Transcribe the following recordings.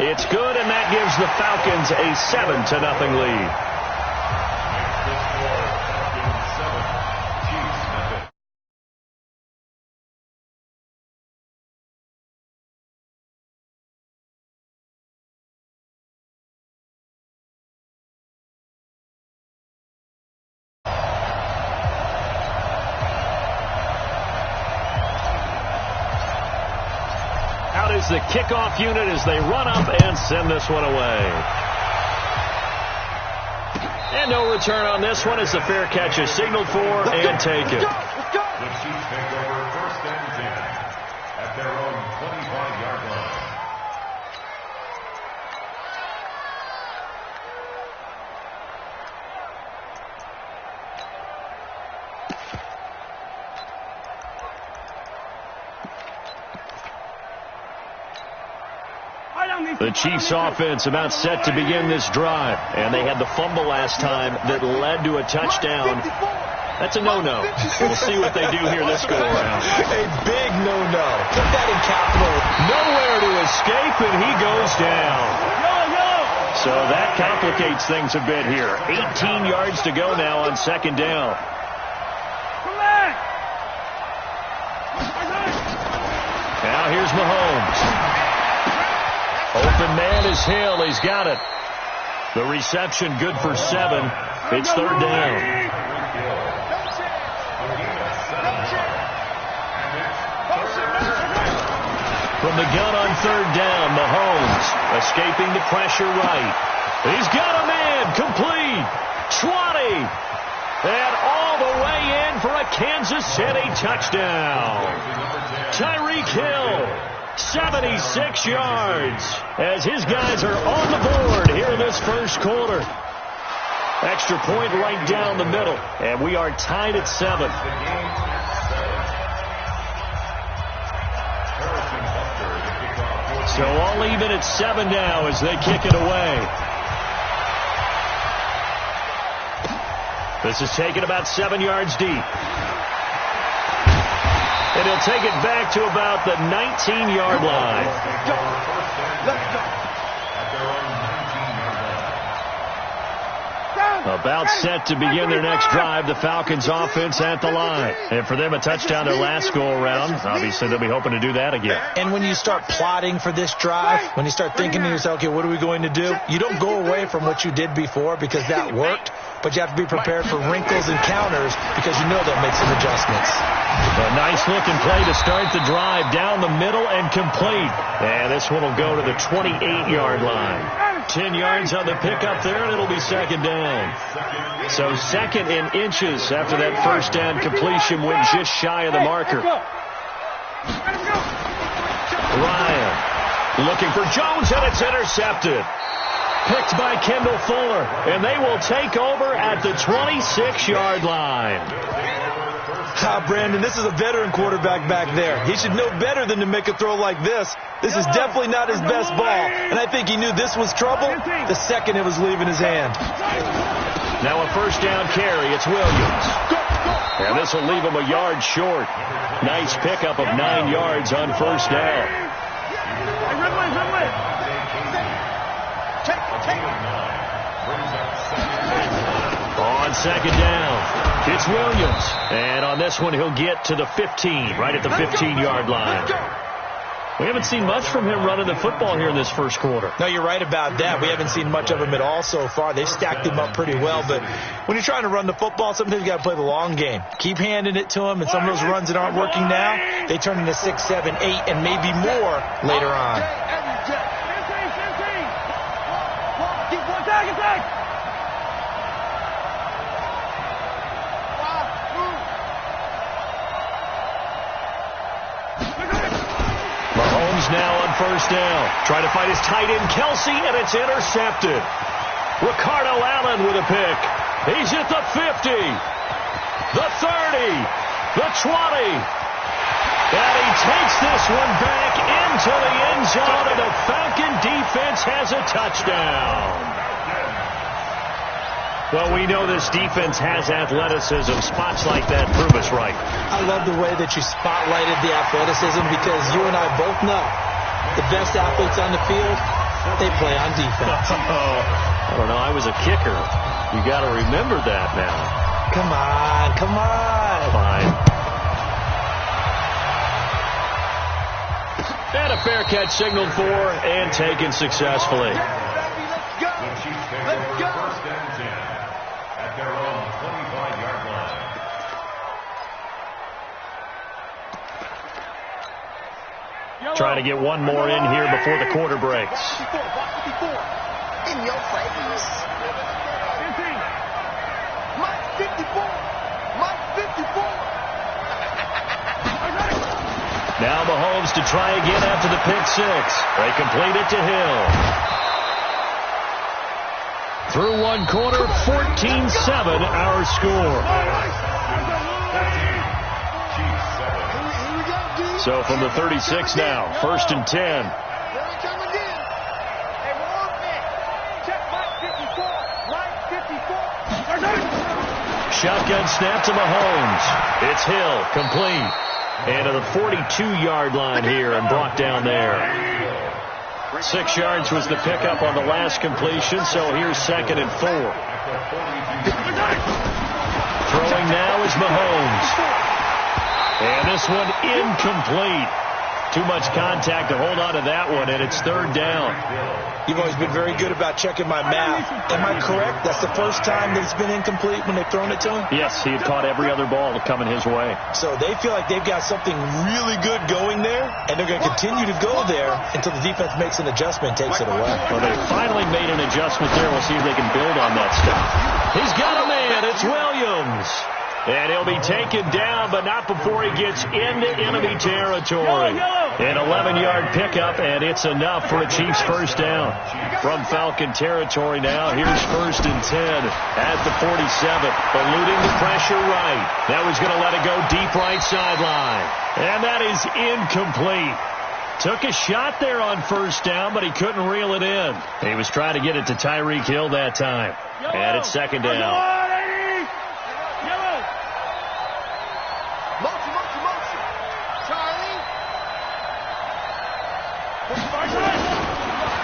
It's good, and that gives the Falcons a 7-0 lead. Out is the kickoff unit as they run up and send this one away. And no return on this one as the fair catch is signaled for and taken. The Chiefs take over 1st and 10 at their own 25-yard line. The Chiefs offense about set to begin this drive, and they had the fumble last time that led to a touchdown. That's a no-no. We'll see what they do here this go-around. A big no-no. Put that in capital. Nowhere to escape, and he goes down. So that complicates things a bit here. 18 yards to go now on 2nd down. Now here's Mahomes. Open man is Hill. He's got it. The reception good for 7. It's 3rd down. From the gun on 3rd down, Mahomes escaping the pressure right. He's got a man. Complete. 20. And all the way in for a Kansas City touchdown. Tyreek Hill. 76 yards as his guys are on the board here in this first quarter. Extra point right down the middle, and we are tied at 7. So all even at 7 now as they kick it away. This is taken about 7 yards deep. And he'll take it back to about the 19-yard line. About set to begin their next drive, the Falcons offense at the line. And for them, a touchdown their last go-around. Obviously, they'll be hoping to do that again. And when you start plotting for this drive, when you start thinking to yourself, okay, what are we going to do? You don't go away from what you did before because that worked, but you have to be prepared for wrinkles and counters because you know they'll make some adjustments. A nice-looking play to start the drive down the middle and complete. And this one will go to the 28-yard line. 10 yards on the pickup there, and it'll be 2nd down. So 2nd in inches after that first down completion went just shy of the marker. Ryan looking for Jones, and it's intercepted. Picked by Kendall Fuller, and they will take over at the 26-yard line. Brandon, this is a veteran quarterback back there. He should know better than to make a throw like this. This is definitely not his best ball, and I think he knew this was trouble the second it was leaving his hand. Now a first down carry. It's Williams. And this will leave him a yard short. Nice pickup of 9 yards on first down. On 2nd down, it's Williams. And on this one, he'll get to the 15, right at the 15-yard line. We haven't seen much from him running the football here in this first quarter. No, you're right about that. We haven't seen much of him at all so far. They've stacked him up pretty well. But when you're trying to run the football, sometimes you got to play the long game. Keep handing it to him, and some of those runs that aren't working now, they turn into 6, 7, 8, and maybe more later on. Now on first down. Trying to find his tight end, Kelsey, and it's intercepted. Ricardo Allen with a pick. He's at the 50, the 30, the 20. And he takes this one back into the end zone, and the Falcon defense has a touchdown. Well, we know this defense has athleticism. Spots like that prove us right. I love the way that you spotlighted the athleticism because you and I both know the best athletes on the field They play on defense. I don't know. I was a kicker. You got to remember that now. Come on. Come on. Fine. And a fair catch signaled for and taken successfully. The Chiefs take over first and 10 at their own 25-yard line. Trying to get one more in here before the quarter breaks. In your face. Mike 54. Mike 54. Now Mahomes to try again after the pick six. They complete it to Hill. Through one quarter, 14-7 our score. So from the 36 now, first and 10. Shotgun snap to Mahomes. It's Hill, complete. And to the 42-yard line here and brought down there. 6 yards was the pickup on the last completion, so here's second and 4. Throwing now is Mahomes. And this one incomplete. Too much contact to hold on to that one, and it's third down. You've always been very good about checking my math. Am I correct? That's the first time that it's been incomplete when they've thrown it to him? Yes, he had caught every other ball coming his way. So they feel like they've got something really good going there, and they're going to continue to go there until the defense makes an adjustment and takes it away. Well, they finally made an adjustment there. We'll see if they can build on that stuff. He's got a man. It's Williams. And he'll be taken down, but not before he gets into enemy territory. An 11-yard pickup, and it's enough for a Chiefs first down. From Falcon territory now, here's first and 10 at the 47. Eluding the pressure right. That was going to let it go deep right sideline. And that is incomplete. Took a shot there on first down, but he couldn't reel it in. He was trying to get it to Tyreek Hill that time. And it's second down.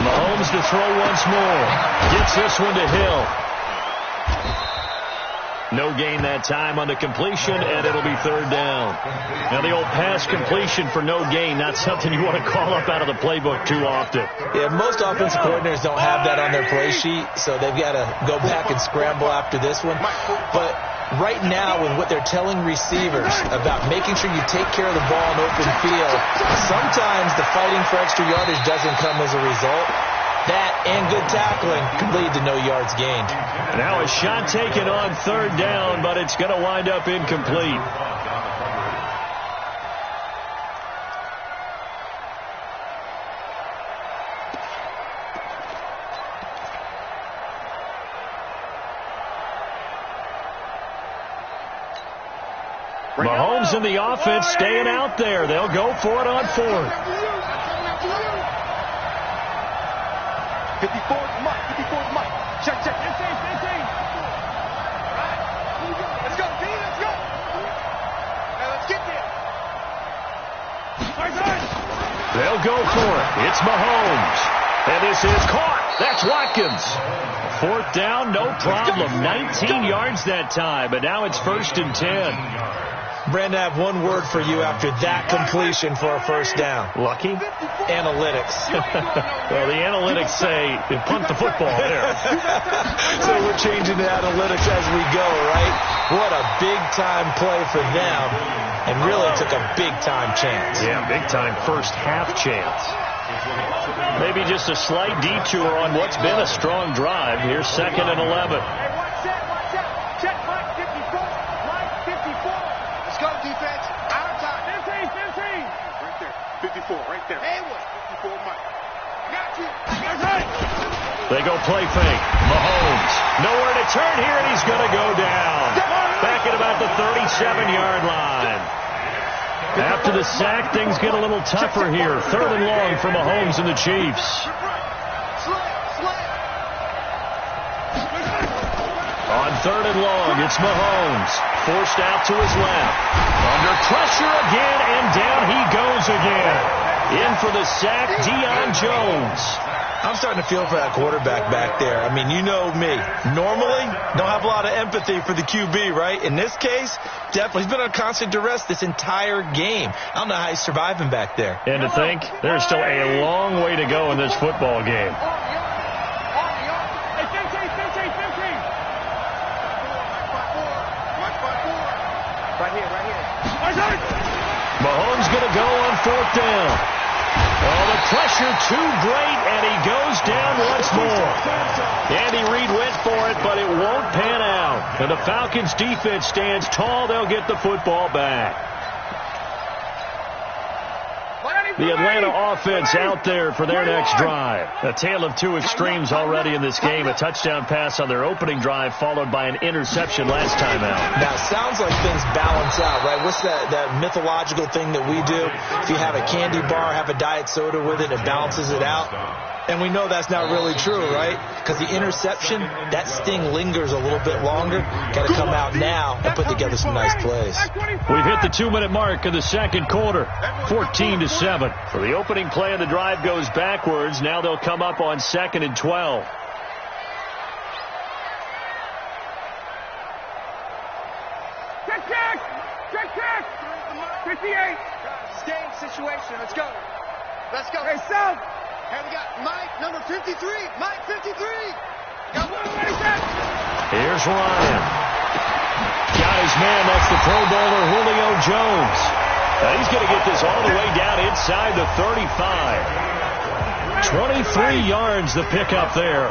Mahomes to throw once more. Gets this one to Hill. No gain that time on the completion, and it'll be third down. Now, the old pass completion for no gain, not something you want to call up out of the playbook too often. Yeah, most offensive coordinators don't have that on their play sheet, so they've got to go back and scramble after this one. But right now, with what they're telling receivers about making sure you take care of the ball in open field, sometimes the fighting for extra yardage doesn't come as a result. That and good tackling could lead to no yards gained. Now a shot taken on third down, but it's going to wind up incomplete. Mahomes and the offense staying out there. They'll go for it on fourth. 54 Mike. 54 Mike. Check. Insane. Right. Let's go, D. Let's go. Now let's get there. They'll go for it. It's Mahomes. And this is caught. That's Watkins. Fourth down, no problem. 19 yards that time, but now it's first and 10. Brandon, I have one word for you after that completion for a first down. Lucky? Analytics. Well, the analytics say punt the football there. So we're changing the analytics as we go, right? What a big-time play for them, and really took a big-time chance. Yeah, big-time first half chance. Maybe just a slight detour on what's been a strong drive. Here's second and 11. Watch out. Check Mike 54. Mike 54. Let's go, defense. Out of time. 15. Right there. 54, right there. Haywood. 54, Mike. Got you. They go play fake. Mahomes. Nowhere to turn here, and he's going to go down. Back at about the 37-yard line. After the sack, things get a little tougher here. Third and long for Mahomes and the Chiefs. On third and long, it's Mahomes. Forced out to his left. Under pressure again, and down he goes again. In for the sack, Deion Jones. I'm starting to feel for that quarterback back there. I mean, you know me. Normally, don't have a lot of empathy for the QB, right? In this case, definitely. He's been on constant duress this entire game. I don't know how he's surviving back there. And to think, there's still a long way to go in this football game. Right here. Mahomes going to go on 4th down. Oh, the pressure too great, and he goes down once more. Andy Reid went for it, but it won't pan out. And the Falcons' defense stands tall. They'll get the football back. The Atlanta offense out there for their next drive. A tale of two extremes already in this game. A touchdown pass on their opening drive, followed by an interception last time out. Now, it sounds like things balance out, right? What's that mythological thing that we do? If you have a candy bar, have a diet soda with it, it balances it out. And we know that's not really true, right? Because the interception, that sting lingers a little bit longer. Got to come out now and put together some nice plays. We've hit the 2-minute mark in the second quarter, 14-7. For the opening play of the drive goes backwards. Now they'll come up on 2nd and 12. Check. 58. Game situation. Let's go. Hey, South. Here we got Mike, number 53. Mike, 53. Got one. Here's Ryan. Got his man. That's the Pro Bowler Julio Jones. Now he's going to get this all the way down inside the 35. 23 yards the pickup there.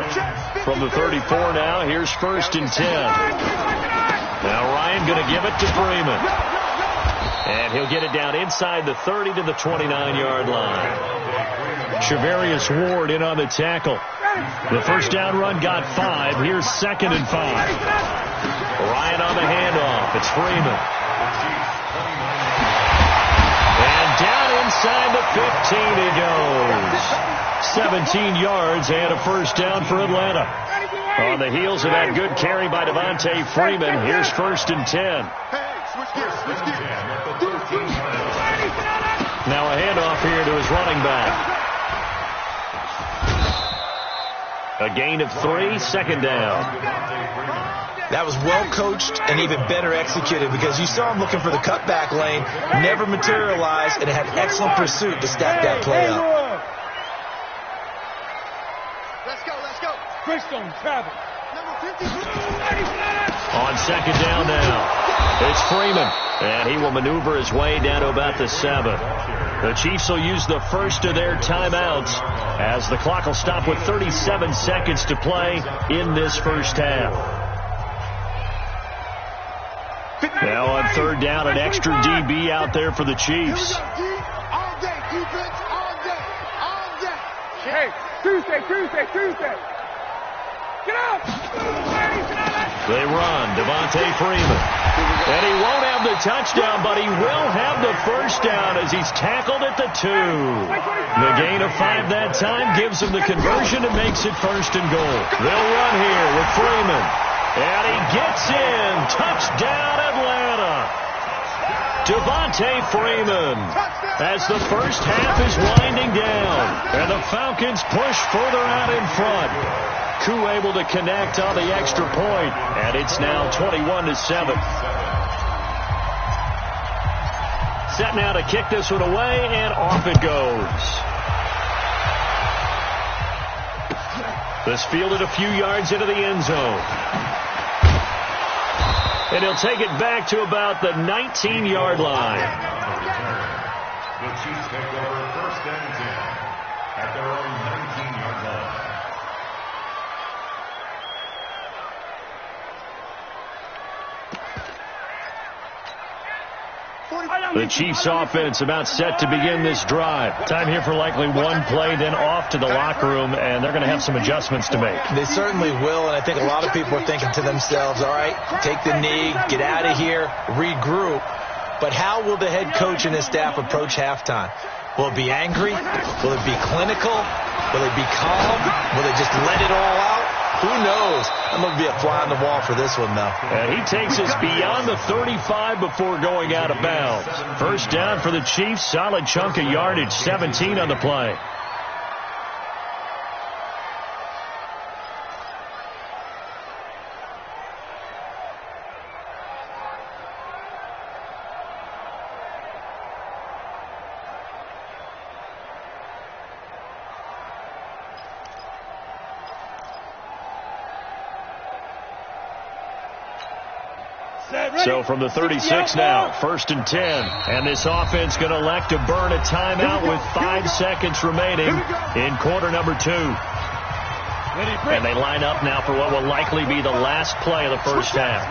From the 34 now, here's 1st and 10. Now Ryan going to give it to Freeman. And he'll get it down inside the 30 to the 29-yard line. Shavarius Ward in on the tackle. The first down run got 5. Here's 2nd and 5. Ryan on the handoff. It's Freeman. And down inside the 15 he goes. 17 yards and a first down for Atlanta. On the heels of that good carry by Devontae Freeman, here's 1st and 10. Now a handoff here to his running back. A gain of 3, 2nd down. That was well coached and even better executed because you saw him looking for the cutback lane, never materialized, and had excellent pursuit to stack that play up. Let's go. Christian Travis. Number 53. On 2nd down now, it's Freeman, and he will maneuver his way down to about the 7. The Chiefs will use the first of their timeouts as the clock will stop with 37 seconds to play in this first half. Now on 3rd down, an extra DB out there for the Chiefs. All day, defense, all day. Hey, Tuesday. Get out! They run, Devontae Freeman. And he won't have the touchdown, but he will have the first down as he's tackled at the 2. The gain of 5 that time gives him the conversion and makes it 1st and goal. They'll run here with Freeman. And he gets in. Touchdown, Atlanta. Devontae Freeman as the first half is winding down. And the Falcons push further out in front. Koo able to connect on the extra point, and it's now 21-7. Set now to kick this one away, and off it goes. This fielded a few yards into the end zone. And he'll take it back to about the 19-yard line. The Chiefs take over 1st and 10 at their own 19-yard line. The Chiefs offense about set to begin this drive. Time here for likely one play, then off to the locker room, and they're going to have some adjustments to make. They certainly will, and I think a lot of people are thinking to themselves, all right, take the knee, get out of here, regroup. But how will the head coach and his staff approach halftime? Will it be angry? Will it be clinical? Will it be calm? Will they just let it all out? Who knows? I'm going to be a fly on the wall for this one, though. And he takes us beyond the 35 before going out of bounds. First down for the Chiefs. Solid chunk of yardage. 17 on the play. So from the 36 now, 1st and 10. And this offense going to elect to burn a timeout with 5 seconds remaining in quarter number 2. And they line up now for what will likely be the last play of the first half.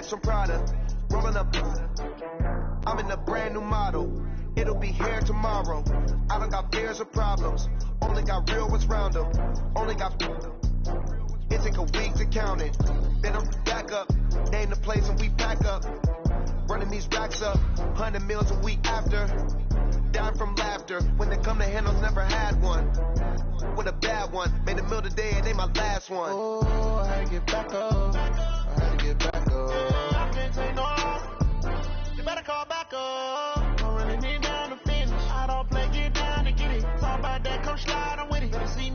Some product, rolling up. I'm in a brand new model. It'll be here tomorrow. I don't got fears or problems. Only got real ones round them. Only got. It take a week to count it. Then I'm back up. Name the place and we pack up. Running these racks up. 100 meals a week after. Dying from laughter. When they come to handles, never had one. With a bad one. Made a meal today and they my last one. Oh, I had to get back up. I had to get back up. I can't take no. You better call back up. I'm running it down to finish. I don't play, get down to get it. Talk about that, come slide, I'm with it. Better see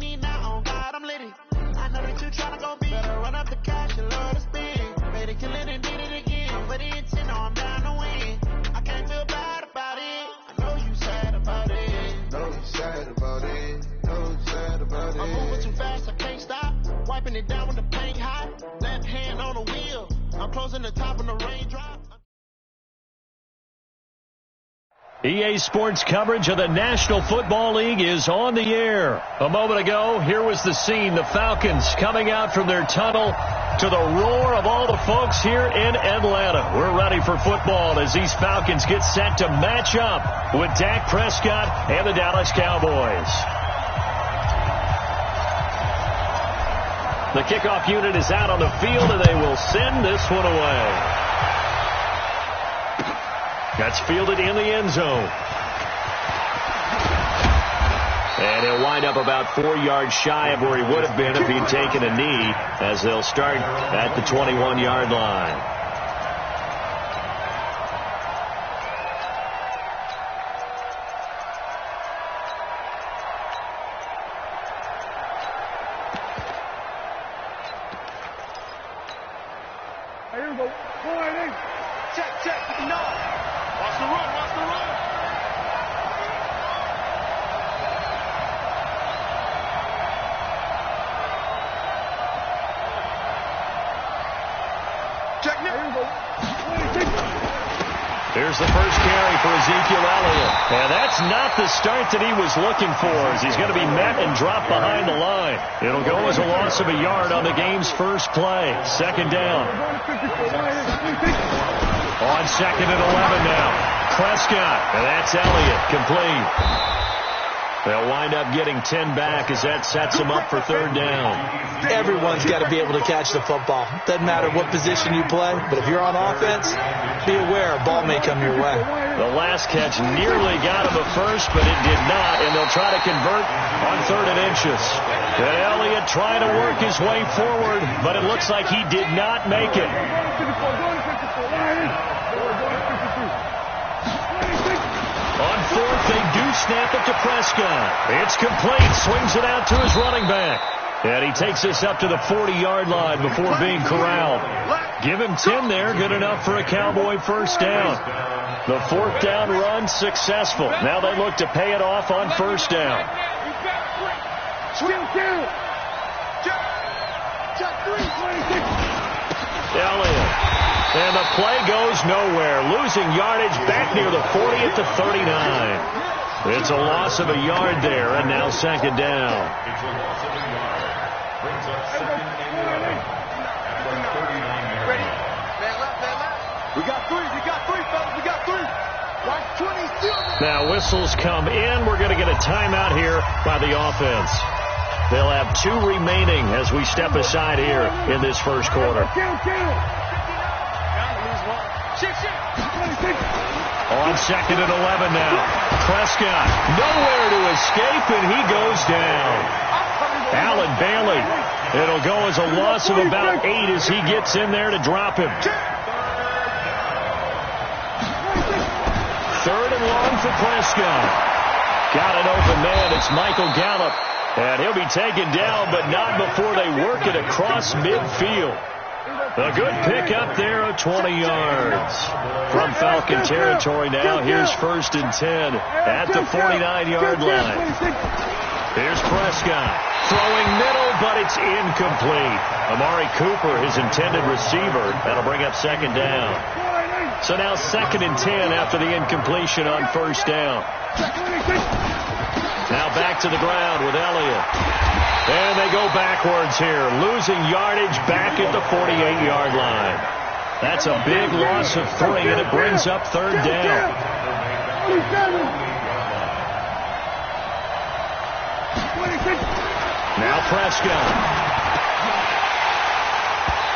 wiping it down when the paint hot. Left hand on the wheel. I'm closing the top on the raindrop. EA Sports coverage of the National Football League is on the air. A moment ago, here was the scene. The Falcons coming out from their tunnel to the roar of all the folks here in Atlanta. We're ready for football as these Falcons get set to match up with Dak Prescott and the Dallas Cowboys. The kickoff unit is out on the field, and they will send this one away. That's fielded in the end zone. And he'll wind up about 4 yards shy of where he would have been if he'd taken a knee, as they'll start at the 21-yard line. Here we go. Check. No. Watch the run. Check now. Here we go. Here's the first carry for Ezekiel Elliott. And that's not the start that he was looking for, as he's going to be met and dropped behind the line. It'll go as a loss of a yard on the game's first play. Second down. On second and 11 now. Prescott, and that's Elliott, complete. They'll wind up getting 10 back as that sets them up for third down. Everyone's got to be able to catch the football. Doesn't matter what position you play, but if you're on offense, be aware a ball may come your way. The last catch nearly got him a first, but it did not, and they'll try to convert on 3rd and inches. And Elliott trying to work his way forward, but it looks like he did not make it. On 4th, they do snap it to Prescott. It's complete. Swings it out to his running back. And he takes this up to the 40-yard line before being corralled. Give him 10 there. Good enough for a Cowboy first down. The 4th down run successful. Now they look to pay it off on first down. Elliott. And the play goes nowhere. Losing yardage back near the 40 at the 39. It's a loss of a yard there, and now second down. It's a loss of a yard. Brings up second and 11 at the 39-yard line. We got three, fellas. We got three. Watch 20 still. Now whistles come in. We're going to get a timeout here by the offense. They'll have 2 remaining as we step aside here in this first quarter. On second and 11 now. Prescott nowhere to escape, and he goes down. Allen Bailey. It'll go as a loss of about 8 as he gets in there to drop him. 3rd and long for Prescott. Got an open man. It's Michael Gallup. And he'll be taken down, but not before they work it across midfield. A good pick up there of 20 yards. From Falcon territory now, here's 1st and 10 at the 49-yard line. Here's Prescott. Throwing middle, but it's incomplete. Amari Cooper, his intended receiver. That'll bring up second down. So now 2nd and 10 after the incompletion on first down. Now back to the ground with Elliott. And they go backwards here, losing yardage back at the 48-yard line. That's a big loss of 3, and it brings up third down. Now Prescott.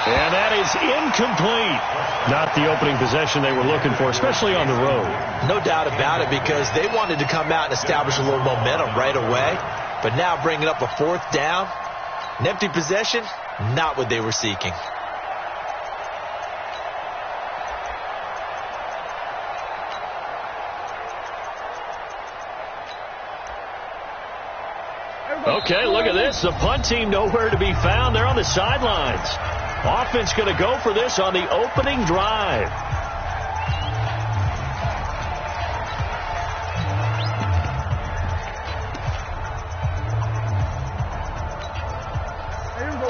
And that is incomplete. Not the opening possession they were looking for, especially on the road. No doubt about it, because they wanted to come out and establish a little momentum right away. But now bringing up a 4th down, an empty possession, not what they were seeking. Okay, look at this. The punt team nowhere to be found. They're on the sidelines. Offense going to go for this on the opening drive.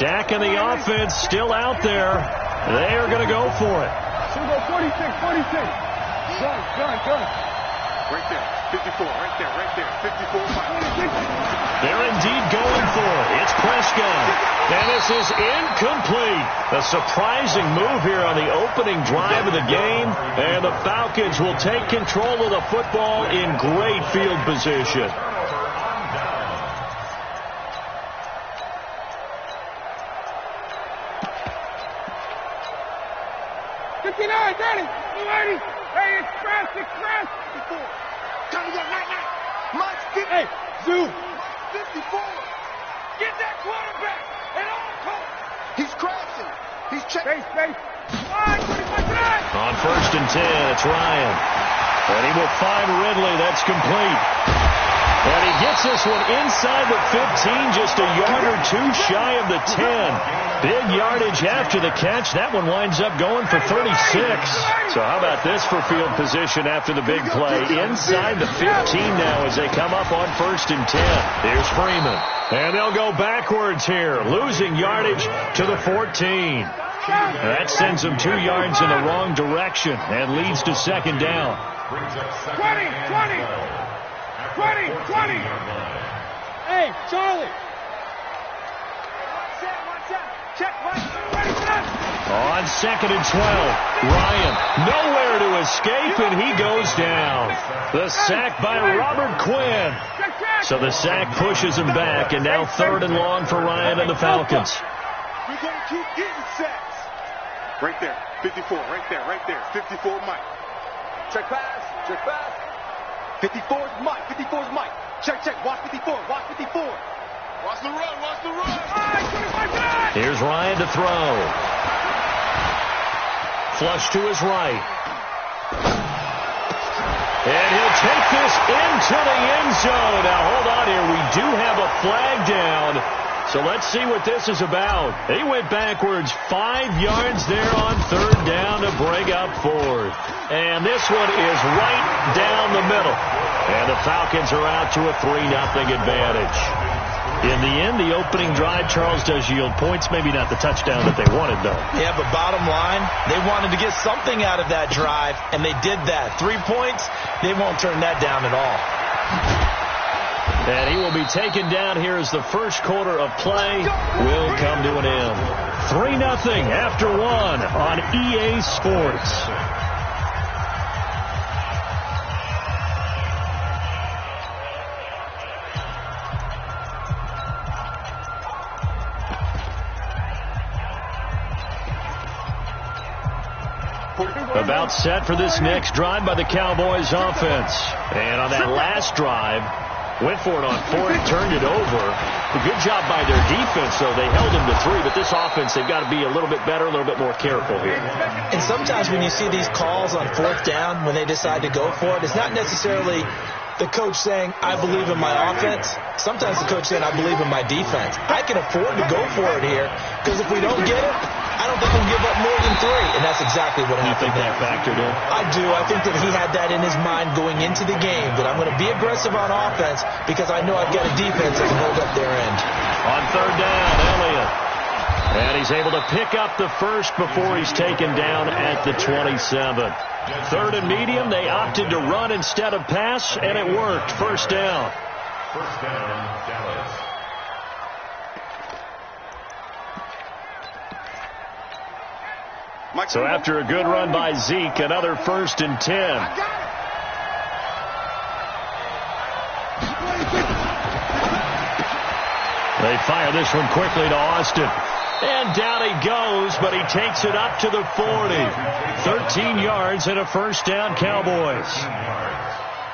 Dak back, and the offense still out there. They are going to go for it. Should go 46. Gun. Right there. 54. Right there. 54. They're indeed going for it. It's Prescott. And this is incomplete. A surprising move here on the opening drive of the game. And the Falcons will take control of the football in great field position. 59, 30, 280. Hey, express. Before. Time to go, night. Mike's 50. Hey, Zoo. Mike's 54. Get that quarterback at all costs. He's crashing. He's checking. Space. On 1st and 10, it's Ryan. And he will find Ridley. That's complete. And he gets this one inside the 15, just a yard or two shy of the 10. Big yardage after the catch. That one winds up going for 36. So how about this for field position after the big play? Inside the 15 now as they come up on 1st and 10. Here's Freeman. And they'll go backwards here, losing yardage to the 14. That sends them 2 yards in the wrong direction and leads to 2nd down. 20. Hey, Charlie. Check. Ready for that. On 2nd and 12, Ryan nowhere to escape, and he goes down. The sack by Robert Quinn. So the sack pushes him back, and now 3rd and long for Ryan and the Falcons. We're going to keep getting sacks. Right there. 54. Right there. 54 Mike. Check pass. 54's Mike. Check. Watch 54. Watch the run. Here's Ryan to throw. Flush to his right. And he'll take this into the end zone. Now, hold on here. We do have a flag down. So let's see what this is about. He went backwards 5 yards there on 3rd down to bring up 4th. And this one is right down the middle. And the Falcons are out to a 3-0 advantage. In the end, the opening drive, Charles, does yield points. Maybe not the touchdown that they wanted, though. Yeah, but bottom line, they wanted to get something out of that drive, and they did that. 3 points, they won't turn that down at all. And he will be taken down here as the first quarter of play will come to an end. 3-0 after 1 on EA Sports. About set for this next drive by the Cowboys offense. And on that last drive, went for it on 4th, turned it over. A good job by their defense, though. They held him to 3, but this offense, they've got to be a little bit better, a little bit more careful here. And sometimes when you see these calls on 4th down, when they decide to go for it, it's not necessarily the coach saying, I believe in my offense. Sometimes the coach saying, I believe in my defense. I can afford to go for it here, because if we don't get it, I don't think we'll give up more than 3, and that's exactly what happened. You think that factored in? I do. I think that he had that in his mind going into the game, that I'm going to be aggressive on offense because I know I've got a defense that can hold up their end. On 3rd down, Elliott. And he's able to pick up the first before he's taken down at the 27. 3rd and medium, they opted to run instead of pass, and it worked. 1st down. 1st down, Dallas. So after a good run by Zeke, another 1st and 10. They fire this one quickly to Austin. And down he goes, but he takes it up to the 40. 13 yards and a 1st down, Cowboys.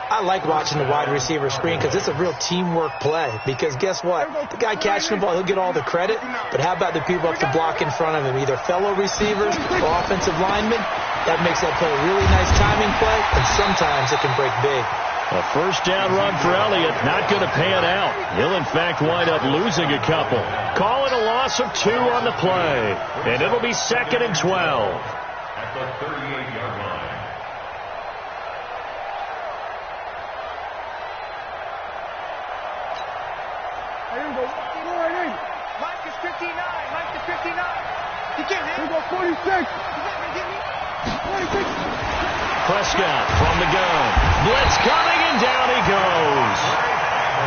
I like watching the wide receiver screen because it's a real teamwork play. Because guess what? The guy catching the ball, he'll get all the credit. But how about the people up the block in front of him? Either fellow receivers or offensive linemen. That makes that play a really nice timing play. And sometimes it can break big. A 1st down run for Elliott, not going to pan out. He'll, in fact, wind up losing a couple. Call it a loss of 2 on the play. And it'll be 2nd and 12. At the 38-yard line. Mike is 59. Mike is 59. You can't hit. We go 46. You not gonna get me? 46. Prescott from the gun. Blitz coming, and down he goes.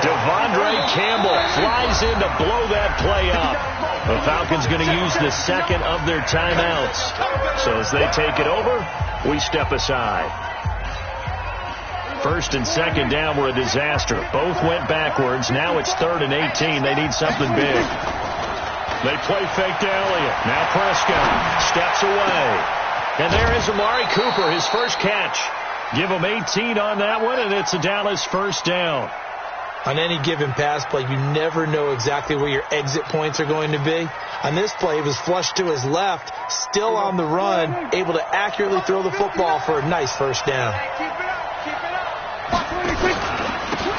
Devondre Campbell flies in to blow that play up. The Falcons going to use the second of their timeouts. So as they take it over, we step aside. First and second down were a disaster. Both went backwards. Now it's 3rd and 18. They need something big. They play fake to Elliott. Now Prescott steps away. And there is Amari Cooper, his first catch. Give him 18 on that one, and it's a Dallas first down. On any given pass play, you never know exactly where your exit points are going to be. On this play, he was flushed to his left, still on the run, able to accurately throw the football for a nice first down. Keep it up. Keep it up.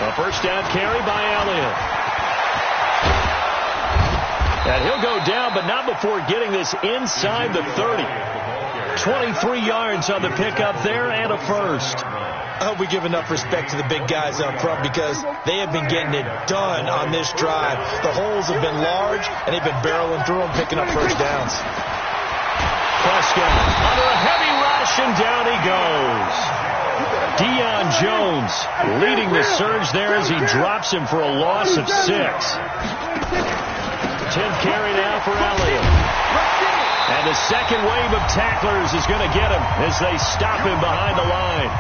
A first down carry by Elliott. And he'll go down, but not before getting this inside the 30. 23 yards on the pickup there and a first. I hope we give enough respect to the big guys up front because they have been getting it done on this drive. The holes have been large, and they've been barreling through them, picking up first downs. Prescott under a heavy rush, and down he goes. Deion Jones leading the surge there as he drops him for a loss of 6. 10th carry now for Elliott. And the second wave of tacklers is going to get him as they stop him behind the line.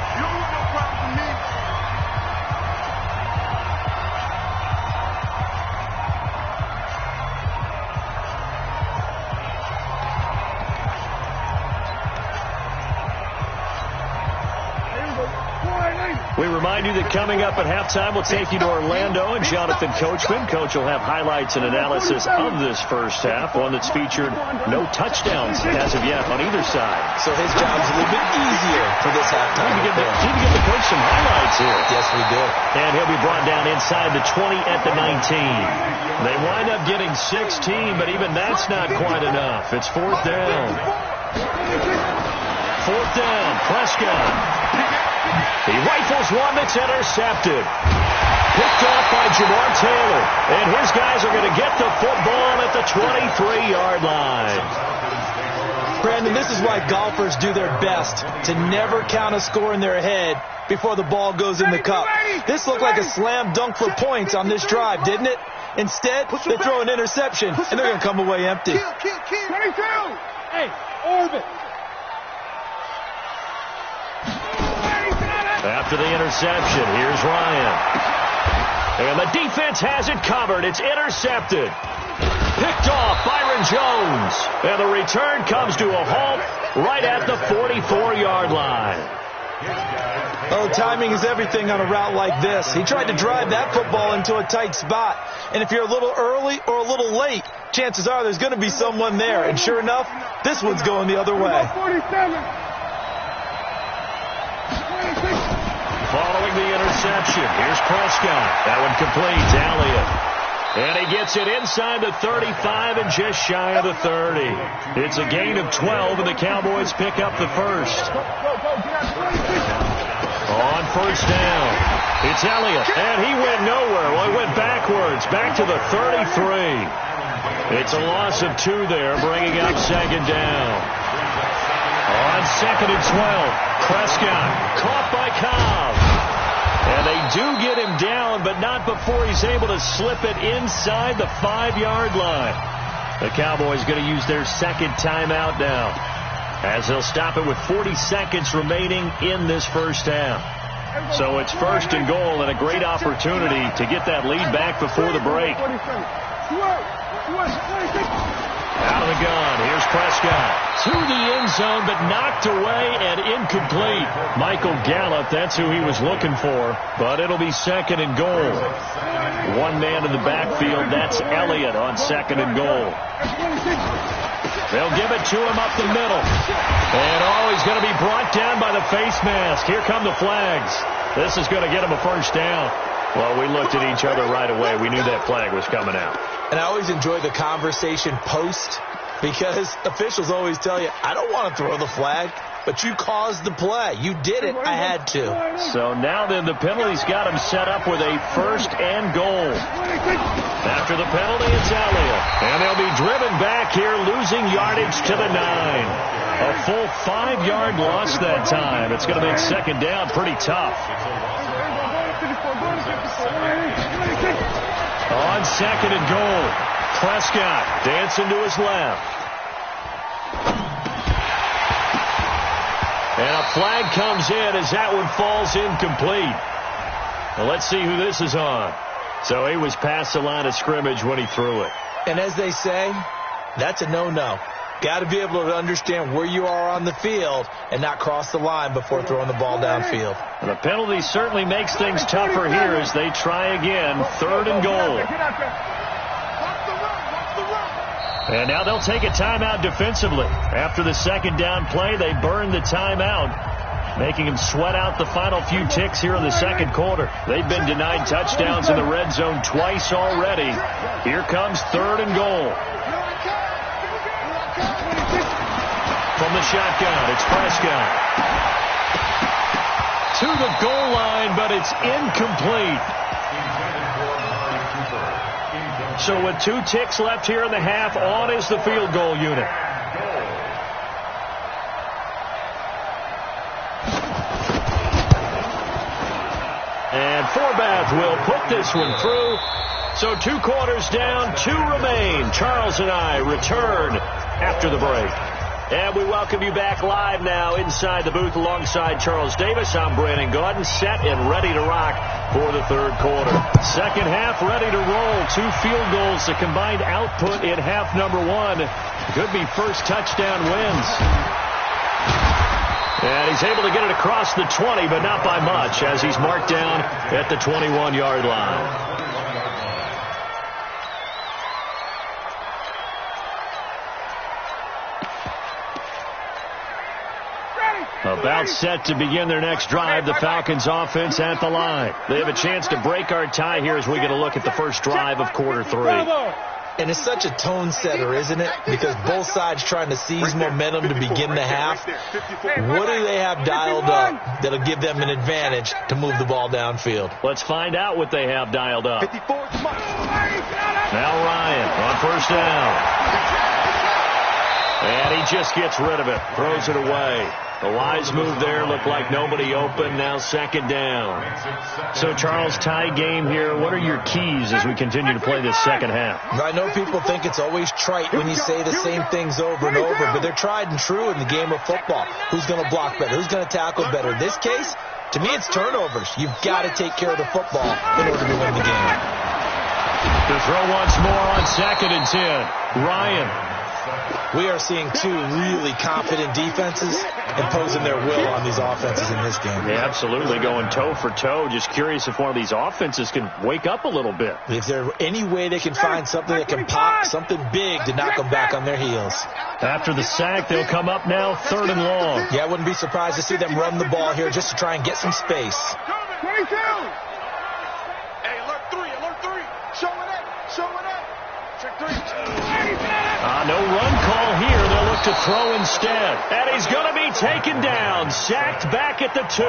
We remind you that coming up at halftime, we'll take you to Orlando and Jonathan Coachman. Coach will have highlights and analysis of this first half, one that's featured no touchdowns as of yet on either side. So his job's a little bit easier for this halftime. Need to give the coach some highlights here. Yes, we do. And he'll be brought down inside the 20 at the 19. They wind up getting 16, but even that's not quite enough. It's 4th down. 4th down, Prescott. He rifles one that's intercepted. Picked off by Jamar Taylor. And his guys are going to get the football at the 23-yard line. Brandon, this is why golfers do their best to never count a score in their head before the ball goes in the cup. This looked like a slam dunk for points on this drive, didn't it? Instead, they throw an interception, and they're going to come away empty. 22. Hey, orbit. After the interception, here's Ryan. And the defense has it covered. It's intercepted. Picked off Byron Jones. And the return comes to a halt right at the 44-yard line. Oh, timing is everything on a route like this. He tried to drive that football into a tight spot. And if you're a little early or a little late, chances are there's going to be someone there. And sure enough, this one's going the other way. 47. Following the interception, here's Prescott. That one completes. Elliott. And he gets it inside the 35 and just shy of the 30. It's a gain of 12, and the Cowboys pick up the first. On first down, it's Elliott, and he went nowhere. Well, he went backwards, back to the 33. It's a loss of 2 there, bringing up second down. On 2nd and 12, Prescott caught by Cobb. And they do get him down, but not before he's able to slip it inside the 5-yard line. The Cowboys going to use their second timeout now, as they'll stop it with 40 seconds remaining in this first half. So it's 1st and goal, and a great opportunity to get that lead back before the break. Out of the gun, here's Prescott. To the end zone, but knocked away and incomplete. Michael Gallup, that's who he was looking for, but it'll be 2nd and goal. One man in the backfield, that's Elliott on 2nd and goal. They'll give it to him up the middle. And he's going to be brought down by the face mask. Here come the flags. This is going to get him a first down. Well, we looked at each other right away. We knew that flag was coming out. And I always enjoy the conversation post, because officials always tell you, I don't want to throw the flag. but you caused the play. You did it. I had to. So now then the penalty's got him set up with a 1st and goal. After the penalty, it's Elliott. And they'll be driven back here, losing yardage to the 9. A full 5-yard loss that time. It's going to make 2nd down pretty tough. On 2nd and goal, Prescott dancing to his left. And a flag comes in as that one falls incomplete. Well, let's see who this is on. So he was past the line of scrimmage when he threw it. And as they say, that's a no-no. Got to be able to understand where you are on the field and not cross the line before throwing the ball downfield. And the penalty certainly makes things tougher here as they try again. 3rd and goal. And now they'll take a timeout defensively. After the 2nd down play, they burn the timeout, making them sweat out the final few ticks here in the 2nd quarter. They've been denied touchdowns in the red zone twice already. Here comes 3rd and goal. From the shotgun, it's Prescott. To the goal line, but it's incomplete. So with 2 ticks left here in the half, on is the field goal unit. And Forbath will put this one through. So 2 quarters down, 2 remain. Charles and I return after the break. And we welcome you back live now inside the booth alongside Charles Davis. I'm Brandon Gaudin, set and ready to rock for the 3rd quarter. 2nd half ready to roll. 2 field goals, the combined output in half number 1. Could be first touchdown wins. And he's able to get it across the 20, but not by much, as he's marked down at the 21-yard line. About set to begin their next drive, the Falcons offense at the line. They have a chance to break our tie here as we get a look at the first drive of quarter 3. And it's such a tone setter, isn't it? Because both sides trying to seize momentum to begin the half. What do they have dialed up that'll give them an advantage to move the ball downfield? Let's find out what they have dialed up. Now Ryan on 1st down. And he just gets rid of it, throws it away. A wise move there, looked like nobody open, now 2nd down. So, Charles, tie game here. What are your keys as we continue to play this 2nd half? I know people think it's always trite when you say the same things over and over, but they're tried and true in the game of football. Who's going to block better? Who's going to tackle better? In this case, to me, it's turnovers. You've got to take care of the football in order to win the game. To throw once more on 2nd and 10. Ryan. We are seeing 2 really confident defenses imposing their will on these offenses in this game. Yeah, absolutely, going toe for toe. Just curious if one of these offenses can wake up a little bit. If there's any way they can find something that can pop, something big to knock them back on their heels. After the sack, they'll come up now 3rd and long. Yeah, I wouldn't be surprised to see them run the ball here just to try and get some space. 22. Hey, alert 3. Showing up. Check 3. No run call here. They'll look to throw instead. And he's going to be taken down. Sacked back at the 2.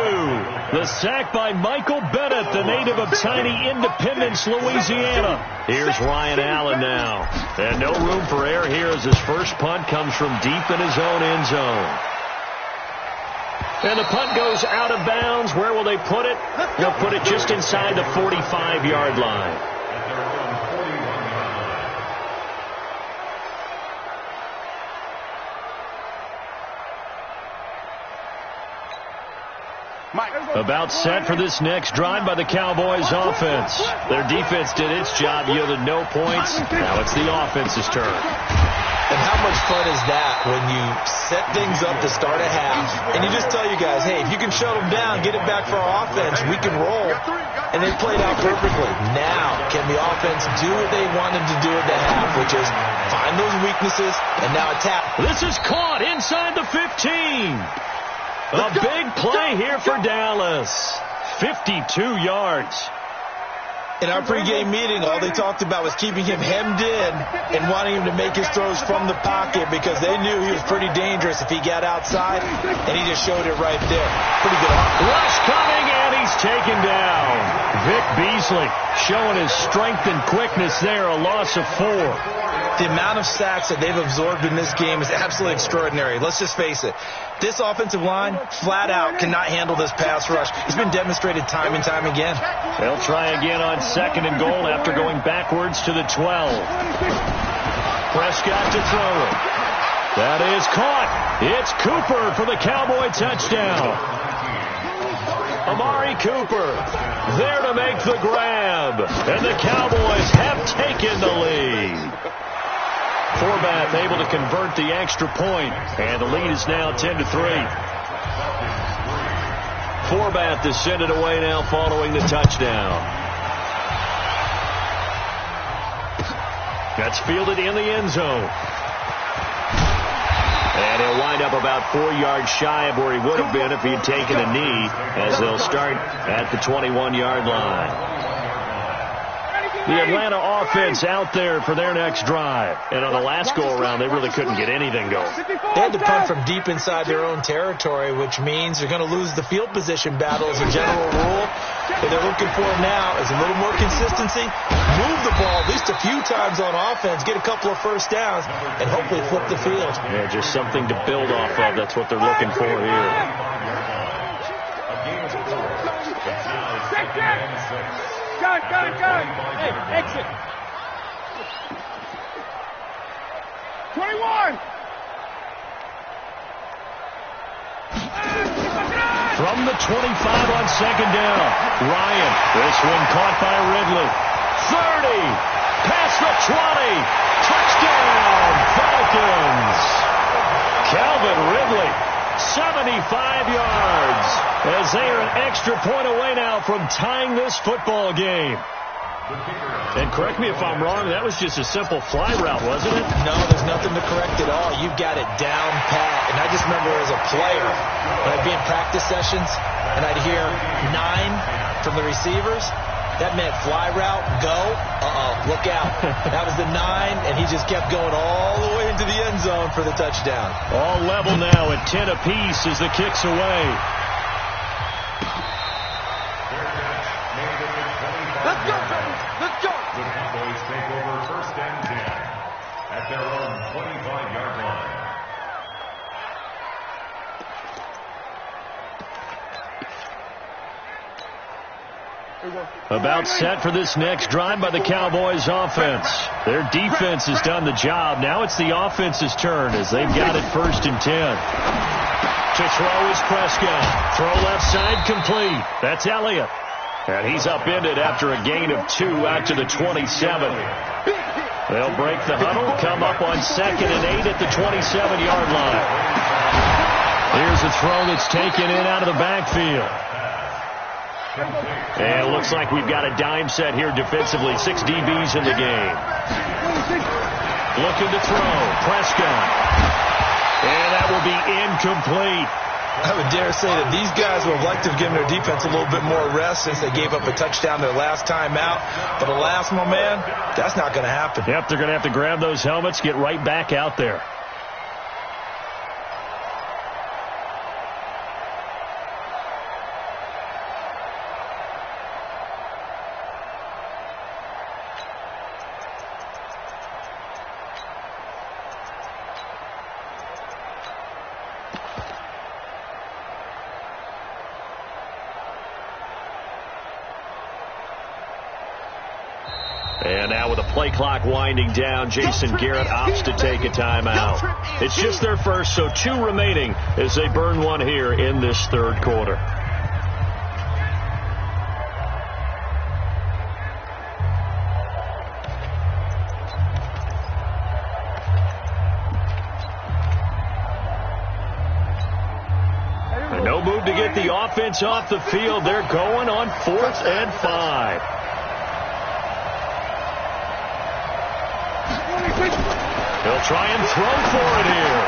The sack by Michael Bennett, the native of tiny Independence, Louisiana. Here's Ryan Allen now. And no room for error here as his first punt comes from deep in his own end zone. And the punt goes out of bounds. Where will they put it? They'll put it just inside the 45-yard line. About set for this next drive by the Cowboys offense. Their defense did its job, yielded no points. Now it's the offense's turn. And how much fun is that when you set things up to start a half and you just tell you guys, hey, if you can shut them down, get it back for our offense, we can roll. And they played out perfectly. Now, can the offense do what they wanted to do at the half, which is find those weaknesses and now attack? This is caught inside the 15. A big play here for Dallas. 52 yards. In our pregame meeting, all they talked about was keeping him hemmed in and wanting him to make his throws from the pocket because they knew he was pretty dangerous if he got outside, and he just showed it right there. Pretty good arm. Rush coming, and he's taken down. Vic Beasley showing his strength and quickness there, a loss of 4. The amount of sacks that they've absorbed in this game is absolutely extraordinary. Let's just face it. This offensive line, flat out, cannot handle this pass rush. It's been demonstrated time and time again. They'll try again on 2nd and goal after going backwards to the 12. Prescott to throw it. That is caught. It's Cooper for the Cowboy touchdown. Amari Cooper there to make the grab. And the Cowboys have taken the lead. Forbath able to convert the extra point, and the lead is now 10-3. Forbath to send it away now following the touchdown. That's fielded in the end zone. And he'll wind up about 4 yards shy of where he would have been if he had taken a knee, as they'll start at the 21-yard line. The Atlanta offense out there for their next drive. And on the last go-around, they really couldn't get anything going. They had to punt from deep inside their own territory, which means they're going to lose the field position battle as a general rule. What they're looking for now is a little more consistency, move the ball at least a few times on offense, get a couple of first downs, and hopefully flip the field. Yeah, just something to build off of. That's what they're looking for here. Gun. Hey, exit. 21. From the 25 on 2nd down. Ryan, this one caught by Ridley. 30. Past the 20. Touchdown, Falcons. Calvin Ridley, 75 yards. As they are an extra point away now from tying this football game. And correct me if I'm wrong, that was just a simple fly route, wasn't it? No, there's nothing to correct at all. You've got it down pat. And I just remember as a player, when I'd be in practice sessions, and I'd hear 9 from the receivers, that meant fly route, go, look out. That was the 9, and he just kept going all the way into the end zone for the touchdown. All level now at 10 apiece as the kick's away. Let's go, baby. Let's go. The Cowboys take over 1st and 10 at their own 25-yard line. About set for this next drive by the Cowboys offense. Their defense has done the job. Now it's the offense's turn as they've got it 1st and 10. To throw is Prescott. Throw left side complete. That's Elliott. And he's upended after a gain of 2 out to the 27. They'll break the huddle, come up on 2nd and 8 at the 27-yard line. Here's a throw that's taken in out of the backfield. And it looks like we've got a dime set here defensively. 6 DBs in the game. Looking to throw. Prescott. And that will be incomplete. I would dare say that these guys would have liked to have given their defense a little bit more rest since they gave up a touchdown their last time out. But alas, my man, that's not going to happen. Yep, they're going to have to grab those helmets, get right back out there. And now with the play clock winding down, Jason Garrett opts to take a timeout. It's just their first, so 2 remaining as they burn one here in this 3rd quarter. And no move to get the offense off the field. They're going on 4th and 5. He'll try and throw for it here.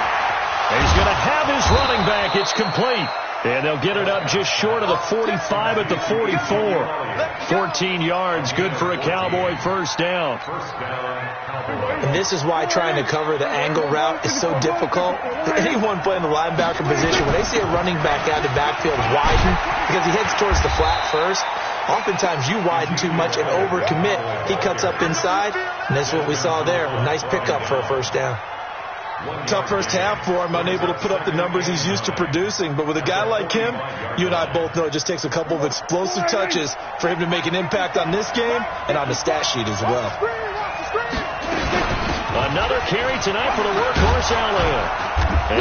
And he's going to have his running back. It's complete. And they'll get it up just short of the 45 at the 44. 14 yards, good for a Cowboy first down. And this is why trying to cover the angle route is so difficult. Anyone playing the linebacker position, when they see a running back out of the backfield widen, because he heads towards the flat first, oftentimes you widen too much and overcommit. He cuts up inside, and that's what we saw there. A nice pickup for a first down. Tough first half for him, unable to put up the numbers he's used to producing. But with a guy like him, you and I both know it just takes a couple of explosive touches for him to make an impact on this game and on the stat sheet as well. Another carry tonight for the workhorse Elliott.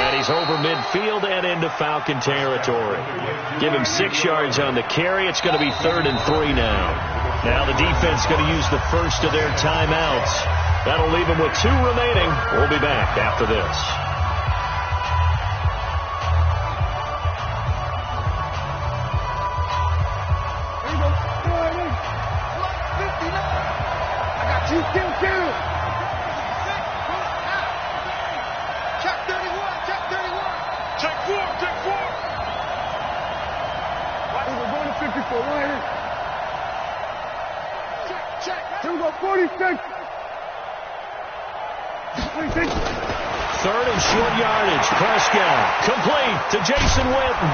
And he's over midfield and into Falcon territory. Give him 6 yards on the carry. It's going to be 3rd and 3 now. Now the defense going to use the first of their timeouts. That'll leave them with 2 remaining. We'll be back after this. I got you still too. Check 31, check 31. Check 4, check 4. We're going to 54, right here. Check. Here we go, 46. 3rd and short yardage. Prescott complete to Jason Witten.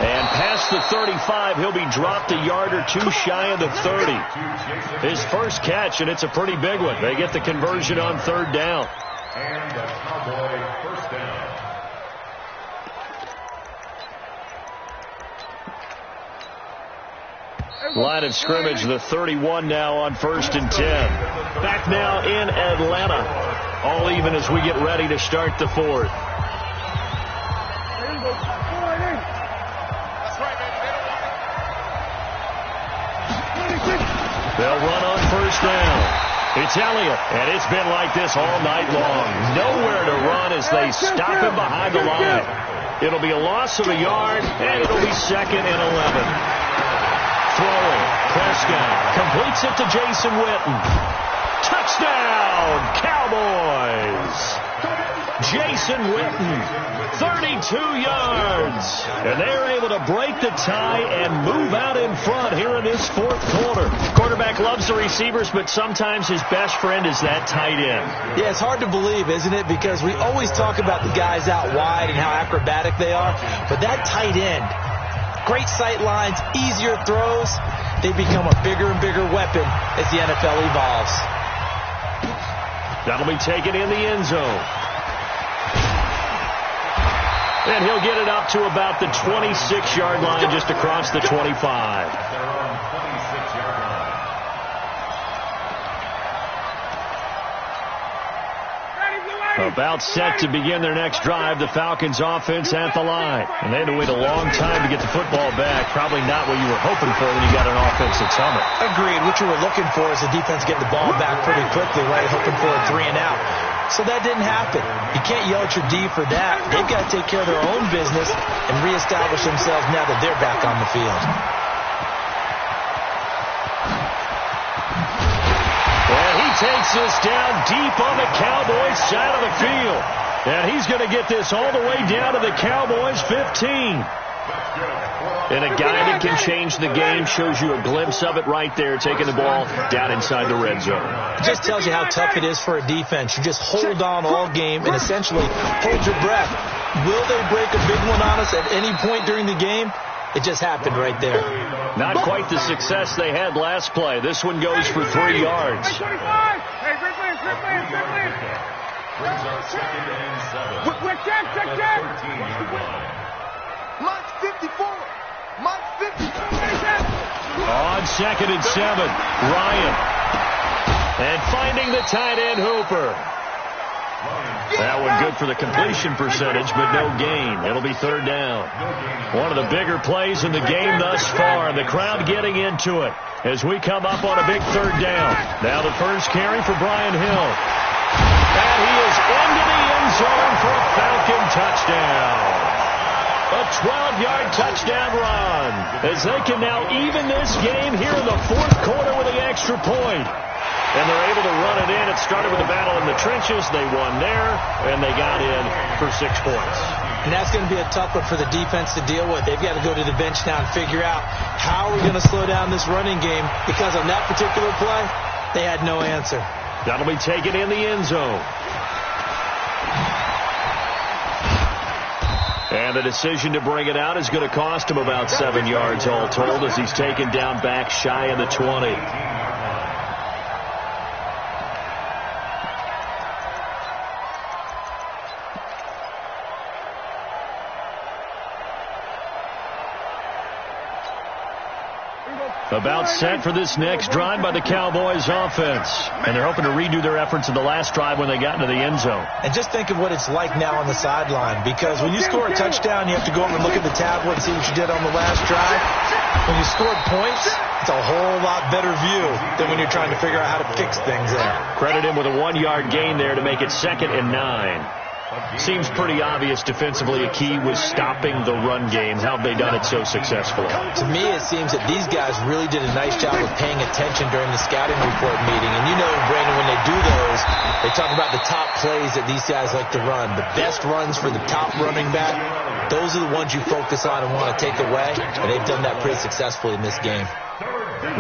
And past the 35, he'll be dropped a yard or 2 shy of the 30. His first catch, and it's a pretty big one. They get the conversion on 3rd down. And the Cowboy first down. Line of scrimmage, the 31 now on 1st and 10. Back now in Atlanta. All even as we get ready to start the 4th. They'll run on 1st down. It's Elliott, and it's been like this all night long. Nowhere to run as they stop him behind the line. It'll be a loss of a yard, and it'll be 2nd and 11. Throwing, Prescott completes it to Jason Witten. Touchdown, Cowboys! Jason Witten, 32 yards. And they're able to break the tie and move out in front here in this 4th quarter. Quarterback loves the receivers, but sometimes his best friend is that tight end. Yeah, it's hard to believe, isn't it? Because we always talk about the guys out wide and how acrobatic they are. But that tight end, great sight lines, easier throws. They become a bigger and bigger weapon as the NFL evolves. That'll be taken in the end zone. And he'll get it up to about the 26-yard line, just across the 25. About set to begin their next drive, the Falcons offense at the line. And they had to wait a long time to get the football back. Probably not what you wwere hoping for when you got an offense that's humming. Agreed. What you were looking for is the defense getting the ball back pretty quickly, right? Hoping for a 3 and out. So that didn't happen. You can't yell at your D for that. They've got to take care of their own business and reestablish themselves now that they're back on the field. Takes this down deep on the Cowboys side of the field. And he's going to get this all the way down to the Cowboys 15. And a guy that can change the game, shows you a glimpse of it right there, taking the ball down inside the red zone. It just tells you how tough it is for a defense. You just hold on all game and essentially hold your breath. Will they break a big one on us at any point during the game? It just happened right there. Not quite the success they had last play. This one goes for 3 yards. Hey, check. Mike's 54. Mike's 54. On 2nd and 7, Ryan. And finding the tight end, Hooper. That one good for the completion percentage, but no gain. It'll be 3rd down. One of the bigger plays in the game thus far, and the crowd getting into it as we come up on a big 3rd down. Now the first carry for Brian Hill. And he is into the end zone for a Falcon touchdown. A 12-yard touchdown run as they can now even this game here in the 4th quarter with the extra point. and they're able to run it in. It started with a battle in the trenches. They won there, and they got in for 6 points. And that's going to be a tough one for the defense to deal with. They've got to go to the bench now and figure out how are we going to slow down this running game, because on that particular play, they had no answer. That'll be taken in the end zone. And the decision to bring it out is going to cost him about 7 yards all told, as he's taken down back shy of the 20. About set for this next drive by the Cowboys offense. And they're hoping to redo their efforts in the last drive when they got into the end zone. And just think of what it's like now on the sideline, because when you score a touchdown, you have to go over and look at the tablet and see what you did on the last drive. When you scored points, it's a whole lot better view than when you're trying to figure out how to fix things there. Credit him with a 1-yard gain there to make it 2nd and 9. Seems pretty obvious defensively a key was stopping the run game. How have they done it so successfully? To me, it seems that these guys really did a nice job of paying attention during the scouting report meeting. And you know, Brandon, when they do those, they talk about the top plays that these guys like to run. The best runs for the top running back, those are the ones you focus on and want to take away. And they've done that pretty successfully in this game.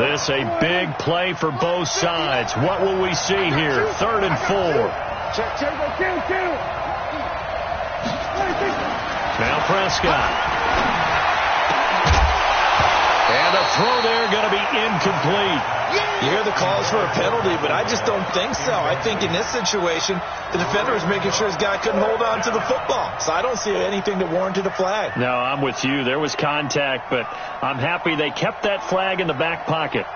This a big play for both sides. What will we see here? 3rd and 4. Now Prescott. And a throw there going to be incomplete. You hear the calls for a penalty, but I just don't think so. I think in this situation, the defender was making sure his guy couldn't hold on to the football. So I don't see anything that warranted a flag. No, I'm with you. There was contact, but I'm happy they kept that flag in the back pocket.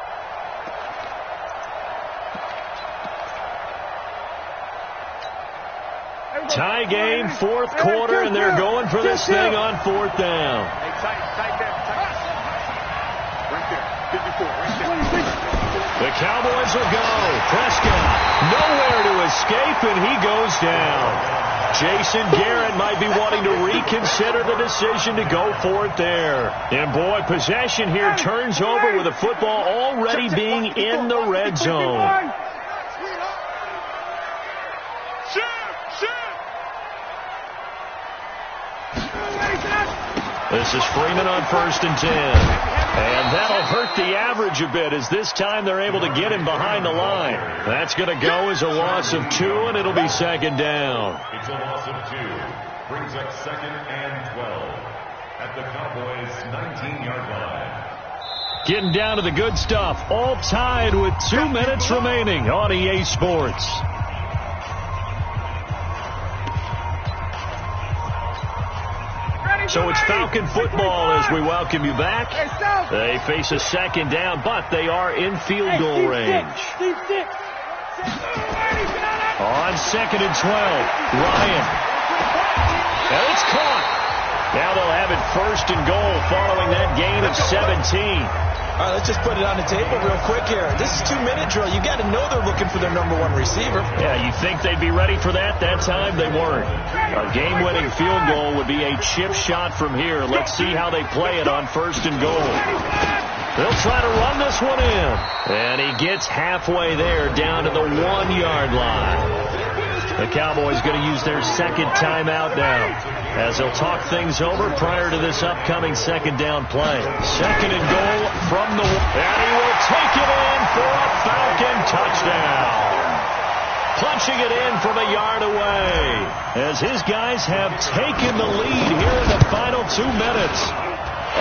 Tie game, 4th quarter, and they're going for this thing on 4th down. The Cowboys will go. Prescott nowhere to escape, and he goes down. Jason Garrett might be wanting to reconsider the decision to go for it there. And boy, possession here turns over with the football already being in the red zone. This is Freeman on 1st and 10. And that'll hurt the average a bit, as this time they're able to get him behind the line. That's going to go as a loss of 2, and it'll be 2nd down. It's a loss of 2. Brings up 2nd and 12 at the Cowboys' 19-yard line. Getting down to the good stuff. All tied with 2 minutes remaining on EA Sports. So it's Falcon football as we welcome you back. They face a 2nd down, but they are in field goal range. On 2nd and 12, Ryan. And it's caught. Now they'll have it 1st and goal following that gain of 17. All right, let's just put it on the table real quick here. This is 2-minute drill. You got to know they're looking for their number 1 receiver. Yeah, you think they'd be ready for that? That time they weren't. A game-winning field goal would be a chip shot from here. Let's see how they play it on 1st and goal. They'll try to run this one in. And he gets halfway there, down to the 1-yard line. The Cowboys going to use their 2nd timeout now, as they'll talk things over prior to this upcoming 2nd down play. 2nd and goal from the... And he will take it in for a Falcon touchdown. Punching it in from a yard away, as his guys have taken the lead here in the final 2 minutes.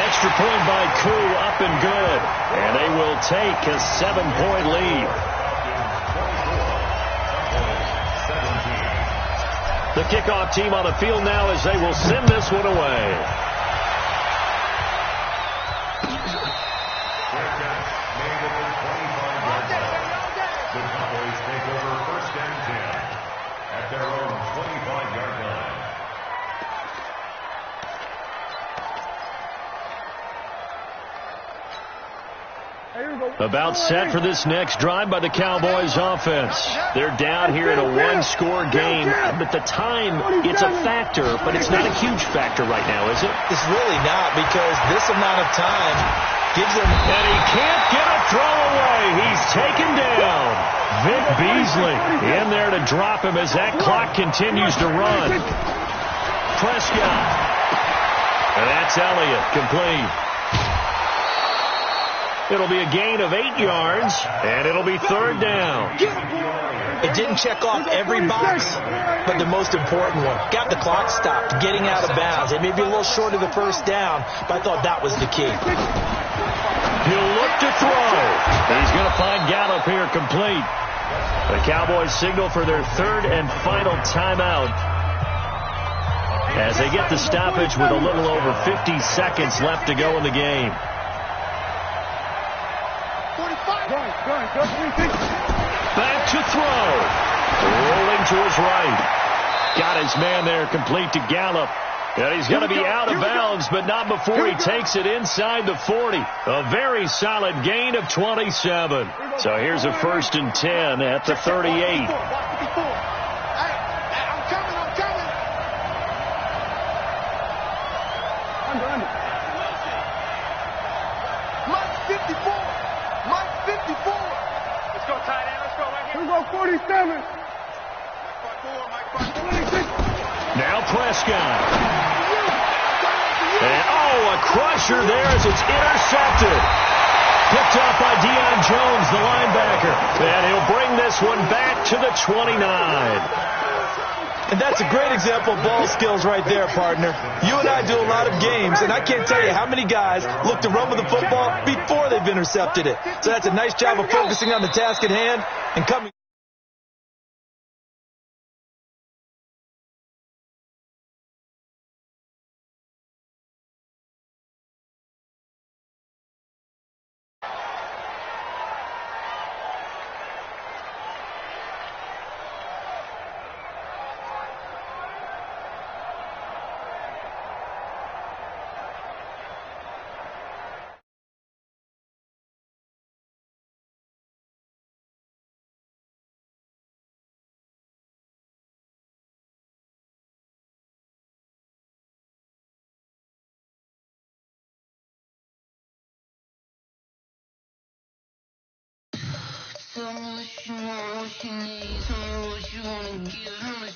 Extra point by Koo, up and good. And they will take a 7-point lead. The kickoff team on the field now, as they will send this one away. The Cowboys take over 1st and 10 at their own 25-yard line. About set for this next drive by the Cowboys offense. They're down here in a 1-score game, but the time, it's a factor, but it's not a huge factor right now, is it? It's really not, because this amount of time gives them... And he can't get a throw away. He's taken down. Vic Beasley in there to drop him as that clock continues to run. Prescott. And that's Elliott, complete. It'll be a gain of 8 yards, and it'll be 3rd down. It didn't check off every box, but the most important one. Got the clock stopped, getting out of bounds. It may be a little short of the first down, but I thought that was the key. He'll look to throw. He's going to find Gallup here complete. The Cowboys signal for their 3rd and final timeout as they get the stoppage with a little over 50 seconds left to go in the game. Back to throw. Rolling to his right. Got his man there complete to Gallup. And he's going to be out of bounds, but not before he takes it inside the 40. A very solid gain of 27. So here's a 1st and 10 at the 38. Mike 54. Mike 54. Let's go, tight end. Let's go right here. Here we go, 47. Mike 54. Mike 54. Now Prescott. And, a crusher there as it's intercepted. Picked up by Deion Jones, the linebacker. And he'll bring this one back to the 29. And that's a great example of ball skills right there, partner. You and I do a lot of games, and I can't tell you how many guys look to run with the football before they've intercepted it. So that's a nice job of focusing on the task at hand and coming. Tell me what you want, what you need. Tell me what you wanna give. How much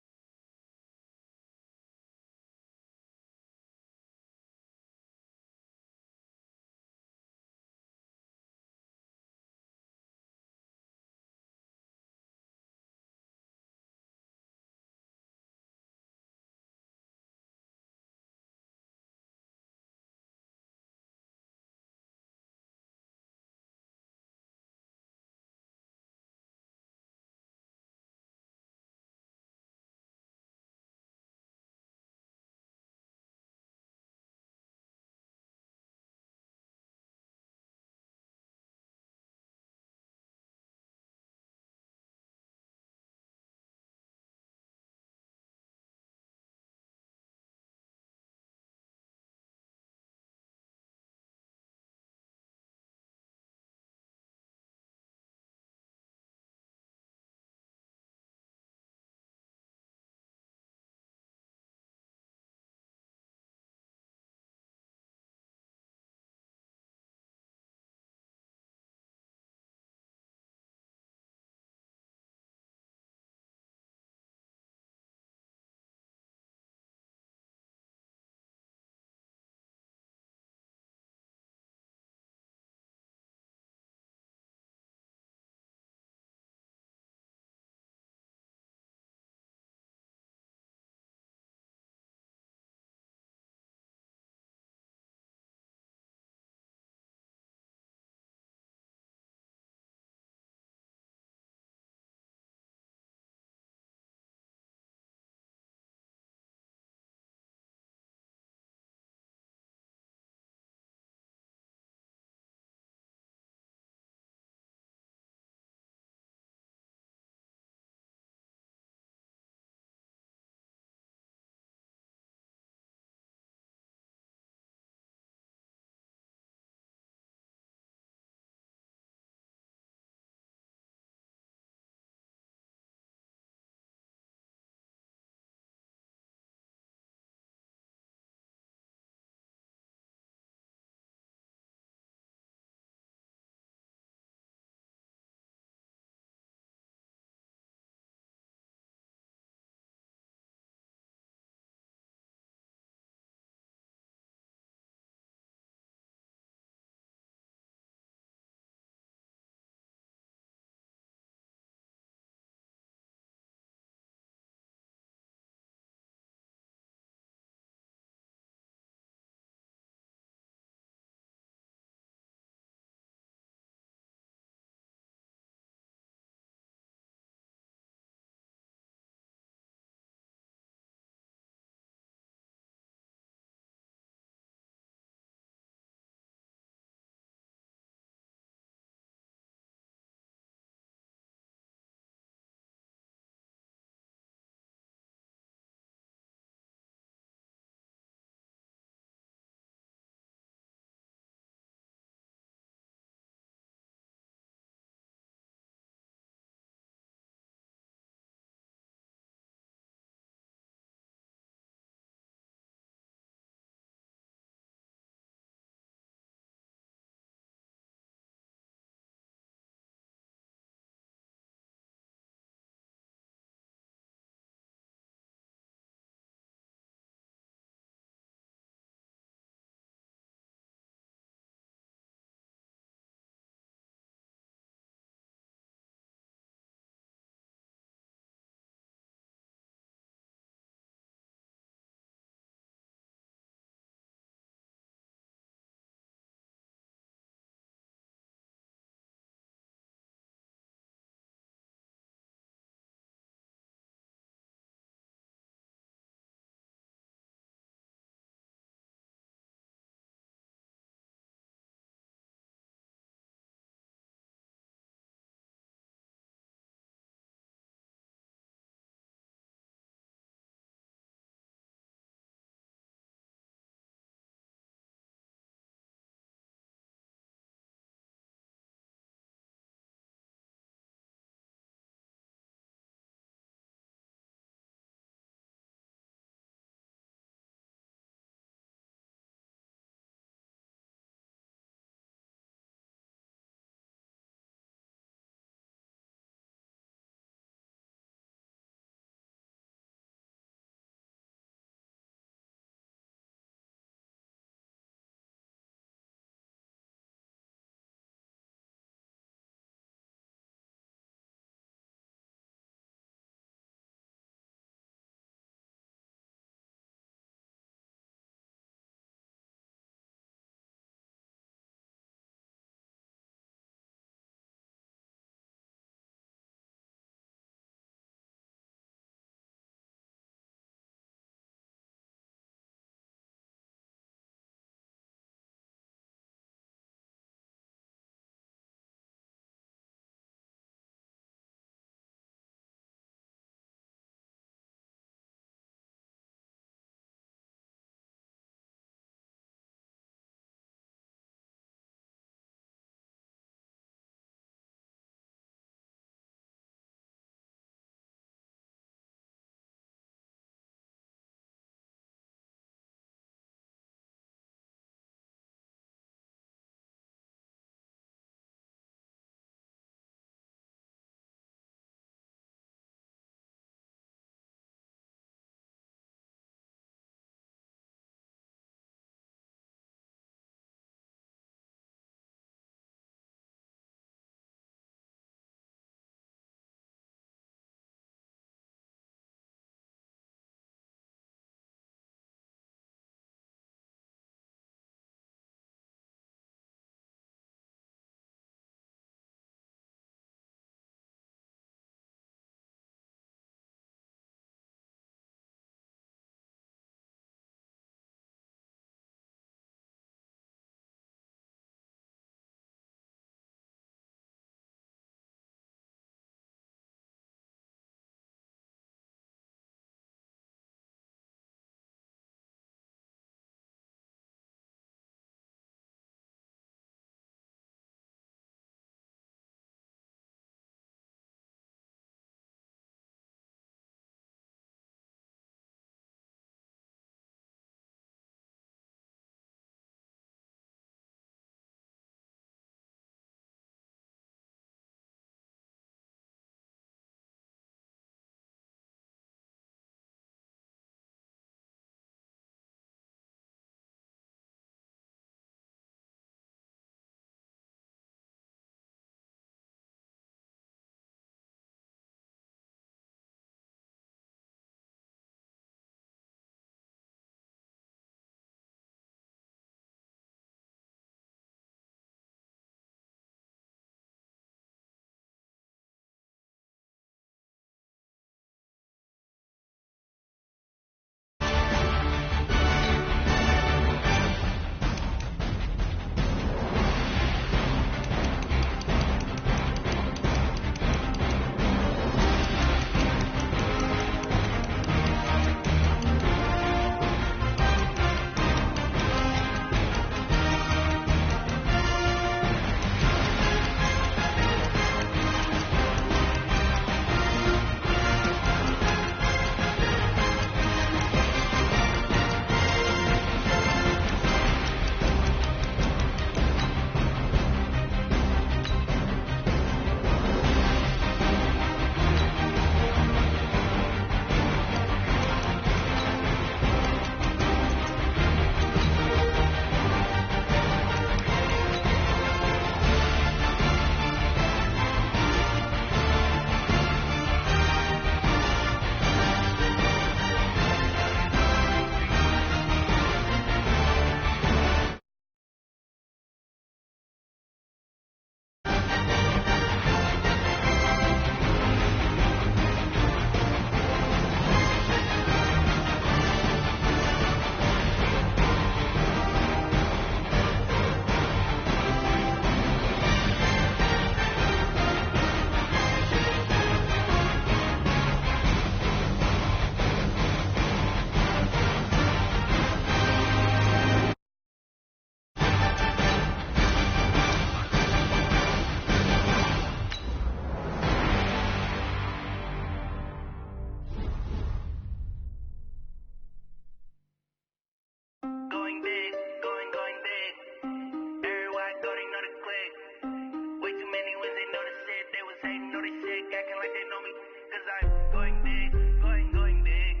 they sick, acting like they know me, cause I'm going big, going big.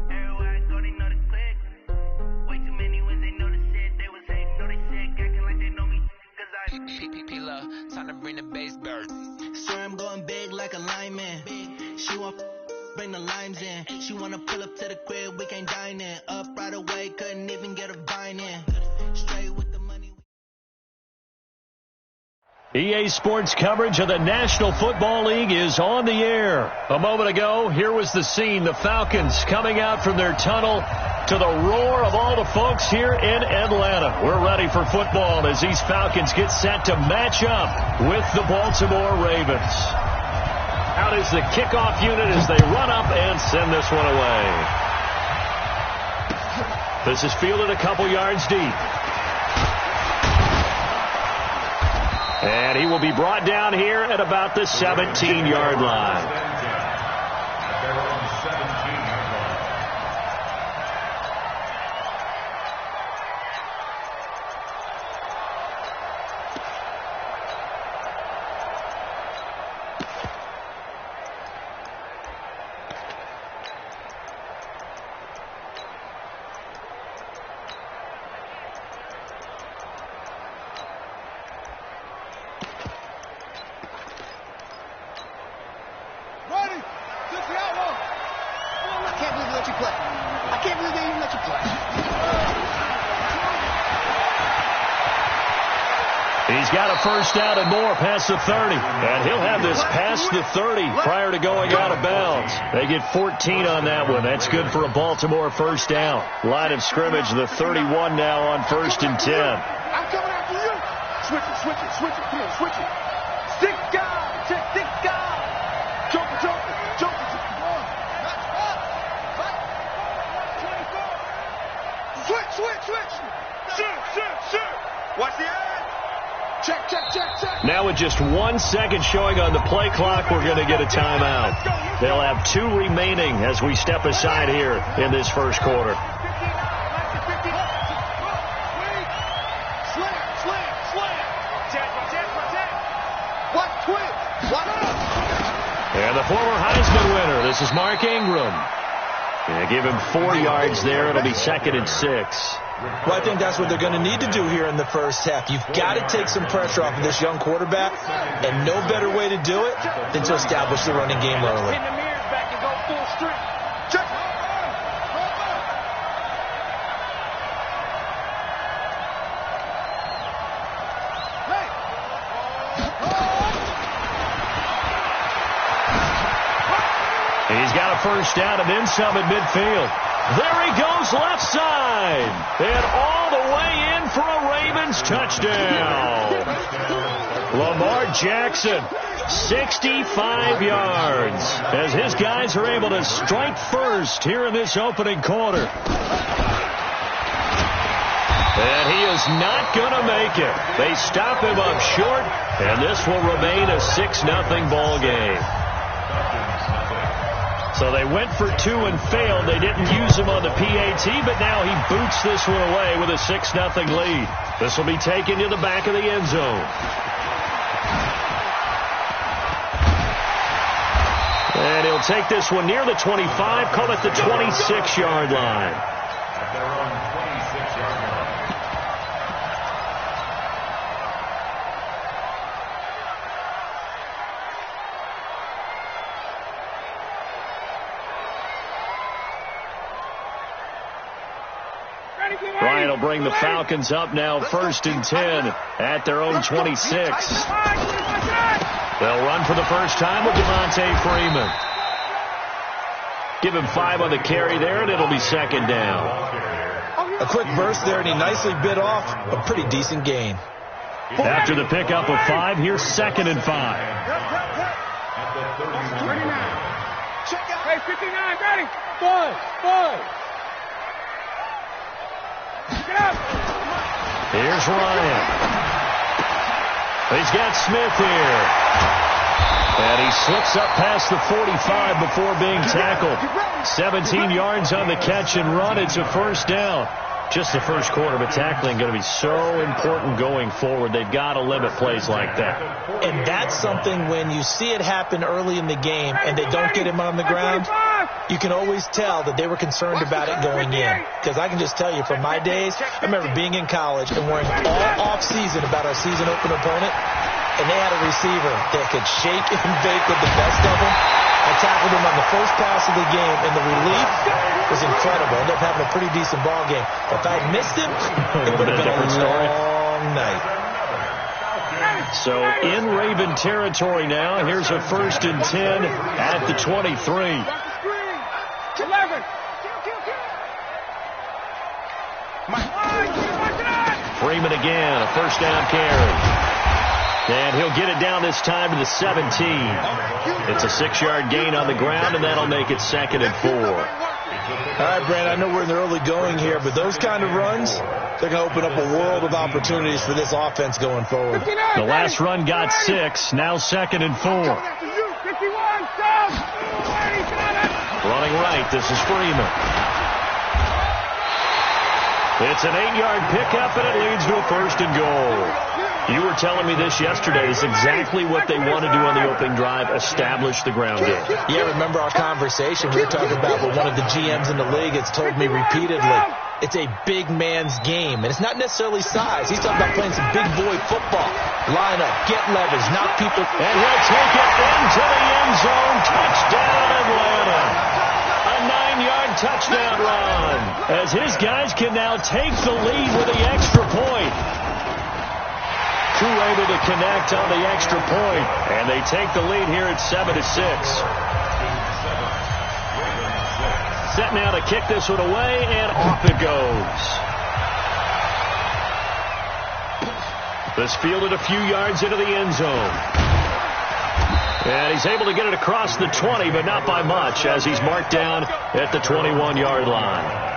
Everywhere I go, they know the click. Way too many wins, they know the shit. They was hating, know they sick, acting like they know me, cause I'm P-Love, time to bring the bass bird. Swear I'm going big like a lineman. She want bring the limes in. She wanna pull up to the crib, we can't dine in. Up right away, couldn't even get a vine in. Straight with the money. EA Sports coverage of the National Football League is on the air. A moment ago, here was the scene. The Falcons coming out from their tunnel to the roar of all the folks here in Atlanta. We're ready for football as these Falcons get set to match up with the Baltimore Ravens. Out is the kickoff unit as they run up and send this one away. This is fielded a couple yards deep. And he will be brought down here at about the 17-yard line. He's got a first down and more past the 30. And he'll have this past the 30 prior to going out of bounds. They get 14 on that one. That's good for a Baltimore first down. Line of scrimmage, the 31 now on 1st and 10. I'm coming after you. Switch it. Come on, switch it. Stick guy. Stick guy. Joker. Switch. Shoot. Watch the end. Check. Now with just 1 second showing on the play clock, we're going to get a timeout. They'll have 2 remaining as we step aside here in this first quarter. And the former Heisman winner, this is Mark Ingram. Give him 4 yards there. It'll be 2nd and 6. Well, I think that's what they're going to need to do here in the first half. You've got to take some pressure off of this young quarterback, and no better way to do it than to establish the running game early. Pin the mirrors back and go full strength. Check. He's got a first down and then some at midfield. There he goes left side. And all the way in for a Ravens touchdown. Lamar Jackson, 65 yards, as his guys are able to strike first here in this opening quarter. And he is not going to make it. They stop him up short, and this will remain a 6-0 ball game. So they went for 2 and failed. They didn't use him on the PAT, but now he boots this one away with a 6-0 lead. This will be taken to the back of the end zone. And he'll take this one near the 25, call it the 26-yard line. At their own 26-yard line. Ryan will bring the Falcons up now 1st and 10 at their own 26. They'll run for the first time with Devontae Freeman. Give him 5 on the carry there, and it'll be 2nd down. A quick burst there, and he nicely bit off a pretty decent gain. After the pickup of 5, here's 2nd and 5. Hey, 59, ready? Boy. Here's Ryan. He's got Smith here. And he slips up past the 45 before being tackled. 17 yards on the catch and run. It's a first down. just the first quarter, but tackling going to be so important going forward. They've got to limit plays like that. And that's something when you see it happen early in the game and they don't get him on the ground, you can always tell that they were concerned about it going in. Because I can just tell you from my days, I remember being in college and worrying all off-season about our season open opponent, and they had a receiver that could shake and bake with the best of them. I tackled him on the first pass of the game, and the relief was incredible. I ended up having a pretty decent ball game. If I had missed him, it would have been a long night. So in Raven territory now, here's a 1st and 10 at the 23. 11. Freeman again, a first down carry. And he'll get it down this time to the 17. It's a 6-yard gain on the ground, and that'll make it 2nd and 4. All right, Brand, I know we're in the early going here, but those kind of runs, they're going to open up a world of opportunities for this offense going forward. The last run got 6, now 2nd and 4. Running right, this is Freeman. It's an 8-yard pickup, and it leads to a 1st and goal. You were telling me this yesterday. It's exactly what they want to do on the opening drive, establish the ground game. Yeah, remember our conversation we were talking about with one of the GMs in the league has told me repeatedly, it's a big man's game. And it's not necessarily size. He's talking about playing some big boy football. Line up, get leverage, knock people. And he'll take it into the end zone. Touchdown, Atlanta. A 9-yard touchdown run. As his guys can now take the lead with the extra point. Crew able to connect on the extra point, and they take the lead here at 7-6. Set now to kick this one away, and off it goes. This fielded a few yards into the end zone. And he's able to get it across the 20, but not by much, as he's marked down at the 21-yard line.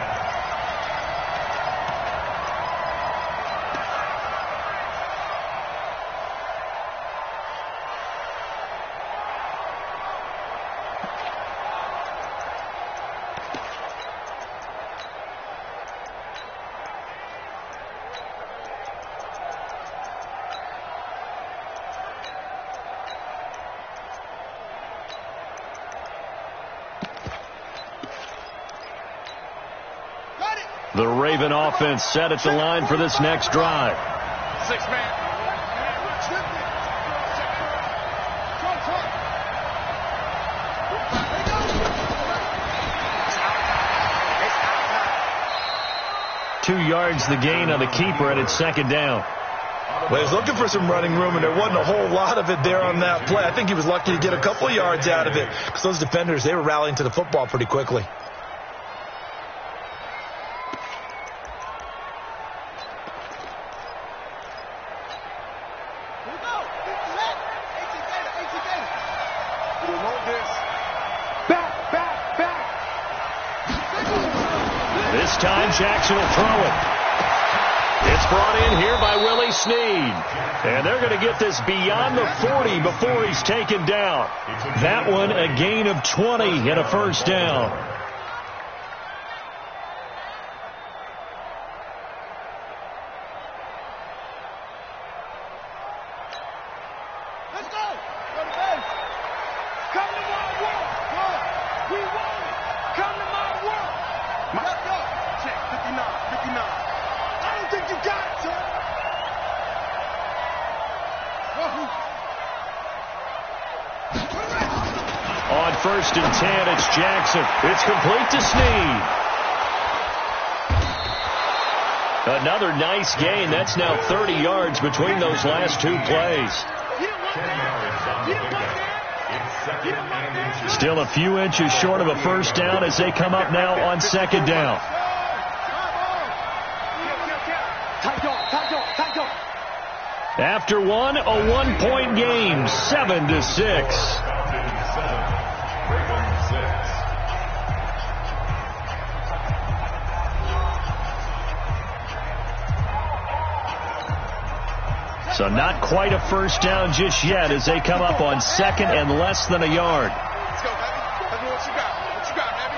The Raven offense set at the line for this next drive. 6-man. Two yards the gain on the keeper, and it's 2nd down. Well, he was looking for some running room, and there wasn't a whole lot of it there on that play. I think he was lucky to get a couple of yards out of it because those defenders, they were rallying to the football pretty quickly. This time Jackson will throw it. It's brought in here by Willie Snead. And they're going to get this beyond the 40 before he's taken down. That one a gain of 20 and a first down. Let's go. Go to base. Come to my world. We won it. Come to my world. Let's go. Check 59. I don't think you got it, sir. On 1st and 10, it's Jackson. It's complete to Snead. Another nice gain. That's now 30 yards between those last two plays. Still a few inches short of a first down as they come up now on 2nd down. After one, a 1-point game, 7-6. So not quite a first down just yet as they come up on 2nd and less than a yard. Let's go, Heavy. Let's go. What you got, Heavy?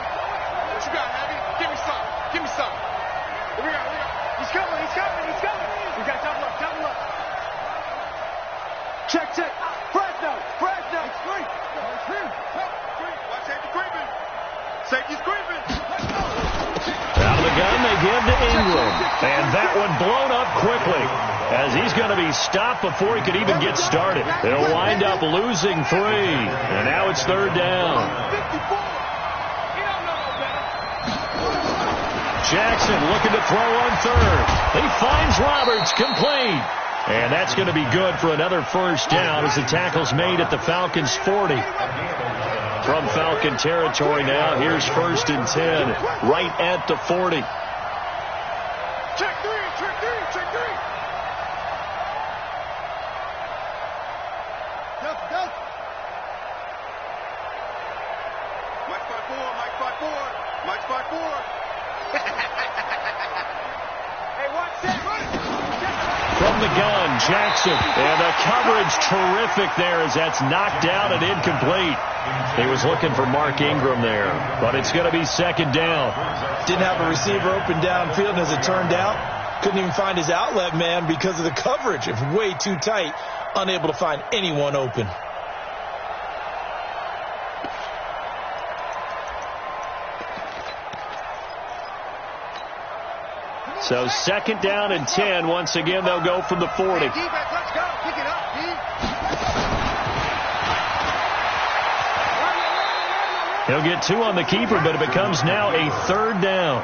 What you got, Heavy? Give me some. Give me some. We got Safety's creeping. Out of the gun, they give to Ingram. And that one blown up quickly as he's going to be stopped before he could even get started. They'll wind up losing 3. And now it's 3rd down. Jackson looking to throw on 3rd. He finds Roberts, complete. And that's going to be good for another 1st down as the tackle's made at the Falcons' 40. From Falcon territory now, here's 1st and 10, right at the 40. Check 3, check 3, check 3. Go. Mike 5-4, Mike 5-4, Mike 5-4. Hey, watch that. From the gun, Jackson. And the coverage terrific there as that's knocked down and incomplete. He was looking for Mark Ingram there, but it's going to be 2nd down. Didn't have a receiver open downfield, and as it turned out, couldn't even find his outlet man because of the coverage. It was way too tight, unable to find anyone open. So 2nd down and 10. Once again, they'll go from the 40. Defense, let's go. Pick it up, D. He'll get 2 on the keeper, but it becomes now a 3rd down.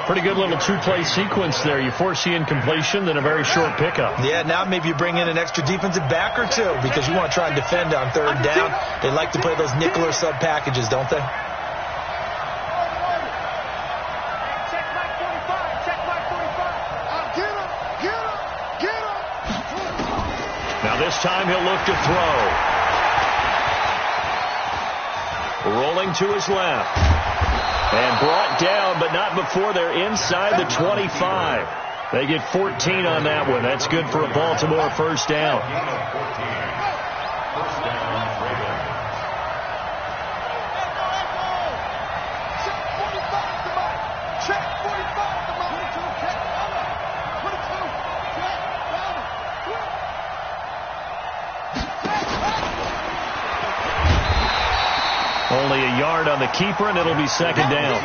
Pretty good little 2-play sequence there. You force the incompletion, then a very short pickup. Yeah, now maybe you bring in an extra defensive back or 2 because you want to try and defend on 3rd down. They like to play those nickel or sub packages, don't they? This time he'll look to throw. Rolling to his left. And brought down, but not before they're inside the 25. They get 14 on that one. That's good for a Baltimore 1st down. Only a yard on the keeper, and it'll be 2nd down.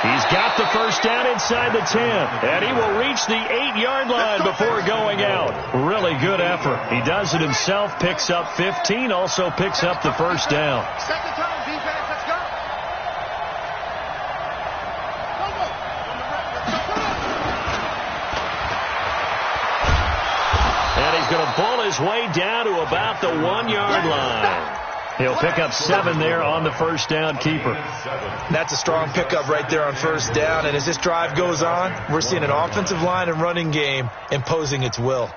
He's got the 1st down inside the 10, and he will reach the 8-yard line before going out. Really good effort. He does it himself, picks up 15, also picks up the 1st down. Second time, defense, let's go. And he's going to bull his way down to about the 1-yard line. He'll pick up 7 there on the 1st down keeper. That's a strong pickup right there on 1st down. And as this drive goes on, we're seeing an offensive line and running game imposing its will.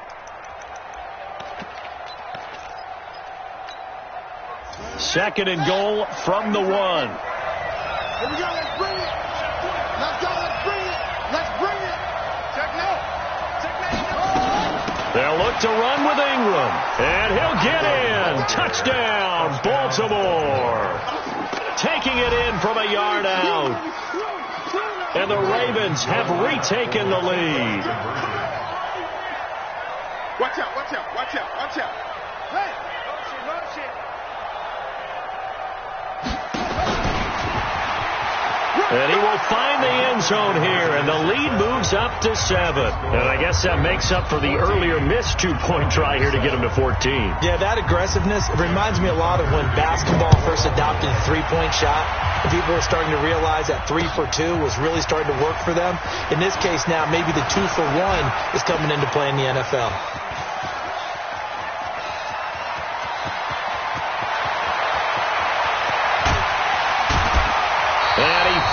Second and goal from the 1. Here we go, let's bring it. Let's go, let's bring it. Let's bring it. Check now. They'll look to run with Ingram. And he'll get in. Touchdown, Baltimore. Taking it in from a yard out. And the Ravens have retaken the lead. Watch out, watch out, watch out, watch out. Hey. Motion. And he will find the end zone here, and the lead moves up to 7. And I guess that makes up for the earlier missed 2-point try here to get him to 14. Yeah, that aggressiveness, it reminds me a lot of when basketball first adopted the 3-point shot. And people were starting to realize that 3 for 2 was really starting to work for them. In this case now, maybe the 2 for 1 is coming into play in the NFL.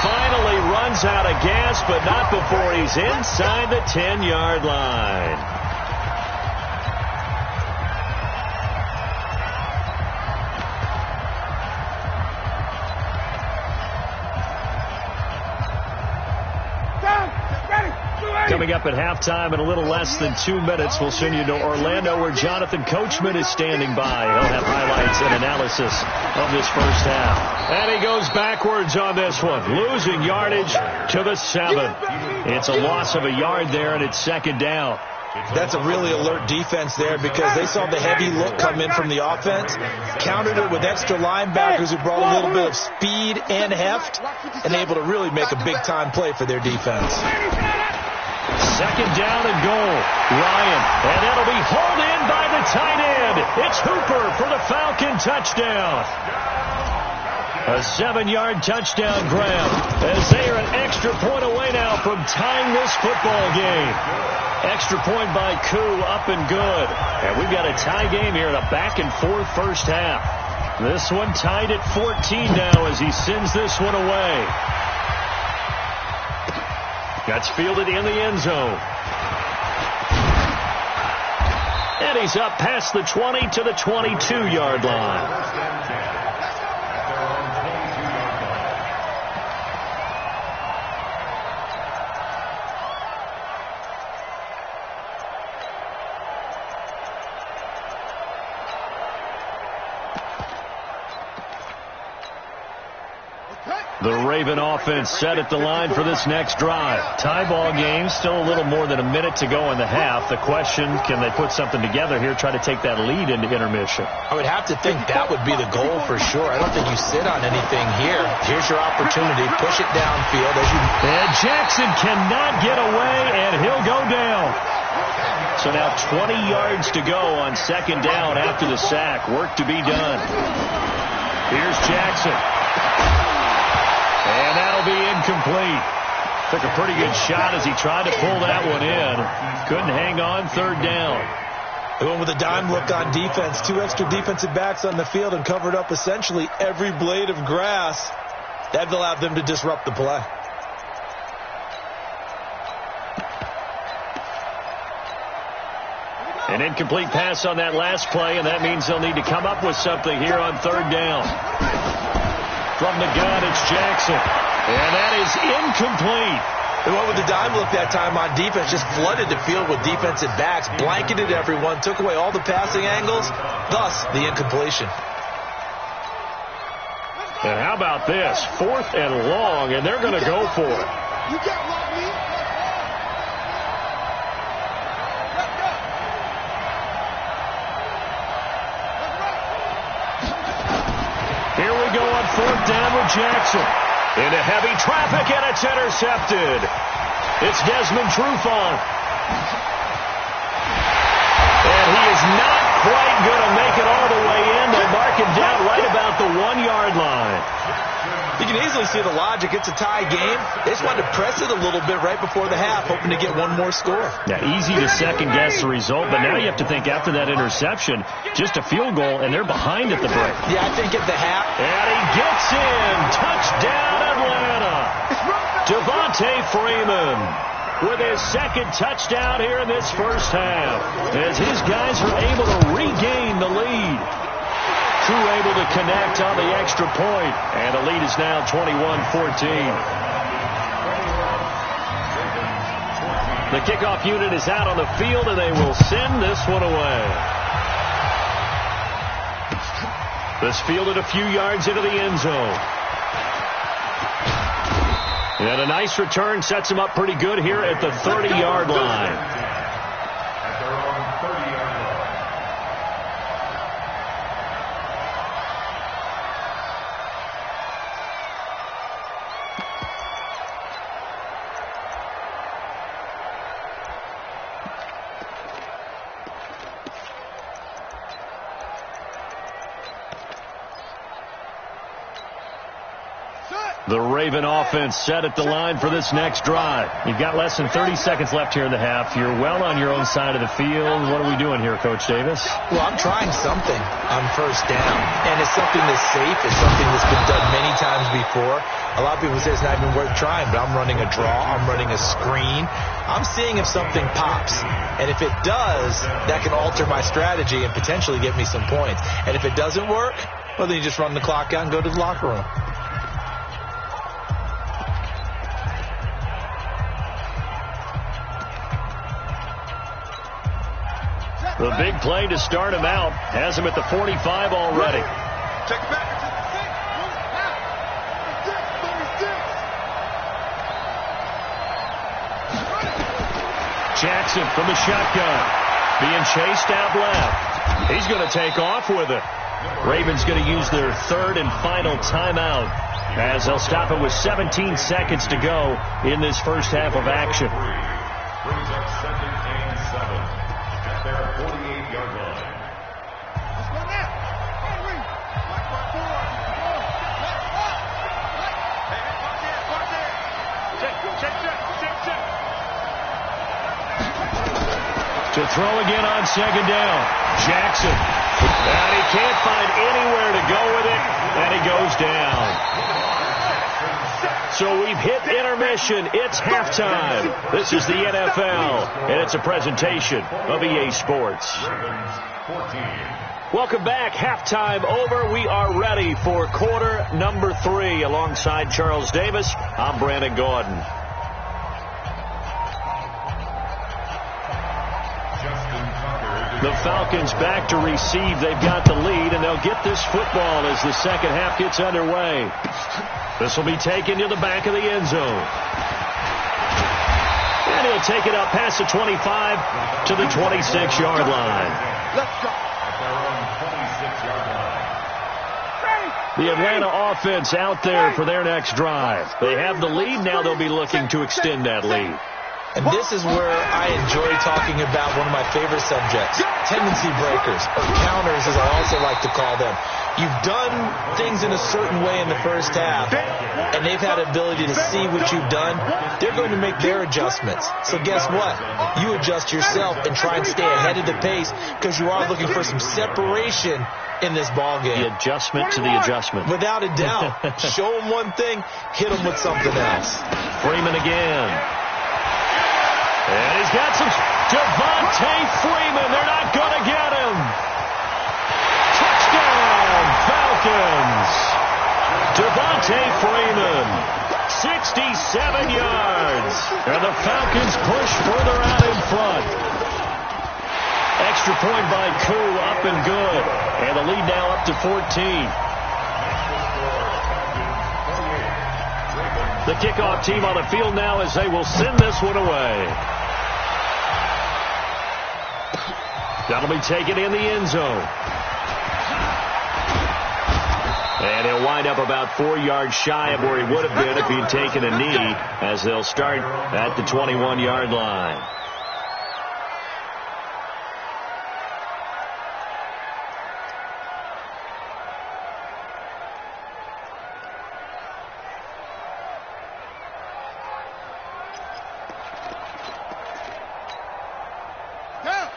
Finally runs out of gas, but not before he's inside the 10-yard line. coming up at halftime in a little less than 2 minutes. We'll send you to Orlando where Jonathan Coachman is standing by. He'll have highlights and analysis of this first half. And he goes backwards on this one, losing yardage to the 7. It's a loss of a yard there, and it's second down. That's a really alert defense there because they saw the heavy look come in from the offense, countered it with extra linebackers who brought a little bit of speed and heft, and able to really make a big-time play for their defense. Second down and goal. Ryan, and that'll be hauled in by the tight end. It's Hooper for the Falcon touchdown. A 7-yard touchdown grab as they are an extra point away now from tying this football game. Extra point by Koo, up and good. And we've got a tie game here in a back-and-forth first half. This one tied at 14 now as he sends this one away. That's fielded in the end zone. And he's up past the 20 to the 22-yard line. The Raven offense set at the line for this next drive. Tie ball game, still a little more than a minute to go in the half. The question, can they put something together here, try to take that lead into intermission? I would have to think that would be the goal for sure. I don't think you sit on anything here. Here's your opportunity. Push it downfield. And Jackson cannot get away, and he'll go down. So now 20 yards to go on second down after the sack. Work to be done. Here's Jackson. And that'll be incomplete. Took a pretty good shot as he tried to pull that one in. Couldn't hang on, third down. They went with a dime look on defense. 2 extra defensive backs on the field and covered up essentially every blade of grass. That allowed them to disrupt the play. An incomplete pass on that last play, and that means they'll need to come up with something here on third down. From the gun, it's Jackson. And that is incomplete. They went with the dime look that time on defense, just flooded the field with defensive backs, blanketed everyone, took away all the passing angles, thus the incompletion. And how about this? 4th and long, and they're going to go for it. You can't block me. Here we go on 4th down with Jackson. Into heavy traffic, and it's intercepted. It's Desmond Trufant. And he is not quite going to make it all the way in. They'll mark him down right about the 1-yard line. You can easily see the logic. It's a tie game. They just wanted to press it a little bit right before the half, hoping to get one more score. Yeah, easy to second-guess the result, but now you have to think after that interception, just a field goal, and they're behind at the break. Yeah, I think at the half. And he gets in. Touchdown, Atlanta. Devontae Freeman with his second touchdown here in this first half, as his guys are able to regain the lead. Crew able to connect on the extra point, and the lead is now 21-14. The kickoff unit is out on the field, and they will send this one away. This fielded a few yards into the end zone. And a nice return sets him up pretty good here at the 30-yard line. The Raven offense set at the line for this next drive. You've got less than 30 seconds left here in the half. You're well on your own side of the field. What are we doing here, Coach Davis? Well, I'm trying something on first down, and it's something that's safe. It's something that's been done many times before. A lot of people say it's not even worth trying, but I'm running a draw. I'm running a screen. I'm seeing if something pops, and if it does, that can alter my strategy and potentially get me some points. And if it doesn't work, well, then you just run the clock out and go to the locker room. The big play to start him out has him at the 45 already. Take it back. Jackson from the shotgun. Being chased out left. He's going to take off with it. Ravens going to use their third and final timeout as they'll stop it with 17 seconds to go in this first half of action. Brings up 2nd and 7 at their 48-yard line. Let's go now. Hey, Reed. Check. To throw again on second down. Jackson. And he can't find anywhere to go with it. And he goes down. So we've hit intermission. It's halftime. This is the NFL. And it's a presentation of EA Sports. Welcome back. Halftime over. We are ready for quarter number 3. Alongside Charles Davis, I'm Brandon Gordon. The Falcons back to receive. They've got the lead, and they'll get this football as the second half gets underway. This will be taken to the back of the end zone. And he'll take it up past the 25 to the 26-yard line. Let's go. The Atlanta offense out there for their next drive. They have the lead. Now they'll be looking to extend that lead. And this is where I enjoy talking about one of my favorite subjects, tendency breakers, or counters as I also like to call them. You've done things in a certain way in the first half, and they've had ability to see what you've done. They're going to make their adjustments. So guess what? You adjust yourself and try and stay ahead of the pace because you are looking for some separation in this ball game. The adjustment to the adjustment. Without a doubt. Show them one thing, hit them with something else. Freeman again. And he's got some Devontae Freeman. They're not going to get him. Touchdown, Falcons. Devontae Freeman, 67 yards. And the Falcons push further out in front. Extra point by Koo, up and good. And the lead now up to 14. The kickoff team on the field now as they will send this one away. That'll be taken in the end zone. And he'll wind up about 4 yards shy of where he would have been if he'd taken a knee, as they'll start at the 21-yard line.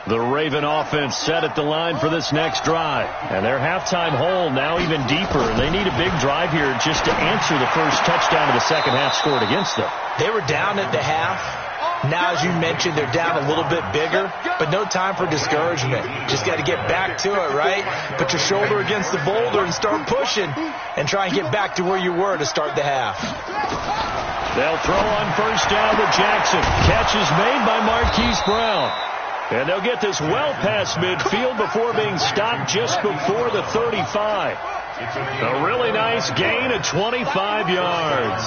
The Raven offense set at the line for this next drive. And their halftime hole now even deeper. And they need a big drive here just to answer the first touchdown of the second half scored against them. They were down at the half. Now, as you mentioned, they're down a little bit bigger, but no time for discouragement. Just got to get back to it, right? Put your shoulder against the boulder and start pushing and try and get back to where you were to start the half. They'll throw on first down to Jackson. Catch is made by Marquise Brown. And they'll get this well past midfield before being stopped just before the 35. A really nice gain of 25 yards.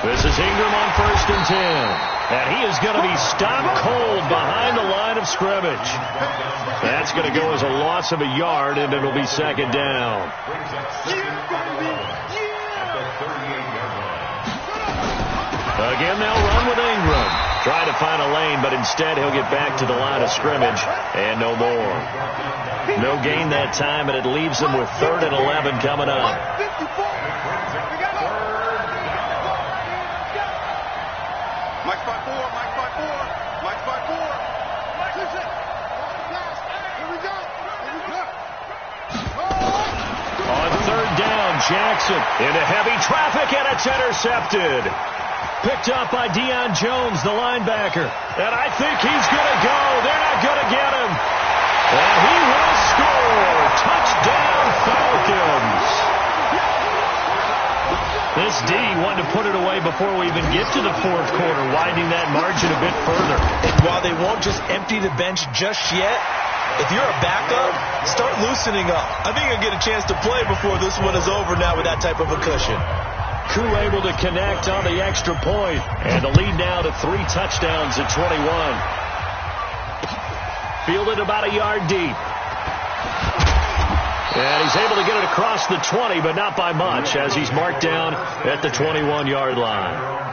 This is Ingram on first and 10. And he is going to be stopped cold behind the line of scrimmage. That's going to go as a loss of a yard, and it'll be second down. Again, they'll run with Ingram. Try to find a lane, but instead he'll get back to the line of scrimmage and no more. No gain that time, and it leaves them with 3rd and 11 coming up. Mike's by 4. Mike's by 4. Here we go. On 3rd down, Jackson into heavy traffic, and it's intercepted. Picked up by Deion Jones, the linebacker. And I think he's going to go. They're not going to get him. And he will score. Touchdown, Falcons. This D trying to put it away before we even get to the fourth quarter, widening that margin a bit further. And while they won't just empty the bench just yet, if you're a backup, start loosening up. I think you'll get a chance to play before this one is over now with that type of a cushion. Koo able to connect on the extra point, and the lead now to 3 touchdowns at 21. Fielded about a yard deep. And he's able to get it across the 20, but not by much, as he's marked down at the 21-yard line.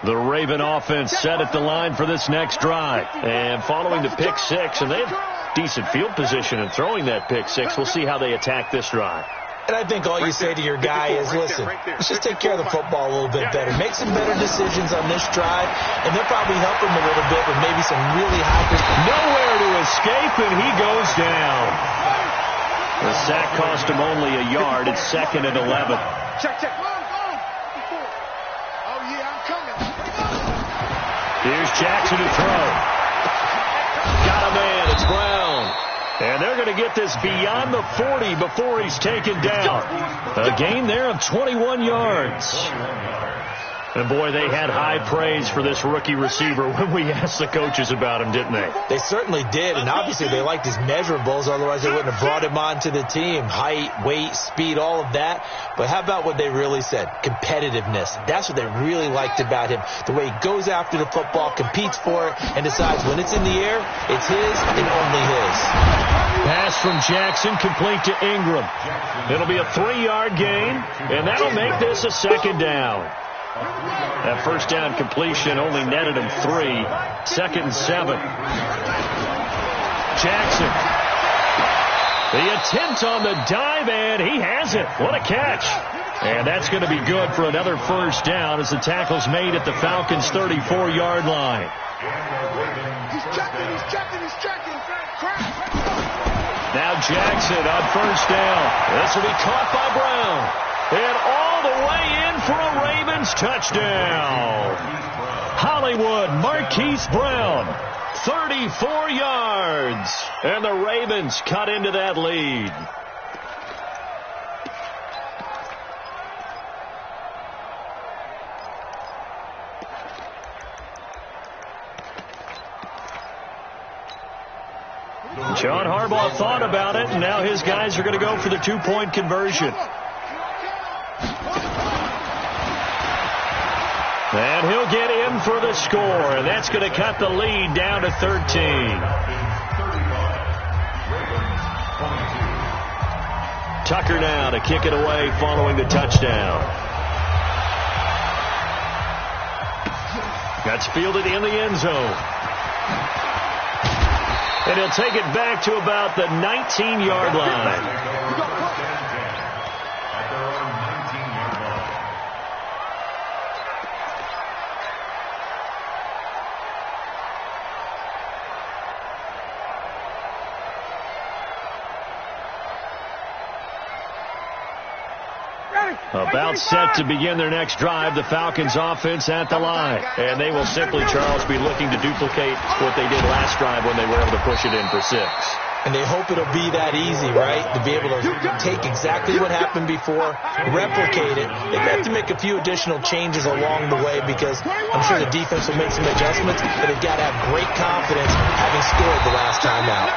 The Raven offense set at the line for this next drive. And following the pick 6, and they have decent field position in throwing that pick 6. We'll see how they attack this drive. And I think all you say to your guy is, listen, let's just take care of the football a little bit better. Make some better decisions on this drive, and they'll probably help him a little bit with maybe some really high... Nowhere to escape, and he goes down. The sack cost him only a yard. It's 2nd and 11. Check. Here's Jackson to throw. Got a man. It's Brown. And they're going to get this beyond the 40 before he's taken down. A gain there of 21 yards. And, boy, they had high praise for this rookie receiver when we asked the coaches about him, didn't they? They certainly did, and obviously they liked his measurables, otherwise they wouldn't have brought him onto the team. Height, weight, speed, all of that. But how about what they really said? Competitiveness. That's what they really liked about him. The way he goes after the football, competes for it, and decides when it's in the air, it's his and only his. Pass from Jackson, complete to Ingram. It'll be a 3-yard gain, and that'll make this a 2nd down. That first down completion only netted him 3. 2nd and 7. Jackson. The attempt on the dive, and he has it. What a catch. And that's going to be good for another first down as the tackle's made at the Falcons' 34-yard line. He's checking. Now Jackson on first down. This will be caught by Brown. And all the way in for a Ravens touchdown. Hollywood Marquise Brown, 34 yards. And the Ravens cut into that lead. John Harbaugh thought about it, and now his guys are going to go for the 2-point conversion. And he'll get in for the score, and that's going to cut the lead down to 13. Tucker now to kick it away following the touchdown. That's fielded in the end zone. And he'll take it back to about the 19-yard line. About set to begin their next drive, the Falcons offense at the line. And they will simply, Charles, be looking to duplicate what they did last drive when they were able to push it in for 6. And they hope it'll be that easy, right? To be able to take exactly what happened before, replicate it. They've got to make a few additional changes along the way because I'm sure the defense will make some adjustments, but they've got to have great confidence having scored the last time out.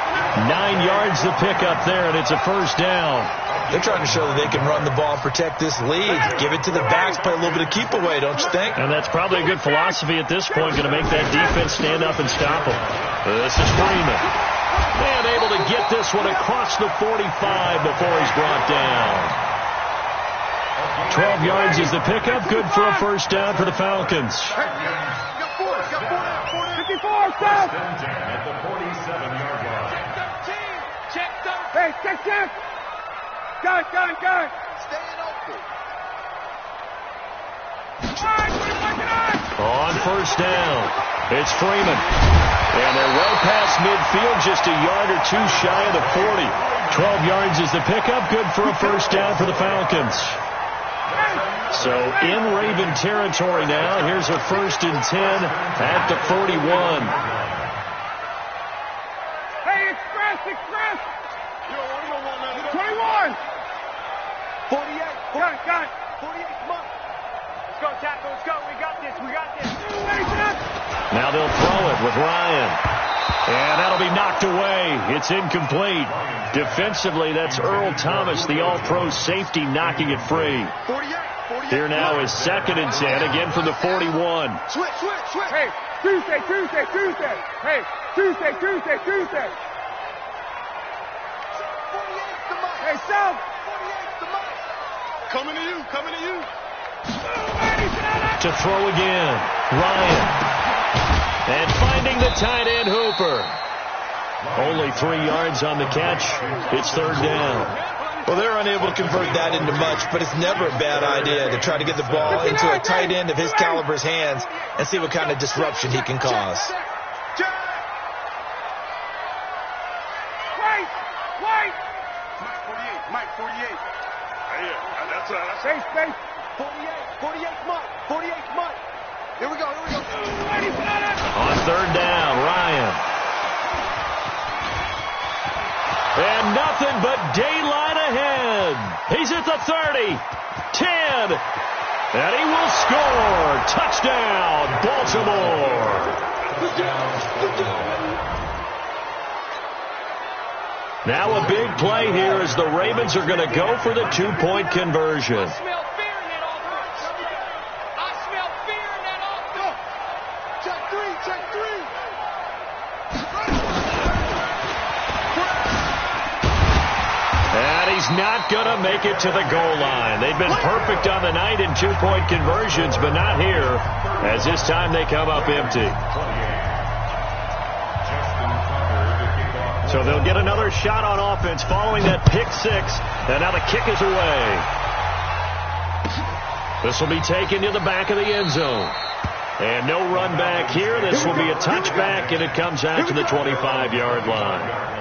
9 yards to pick up there, and it's a first down. They're trying to show that they can run the ball and protect this lead. Give it to the backs, play a little bit of keep away, don't you think? And that's probably a good philosophy at this point, going to make that defense stand up and stop them. This is Freeman. And able to get this one across the 45 before he's brought down. 12 yards is the pickup. Good for a first down for the Falcons. 54, At the 47-yard line. Check. Got it. Staying open. On first down, It's Freeman. And they're well past midfield, just a yard or two shy of the 40. 12 yards is the pickup. Good for a first down for the Falcons. So in Raven territory now. Here's a 1st and 10 at the 41. Hey, express! You don't want that. 21! 48. Got it. 48, come on. Let's go, tackle. Let's go. We got this. Now they'll throw it with Ryan. And that'll be knocked away. It's incomplete. Defensively, that's Earl Thomas, the all-pro safety, knocking it free. 48. Here now is 2nd and 10, again from the 41. Switch. Hey, Tuesday. Hey, Tuesday. Hey, South. Coming to you. To throw again, Ryan. And finding the tight end, Hooper. Only 3 yards on the catch. It's 3rd down. Well, they're unable to convert that into much, but it's never a bad idea to try to get the ball into a tight end of his caliber's hands and see what kind of disruption he can cause. Wait! Mike, 48. That's space. 48, Mike. Here we go. On 3rd down, Ryan. And nothing but daylight ahead. He's at the 30, 10, and he will score. Touchdown, Baltimore. Now a big play here as the Ravens are going to go for the 2-point conversion. Not going to make it to the goal line. They've been perfect on the night in 2-point conversions, but not here, as this time they come up empty. So they'll get another shot on offense following that pick 6, and now the kick is away. This will be taken to the back of the end zone. And no run back here. This will be a touchback, and it comes out to the 25-yard line.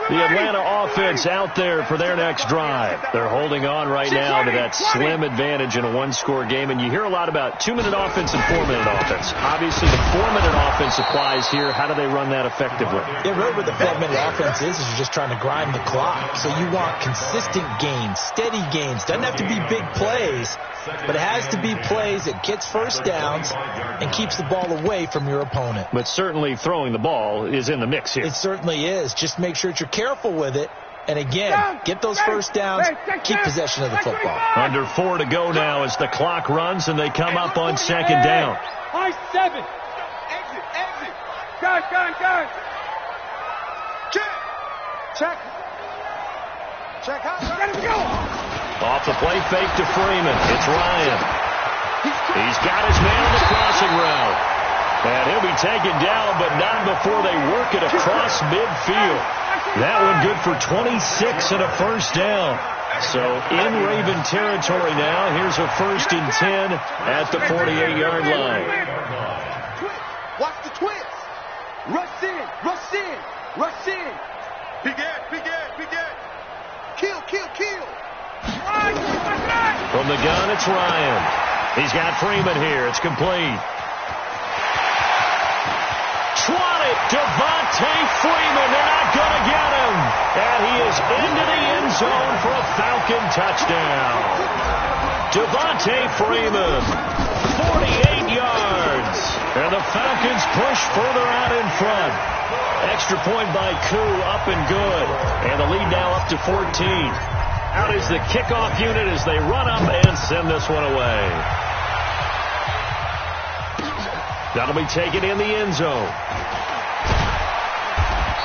The Atlanta offense out there for their next drive. They're holding on right now to that slim advantage in a 1-score game. And you hear a lot about 2-minute offense and 4-minute offense. Obviously, the 4-minute offense applies here. How do they run that effectively? Yeah, really what the 4-minute offense is you're just trying to grind the clock. So you want consistent gains, steady gains. Doesn't have to be big plays, but it has to be plays that gets first downs and keeps the ball away from your opponent. But certainly throwing the ball is in the mix here. It certainly is. Just make sure that you're careful with it. And again, get those first downs, keep possession of the football. Under 4 to go now as the clock runs and they come up on 2nd down. High 7. Exit. Gun. Check. Let's go. Off the play fake to Freeman. It's Ryan. He's got his man on the crossing route. And he'll be taken down, but not before they work it across midfield. That one good for 26 and a first down. So in Raven territory now. Here's a 1st and 10 at the 48-yard line. Watch the twist. Rush in. Big Ed. Kill. From the gun, it's Ryan. He's got Freeman here. It's complete. 20, Devontae Freeman. They're not going to get him. And he is into the end zone for a Falcon touchdown. Devontae Freeman, 48 yards. And the Falcons push further out in front. Extra point by Koo, up and good. And the lead now up to 14. Out is the kickoff unit as they run up and send this one away. That'll be taken in the end zone.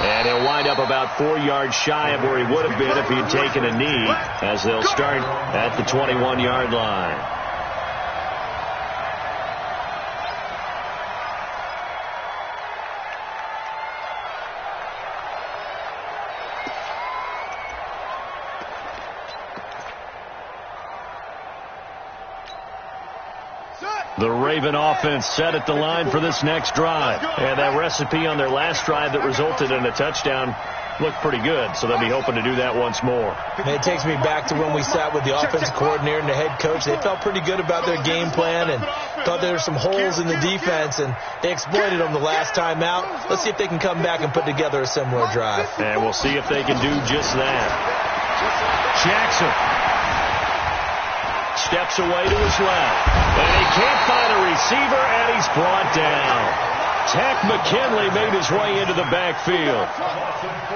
And he'll wind up about 4 yards shy of where he would have been if he had taken a knee, as they'll start at the 21-yard line. The Raven offense set at the line for this next drive. And that recipe on their last drive that resulted in a touchdown looked pretty good, so they'll be hoping to do that once more. And it takes me back to when we sat with the offensive coordinator and the head coach. They felt pretty good about their game plan and thought there were some holes in the defense, and they exploited them the last time out. Let's see if they can come back and put together a similar drive. And we'll see if they can do just that. Jackson steps away to his left, and he can't find a receiver, and he's brought down. Tech McKinley made his way into the backfield.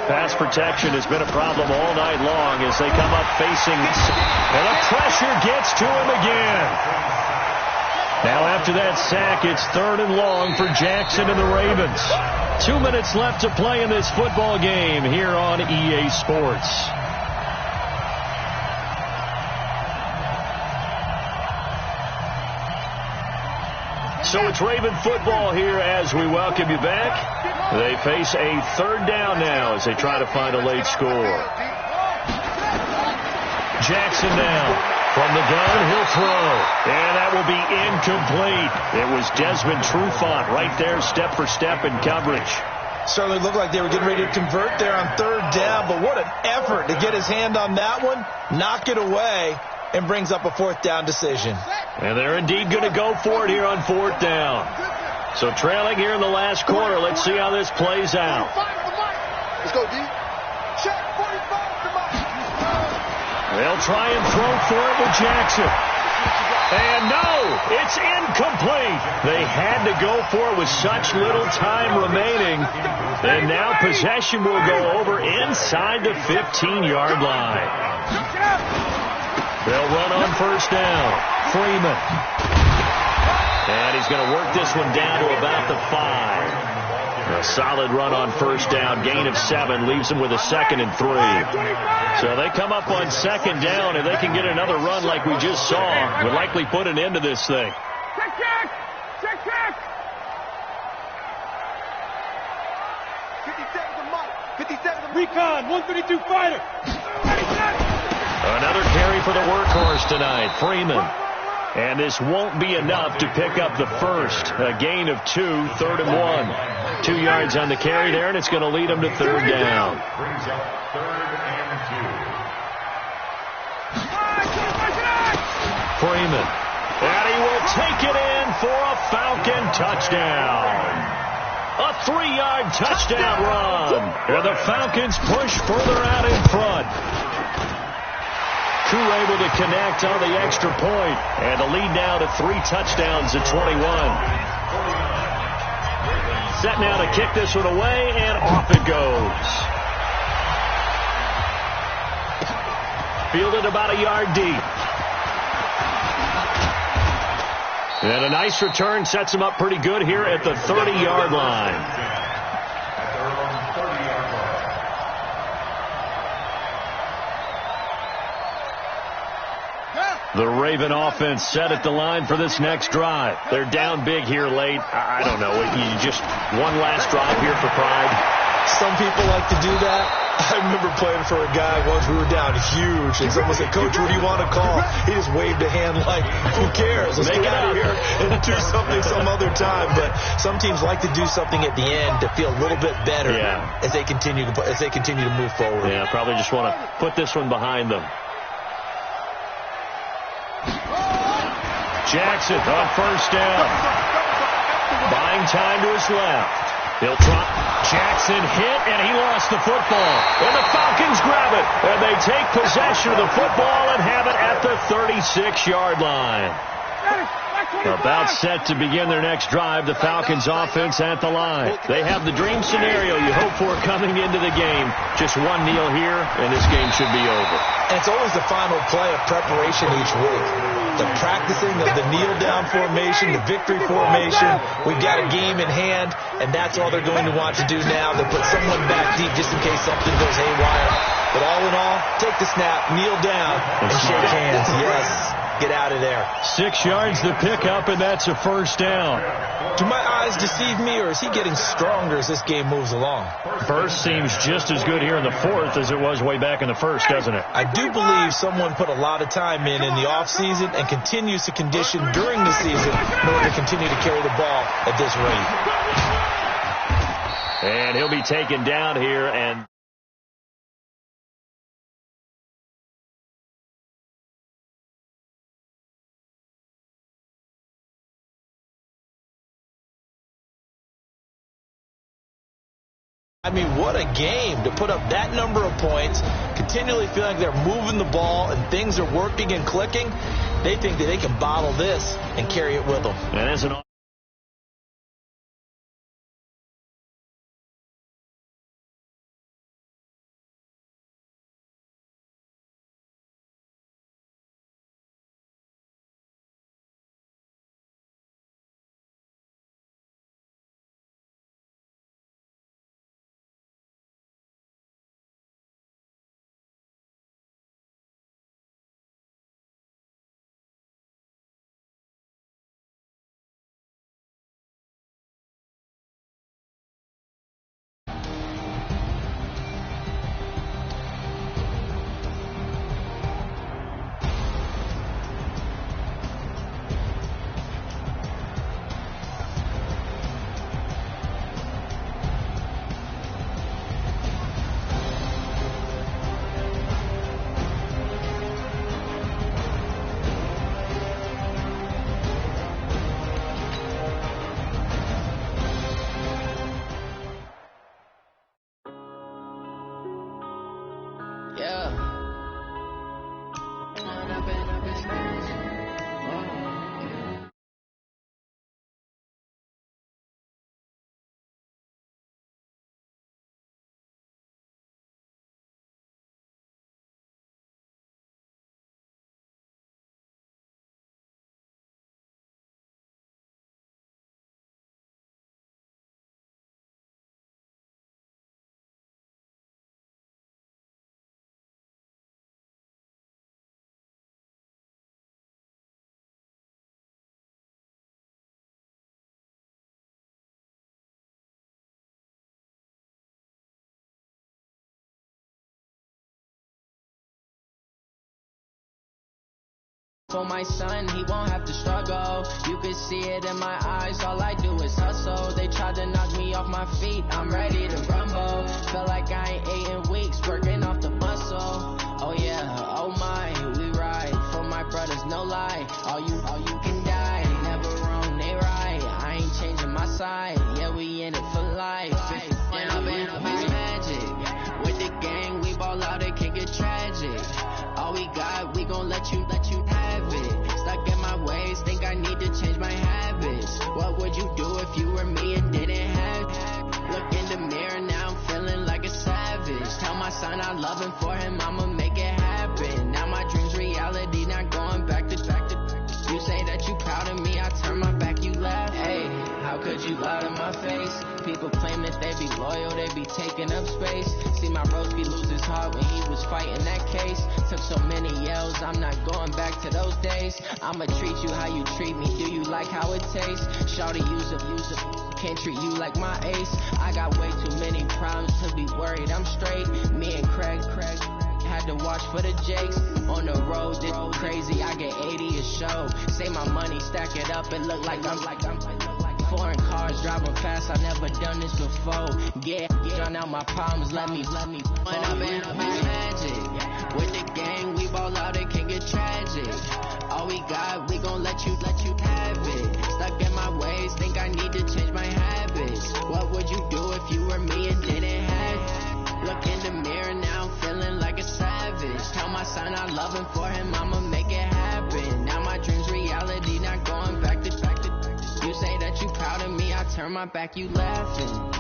Pass protection has been a problem all night long as they come up facing, and the pressure gets to him again. Now after that sack, it's 3rd and long for Jackson and the Ravens. 2 minutes left to play in this football game here on EA Sports. So it's Raven football here as we welcome you back. They face a 3rd down now as they try to find a late score. Jackson now from the gun, he'll throw. And that will be incomplete. It was Desmond Trufant right there, step for step in coverage. Certainly looked like they were getting ready to convert there on 3rd down, but what an effort to get his hand on that one, knock it away, and brings up a 4th down decision. And they're indeed going to go for it here on 4th down. So trailing here in the last quarter. Let's see how this plays out. Let's go, D. Check 45. They'll try and throw for it with Jackson. And no, it's incomplete. They had to go for it with such little time remaining. And now possession will go over inside the 15-yard line. They'll run on 1st down. Freeman. And he's going to work this one down to about the 5. A solid run on 1st down. Gain of 7 leaves them with a 2nd and 3. So they come up on 2nd down, and they can get another run like we just saw. Would likely put an end to this thing. Check. 57's a mark. 57's a recon. 132 fighter. Another carry for the workhorse tonight, Freeman. And this won't be enough to pick up the first. A gain of 2, 3rd and 1. 2 yards on the carry there, and it's going to lead them to 3rd down. Brings up 3rd and 2. Freeman. And he will take it in for a Falcon touchdown. A 3-yard touchdown run. And the Falcons push further out in front. Crew able to connect on the extra point, and the lead now to 3 touchdowns at 21. Set now to kick this one away, and off it goes. Fielded about a yard deep. And a nice return sets him up pretty good here at the 30-yard line. The Raven offense set at the line for this next drive. They're down big here late. I don't know. You just one last drive here for pride. Some people like to do that. I remember playing for a guy once. We were down huge, and someone said, "Coach, what do you want to call?" He just waved a hand like, "Who cares? Let's get out of here and do something some other time." But some teams like to do something at the end to feel a little bit better as they continue to move forward. Yeah, probably just want to put this one behind them. Jackson on 1st down. Buying time to his left. He'll try. Jackson hit, and he lost the football. And the Falcons grab it. And they take possession of the football and have it at the 36-yard line. About set to begin their next drive. The Falcons offense at the line. They have the dream scenario you hope for coming into the game. Just one kneel here, and this game should be over. And it's always the final play of preparation each week. The practicing of the kneel-down formation, the victory formation. We've got a game in hand, and that's all they're going to want to do now. They'll put someone back deep just in case something goes haywire. But all in all, take the snap, kneel down, and shake hands. Yes. get out of there. 6 yards the pickup, and that's a first down. Do my eyes deceive me, or is he getting stronger as this game moves along? Burst seems just as good here in the fourth as it was way back in the first, doesn't it? I do believe someone put a lot of time in the offseason and continues to condition during the season in order to continue to carry the ball at this rate. And he'll be taken down here, and I mean, what a game to put up that number of points, continually feeling like they're moving the ball and things are working and clicking. They think that they can bottle this and carry it with them. And as an For my son, he won't have to struggle. You can see it in my eyes, all I do is hustle. They tried to knock me off my feet, I'm ready to rumble. Feel like I ain't ate in weeks, working off the muscle. Oh yeah, oh my, we ride. For my brothers, no lie. All you can die, never wrong, they right. I ain't changing my side, yeah, we in it for life. And I've been magic. With the gang, we ball out, it can get tragic. All we got, we gon' let you have it. Stuck in my ways, think I need to change my habits. What would you do if you were me and didn't have it? Look in the mirror, now I'm feeling like a savage. Tell my son I love him, for him I'ma make it happen. Now my dream's reality, not going back to. You say that you proud of me, I turn my back, you laugh. Hey, how could you lie to my face? People claim that they be loyal, they be taking up space. See my Roski lose his heart when he was fighting that case. Took so many yells, I'm not going back to those days. I'ma treat you how you treat me, do you like how it tastes? Shawty use it, can't treat you like my ace. I got way too many problems to be worried, I'm straight. Me and Craig had to watch for the Jakes. On the road, it's crazy, I get 80 a show. Say my money, stack it up, it look like I'm foreign cars, driving fast, I never done this before. Yeah, drown out my problems, let me. When I've been magic. With the gang, we ball out, it can get tragic. All we got, we gon' let you have it. Stuck in my ways, think I need to change my habits. What would you do if you were me and didn't have it? Look in the mirror, now I'm feeling like a savage. Tell my son I love him, for him I'ma make it happen. Now my dream's reality, not going back to. You say that you proud of me, I turn my back, you laughing.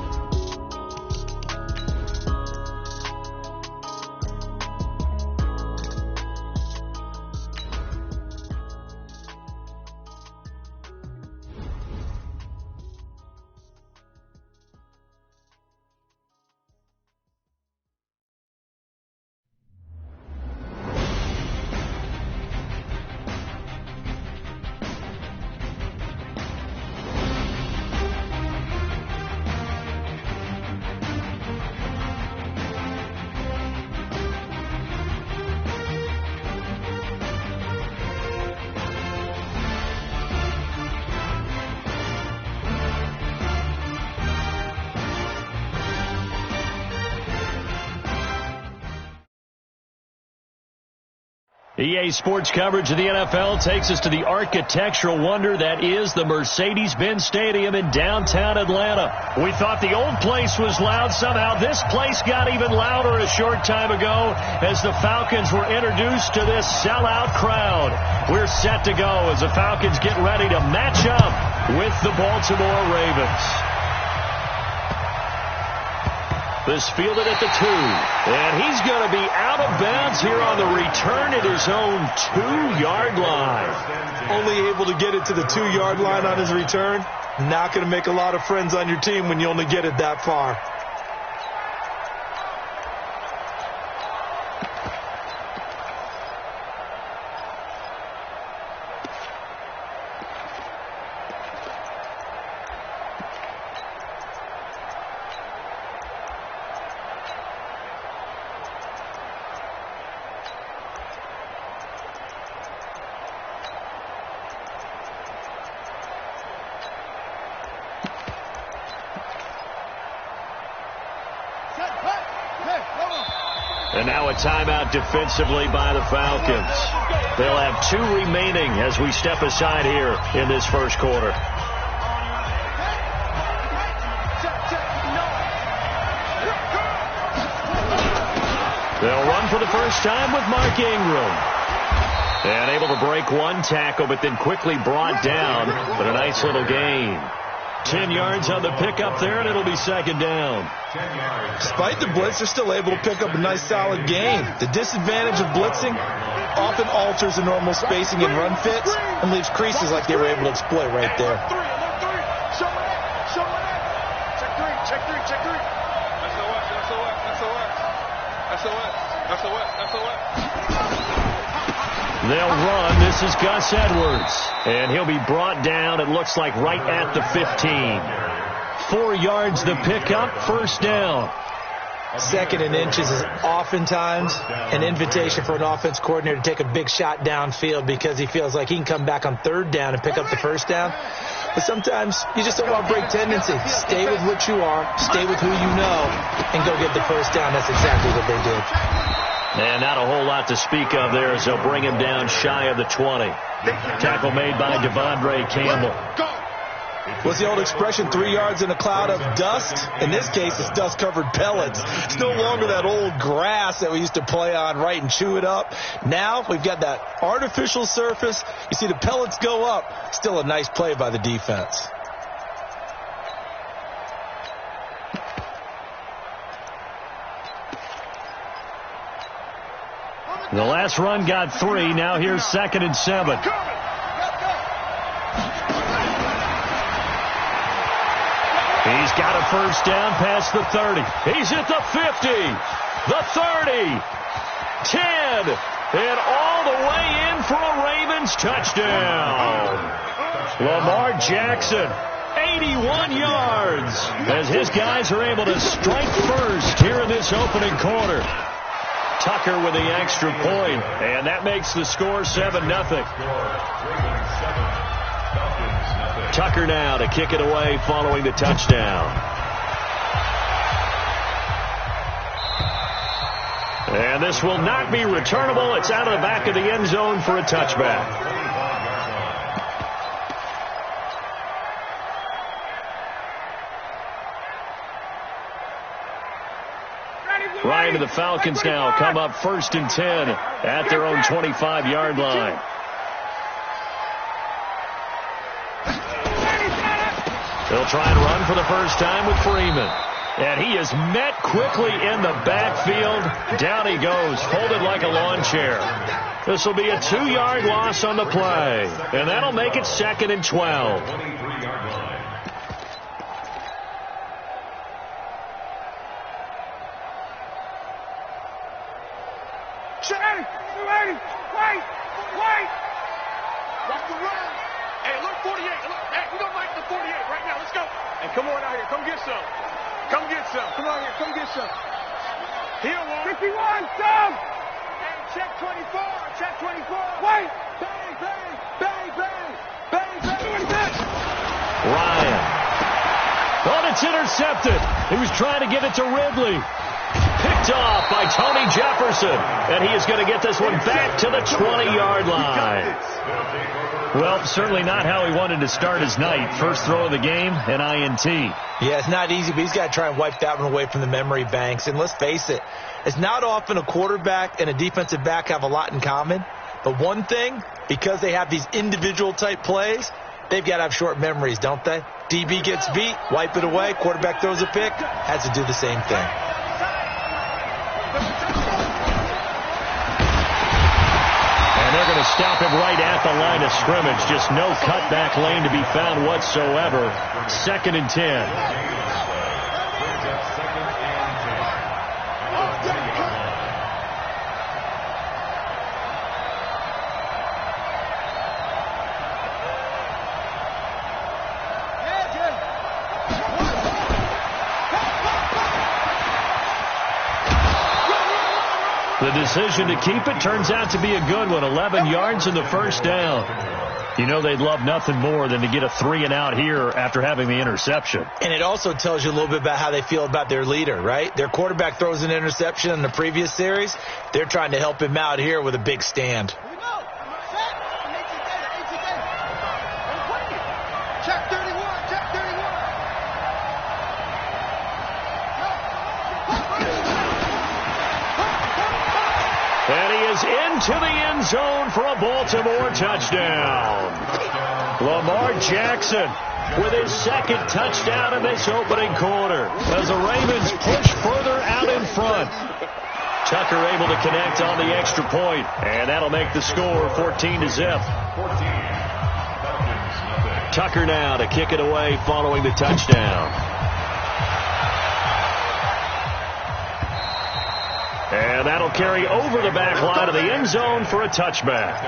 EA Sports coverage of the NFL takes us to the architectural wonder that is the Mercedes-Benz Stadium in downtown Atlanta. We thought the old place was loud. Somehow this place got even louder a short time ago as the Falcons were introduced to this sellout crowd. We're set to go as the Falcons get ready to match up with the Baltimore Ravens. This fielded at the 2. And he's going to be out of bounds here on the return at his own 2-yard line. Only able to get it to the 2-yard line on his return. Not going to make a lot of friends on your team when you only get it that far. And now a timeout defensively by the Falcons. They'll have 2 remaining as we step aside here in this first quarter. They'll run for the first time with Mark Ingram. And able to break 1 tackle, but then quickly brought down. But a nice little gain. 10 yards on the pickup there, and it'll be second down. Despite the blitz, they're still able to pick up a nice solid gain. The disadvantage of blitzing often alters the normal spacing and run fits and leaves creases like they were able to exploit right there. Check three. They'll run. This is Gus Edwards. And he'll be brought down, it looks like, right at the 15. 4 yards the pickup, first down. Second and inches is oftentimes an invitation for an offense coordinator to take a big shot downfield because he feels like he can come back on third down and pick up the first down. But sometimes you just don't want to break tendency. Stay with what you are, stay with who you know, and go get the first down. That's exactly what they did. And not a whole lot to speak of there as they'll bring him down shy of the 20. Tackle made by Devondre Campbell. What's the old expression, 3 yards in a cloud of dust? In this case, it's dust-covered pellets. It's no longer that old grass that we used to play on, right, and chew it up. Now we've got that artificial surface. You see the pellets go up. Still a nice play by the defense. The last run got 3. Now here's 2nd and 7. He's got a first down past the 30. He's at the 50, the 30, 10, and all the way in for a Ravens touchdown. Lamar Jackson, 81 yards, as his guys are able to strike first here in this opening quarter. Tucker with the extra point, and that makes the score 7-0. Tucker now to kick it away following the touchdown. And this will not be returnable. It's out of the back of the end zone for a touchback. Right to the Falcons now come up 1st and 10 at their own 25-yard line. They'll try and run for the first time with Freeman. And he is met quickly in the backfield. Down he goes, folded like a lawn chair. This will be a 2-yard loss on the play. And that'll make it 2nd and 12. Wait! Watch the run. Hey, look, 48. Look, hey, we don't like the 48 right now. Let's go. Hey, come on out here. Come get some. Come on here. Come get some. Here, 51. Some. Hey, check 24. Check 24. Wait. Bang, bang, bang, bang, bang, bang. What is that? Ryan. Oh, it's intercepted. He was trying to get it to Ridley. Picked picked off by Tony Jefferson. And he is going to get this one back to the 20-yard line. Well, certainly not how he wanted to start his night. First throw of the game, an INT. Yeah, it's not easy, but he's got to try and wipe that one away from the memory banks. And let's face it, it's not often a quarterback and a defensive back have a lot in common. But one thing, because they have these individual type plays, they've got to have short memories, don't they? DB gets beat, wipe it away, quarterback throws a pick, has to do the same thing. And they're going to stop him right at the line of scrimmage. Just no cutback lane to be found whatsoever. 2nd and 10. The decision to keep it turns out to be a good one. 11 yards in the first down. You know they'd love nothing more than to get a 3-and-out here after having the interception. And it also tells you a little bit about how they feel about their leader, right? Their quarterback throws an interception in the previous series. They're trying to help him out here with a big stand. Check 31, check 31. And he is into the end zone for a Baltimore touchdown. Lamar Jackson with his 2nd touchdown in this opening quarter as the Ravens push further out in front. Tucker able to connect on the extra point, and that'll make the score 14-0. Tucker now to kick it away following the touchdown. And that'll carry over the back line of the end zone for a touchback.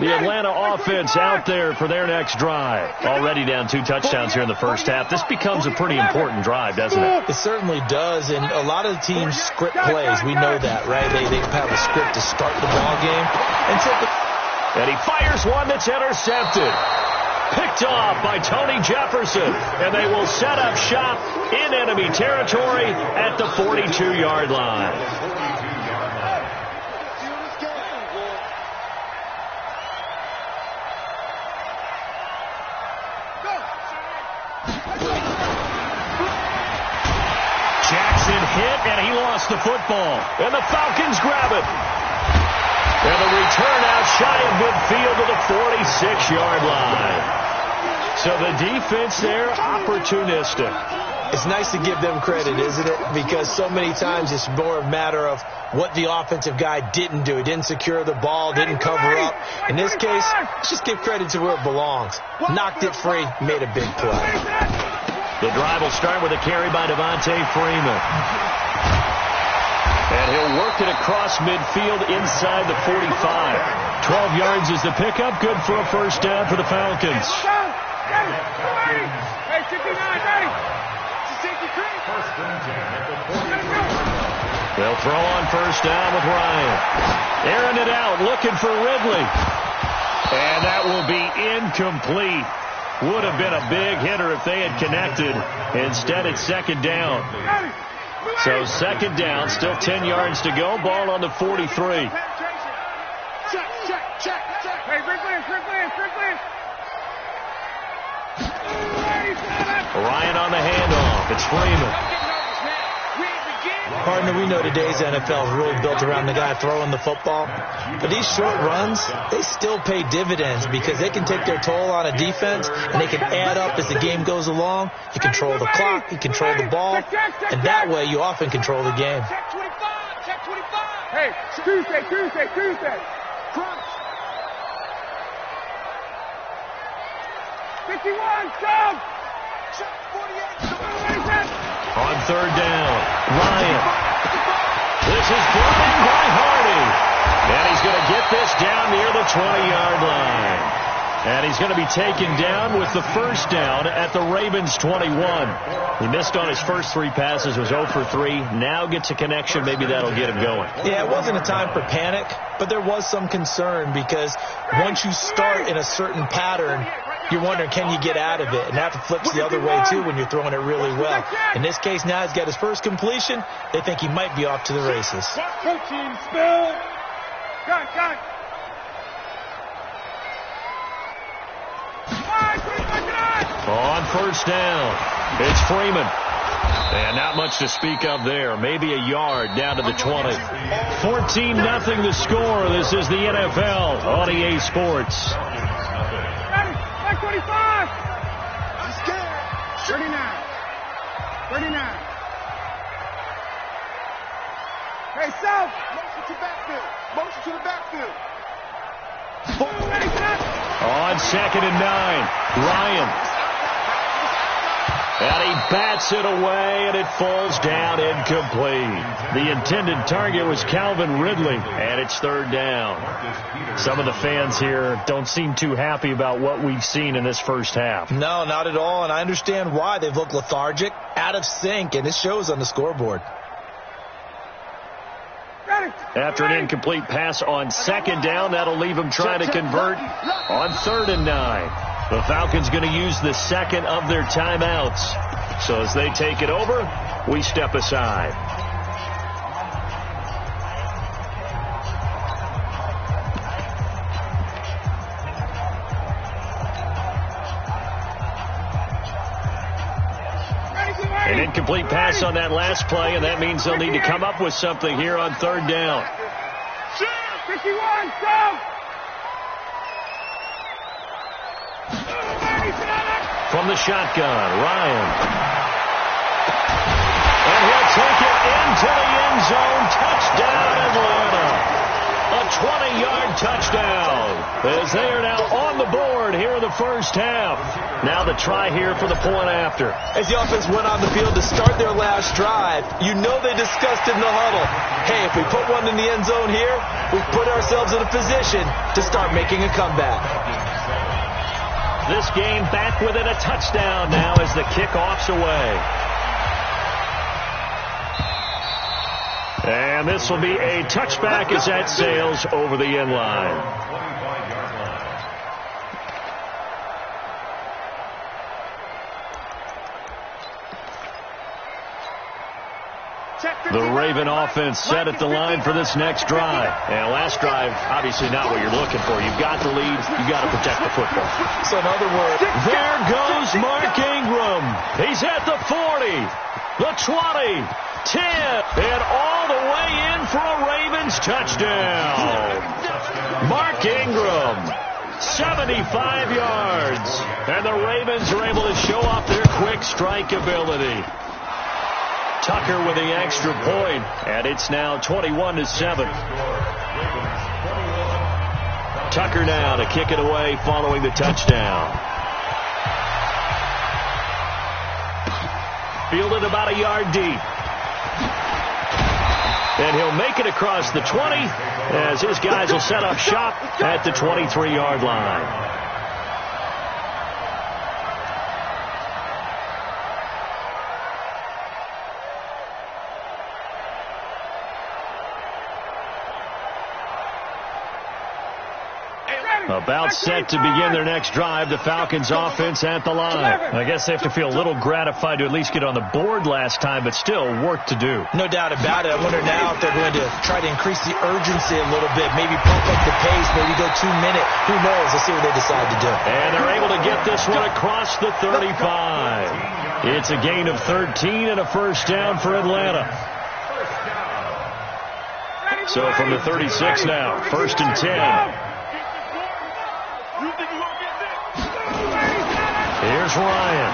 The Atlanta offense out there for their next drive. Already down 2 touchdowns here in the first half. This becomes a pretty important drive, doesn't it? It certainly does, and a lot of the teams script plays. We know that, right? They have a script to start the ball game. And he fires one that's intercepted. Picked off by Tony Jefferson. And they will set up shop in enemy territory at the 42-yard line. Hit, and he lost the football. And the Falcons grab it. And the return out shy of midfield to the 46-yard line. So the defense there, opportunistic. It's nice to give them credit, isn't it? Because so many times it's more a matter of what the offensive guy didn't do. He didn't secure the ball, didn't cover up. In this case, let's just give credit to where it belongs. Knocked it free, made a big play. The drive will start with a carry by Devontae Freeman. And he'll work it across midfield inside the 45. 12 yards is the pickup. Good for a first down for the Falcons. They'll throw on first down with Ryan. Airing it out, looking for Ridley. And that will be incomplete. Would have been a big hitter if they had connected. Instead, it's 2nd down. So 2nd down, still 10 yards to go. Ball on the 43. Check. Hey, Ryan on the handoff. It's Freeman. Partner, we know today's NFL is really built around the guy throwing the football. But these short runs, they still pay dividends because they can take their toll on a defense and they can add up as the game goes along. You control the clock, you control the ball, and that way you often control the game. Check 25. Hey, Tuesday. Front. 51, stop. Check 48. On 3rd down, Ryan. This is brought in by Hardy. And he's going to get this down near the 20-yard line. And he's going to be taken down with the first down at the Ravens 21. He missed on his first 3 passes, was 0 for 3. Now gets a connection. Maybe that'll get him going. Yeah, it wasn't a time for panic, but there was some concern because once you start in a certain pattern, you're wondering, can you get out of it? And that flips the other way, too, when you're throwing it really well. In this case, now he's got his first completion. They think he might be off to the races. On first down, it's Freeman. And not much to speak of there. Maybe a yard down to the 20. 14-0 the score. This is the NFL on EA Sports. 25. I'm scared. 39. Hey, South. Motion to the backfield. On 2nd and 9, Ryan. And he bats it away, and it falls down incomplete. The intended target was Calvin Ridley, and it's 3rd down. Some of the fans here don't seem too happy about what we've seen in this first half. No, not at all, and I understand why. They've looked lethargic, out of sync, and it shows on the scoreboard. After an incomplete pass on 2nd down, that'll leave him trying to convert on 3rd and 9. The Falcons going to use the second of their timeouts. So as they take it over, we step aside. An incomplete pass on that last play, and that means they'll need to come up with something here on 3rd down. 51, go! From the shotgun, Ryan. And he'll take it into the end zone. Touchdown, Atlanta. A 20-yard touchdown as they are now on the board here in the first half. Now the try here for the point after. As the offense went on the field to start their last drive, you know they discussed in the huddle, hey, if we put one in the end zone here, we've put ourselves in a position to start making a comeback. This game back within a touchdown now as the kickoff's away. And this will be a touchback as that sails over the end line. The Raven offense set at the line for this next drive. And last drive, obviously not what you're looking for. You've got the lead. You've got to protect the football. So in other words, there goes Mark Ingram. He's at the 40, the 20, 10, and all the way in for a Ravens touchdown. Mark Ingram, 75 yards. And the Ravens are able to show off their quick strike ability. Tucker with the extra point, and it's now 21-7. Tucker now to kick it away following the touchdown. Fielded about a yard deep. And he'll make it across the 20 as his guys will set up shop at the 23-yard line. About set to begin their next drive, the Falcons offense at the line. I guess they have to feel a little gratified to at least get on the board last time, but still work to do. No doubt about it. I wonder now if they're going to try to increase the urgency a little bit, maybe pump up the pace, maybe go 2 minute. Who knows? Let's see what they decide to do. And they're able to get this one across the 35. It's a gain of 13 and a first down for Atlanta. So from the 36 now, 1st and 10. Here's Ryan.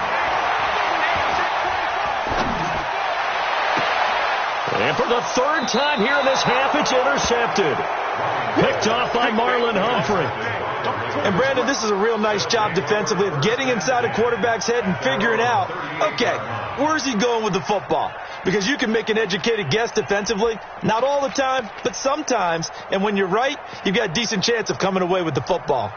And for the 3rd time here in this half, it's intercepted. Picked off by Marlon Humphrey. And Brandon, this is a real nice job defensively of getting inside a quarterback's head and figuring out, okay, where's he going with the football? Because you can make an educated guess defensively. Not all the time, but sometimes. And when you're right, you've got a decent chance of coming away with the football.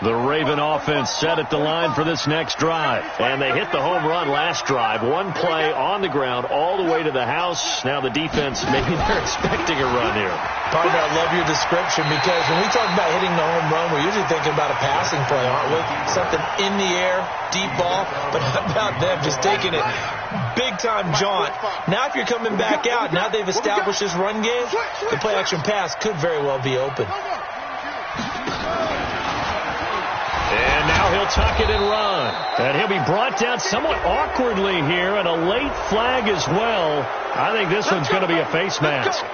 The Raven offense set at the line for this next drive. And they hit the home run last drive. One play on the ground all the way to the house. Now the defense, maybe they're expecting a run here. Partner, I love your description because when we talk about hitting the home run, we're usually thinking about a passing play, aren't we? Something in the air, deep ball. But how about them just taking it big-time jaunt? Now if you're coming back out, now they've established this run game, the play-action pass could very well be open. And now he'll tuck it and run. And he'll be brought down somewhat awkwardly here, and a late flag as well. I think this one's going to be a face mask.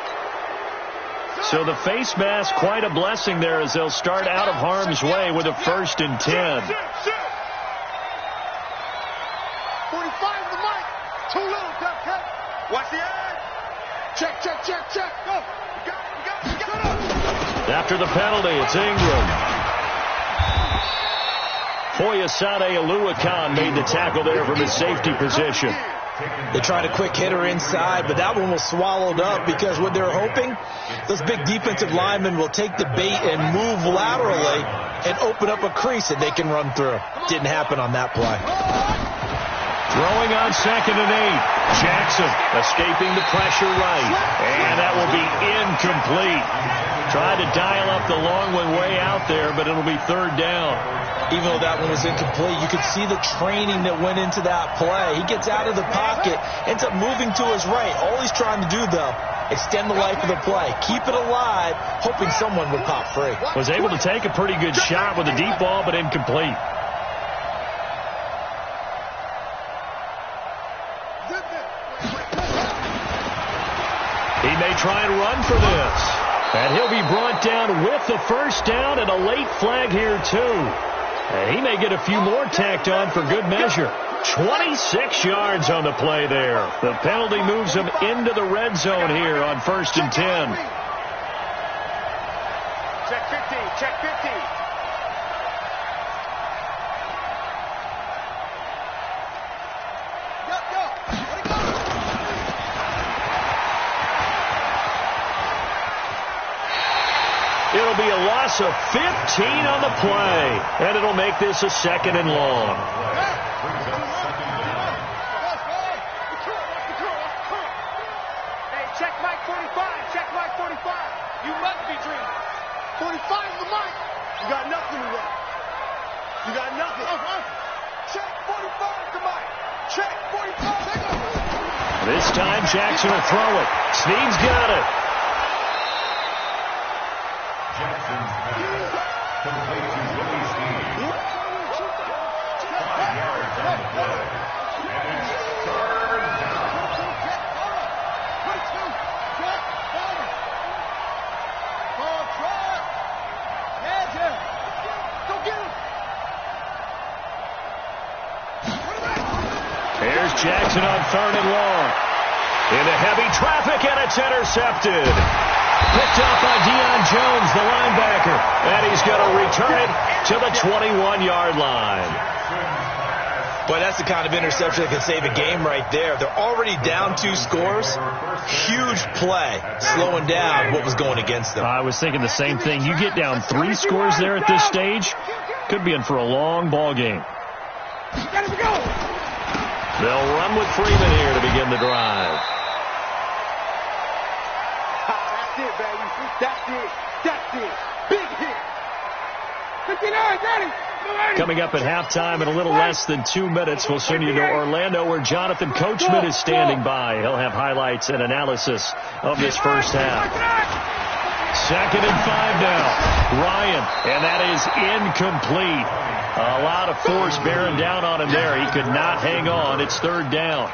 So the face mask, quite a blessing there as they'll start out of harm's way with a 1st and 10. 45 the mic. Too little, duck, cut. Watch the edge. Check. Go. You got it. After the penalty, it's Ingram. Foyesade Aluakan made the tackle there from his safety position. They tried a quick hitter inside, but that one was swallowed up because what they're hoping, those big defensive linemen will take the bait and move laterally and open up a crease that they can run through. Didn't happen on that play. Throwing on 2nd and 8. Jackson escaping the pressure right. And that will be incomplete. Tried to dial up the long one way out there, but it'll be 3rd down. Even though that one was incomplete, you could see the training that went into that play. He gets out of the pocket, ends up moving to his right. All he's trying to do, though, extend the life of the play. Keep it alive, hoping someone would pop free. Was able to take a pretty good shot with a deep ball, but incomplete. He may try and run for this. And he'll be brought down with the 1st down and a late flag here, too. And he may get a few more tacked on for good measure. 26 yards on the play there. The penalty moves him into the red zone here on 1st and 10. Check 50. It'll be a loss of 15 on the play, and it'll make this a 2nd and long. Hey, check Mike 45. You must be dreaming. 45 is the mic. You got nothing to run. You got nothing. Check 45 is the mic. Check 45. This time Jackson will throw it. Snead's got it. Jackson's pass complete to Willie Snead. 5 yards on the play. And it's 3rd down. Here's Jackson on 3rd and long. Into heavy traffic, and it's intercepted. Picked up by Deion Jones, the linebacker. And he's going to return it to the 21-yard line. Boy, that's the kind of interception that can save a game right there. They're already down 2 scores. Huge play, slowing down what was going against them. I was thinking the same thing. You get down 3 scores there at this stage, could be in for a long ball game. They'll run with Freeman here to begin the drive. That's it, baby. That's it. Big hit. 59, ready. Coming up at halftime in a little less than 2 minutes, we'll send you to Orlando where Jonathan Coachman is standing by. He'll have highlights and analysis of this first half. 2nd and 5 now. Ryan, and that is incomplete. A lot of force bearing down on him there. He could not hang on. It's 3rd down.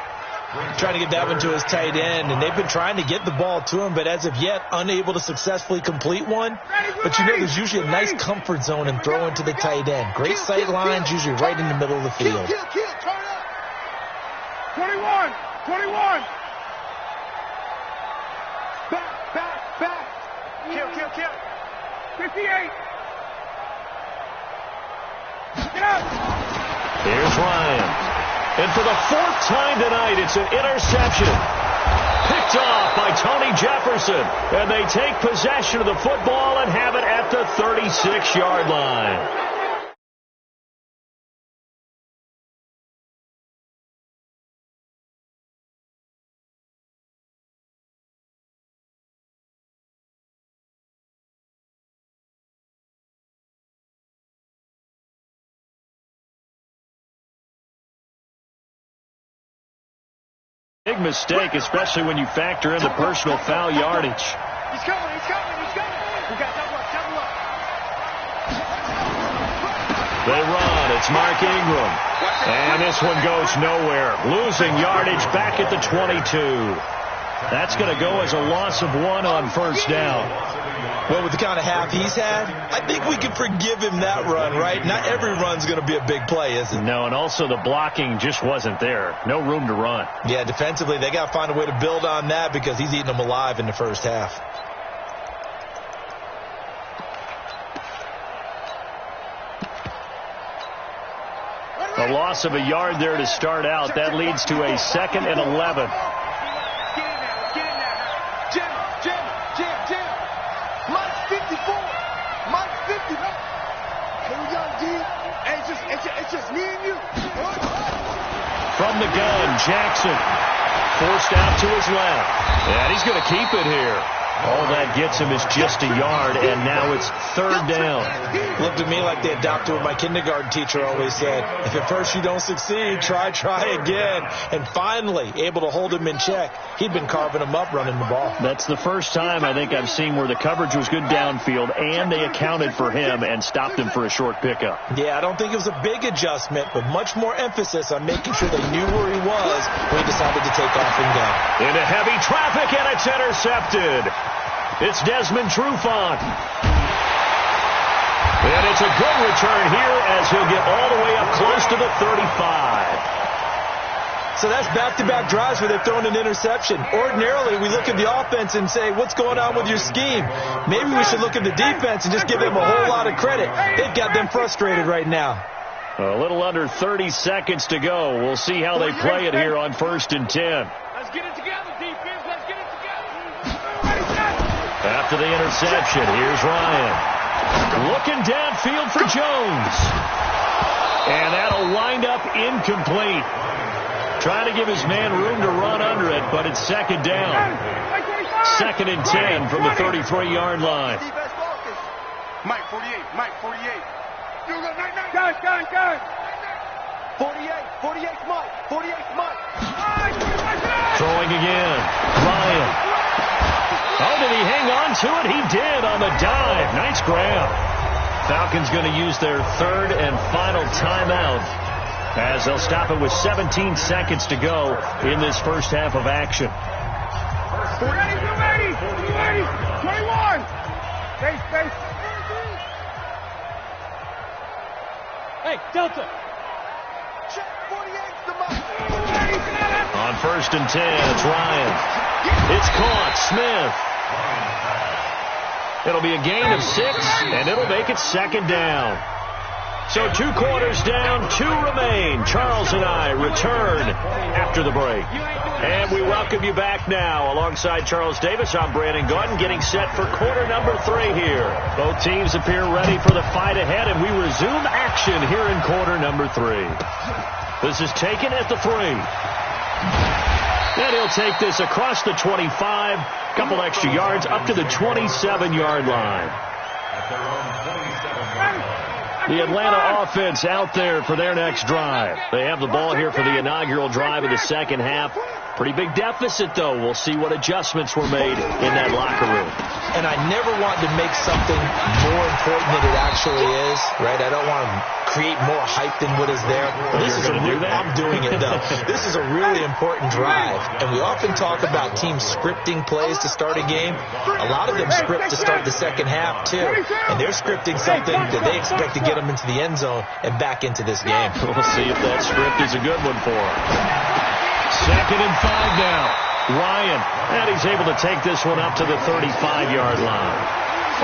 Trying to get that one to his tight end, and they've been trying to get the ball to him, but as of yet, unable to successfly complete one. But you know, there's usually a nice comfort zone in throwing to the tight end. Great sight lines, usually right in the middle of the field. Kill. Turn up. 21. Back. Kill. 58. Get up. Here's Ryan. And for the 4th time tonight, it's an interception. Picked off by Tony Jefferson. And they take possession of the football and have it at the 36-yard line. big mistake, especially when you factor in the personal foul yardage. He's coming. We got double up. They run. It's Mark Ingram. And this one goes nowhere. Losing yardage back at the 22. That's going to go as a loss of 1 on first down. Well, with the kind of half he's had, I think we can forgive him that run, right? Not every run's going to be a big play, is it? No, and also the blocking just wasn't there. No room to run. Yeah, defensively, they got to find a way to build on that because he's eating them alive in the first half. A loss of a yard there to start out. That leads to a 2nd and 11. Jim. Mike's 54. Mike's 50. Here we go, D. It's just me and you. From the gun, Jackson. Forced out to his left. And he's going to keep it here. All that gets him is just a yard, and now it's 3rd down. Looked at me like they adopted what my kindergarten teacher always said. If at first you don't succeed, try again. And finally, able to hold him in check. He'd been carving him up running the ball. That's the first time I think I've seen where the coverage was good downfield, and they accounted for him and stopped him for a short pickup. Yeah, I don't think it was a big adjustment, but much more emphasis on making sure they knew where he was when he decided to take off and go. Into heavy traffic, and it's intercepted. It's Desmond Trufant. And it's a good return here as he'll get all the way up close to the 35. So that's back-to-back drives where they're throwing an interception. Ordinarily, we look at the offense and say, what's going on with your scheme? Maybe we should look at the defense and just give them a whole lot of credit. They've got them frustrated right now. A little under 30 seconds to go. We'll see how they play it here on 1st and 10. Let's get it together, defense. Let's get it together. After the interception, here's Ryan. Looking downfield for Jones. And that'll wind up incomplete. Trying to give his man room to run under it, but it's 2nd down. 2nd and 10 from the 33-yard line. Mike, 48. Mike, 48. Gun. 48 Mike. 48 Mike. Throwing again. Ryan. Oh, did he hang on to it? He did on the dive. Nice grab. Falcons going to use their 3rd and final timeout as they'll stop it with 17 seconds to go in this first half of action. 280. 21. Space. Hey, Delta. Check 48's the mark. On 1st and 10, it's Ryan. It's caught. Smith. It'll be a gain of 6, and it'll make it 2nd down. So 2 quarters down, 2 remain. Charles and I return after the break. And we welcome you back now. Alongside Charles Davis, I'm Brandon Gordon, getting set for quarter number 3 here. Both teams appear ready for the fight ahead, and we resume action here in quarter number 3. This is taken at the 3. And he'll take this across the 25, couple extra yards up to the 27-yard line. The Atlanta offense out there for their next drive. They have the ball here for the inaugural drive of the second half. Pretty big deficit, though. We'll see what adjustments were made in that locker room. And I never want to make something more important than it actually is, right? I don't want to create more hype than what is there. This is I'm doing it, though. This is a really important drive. And we often talk about teams scripting plays to start a game. A lot of them script to start the second half, too. And they're scripting something that they expect to get them into the end zone and back into this game. We'll see if that script is a good one for them. 2nd and 5 now. Ryan, and he's able to take this one up to the 35-yard line.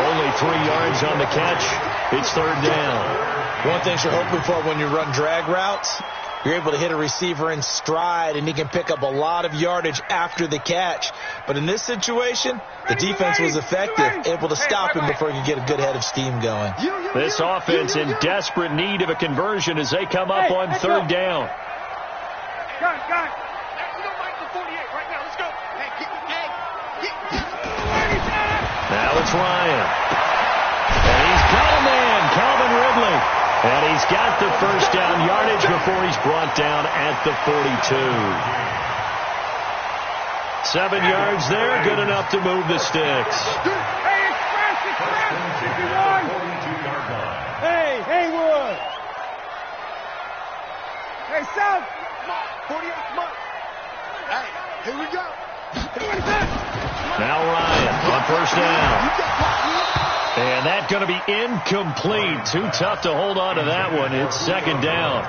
Only 3 yards on the catch. It's 3rd down. One thing you're hoping for when you run drag routes, you're able to hit a receiver in stride, and he can pick up a lot of yardage after the catch. But in this situation, the defense was effective, able to stop him before he could get a good head of steam going. This offense in desperate need of a conversion as they come up on 3rd down. Gun. Now it's Ryan. And he's got a man, Calvin Ridley. And he's got the first down yardage before he's brought down at the 42. 7 yards there, good enough to move the sticks. Hey, express, 51. 42-yard line. Hey, Haywood. Hey, South. 48, come on. Hey, here we go. Now Ryan on first down. And that's going to be incomplete. Too tough to hold on to that one. It's second down.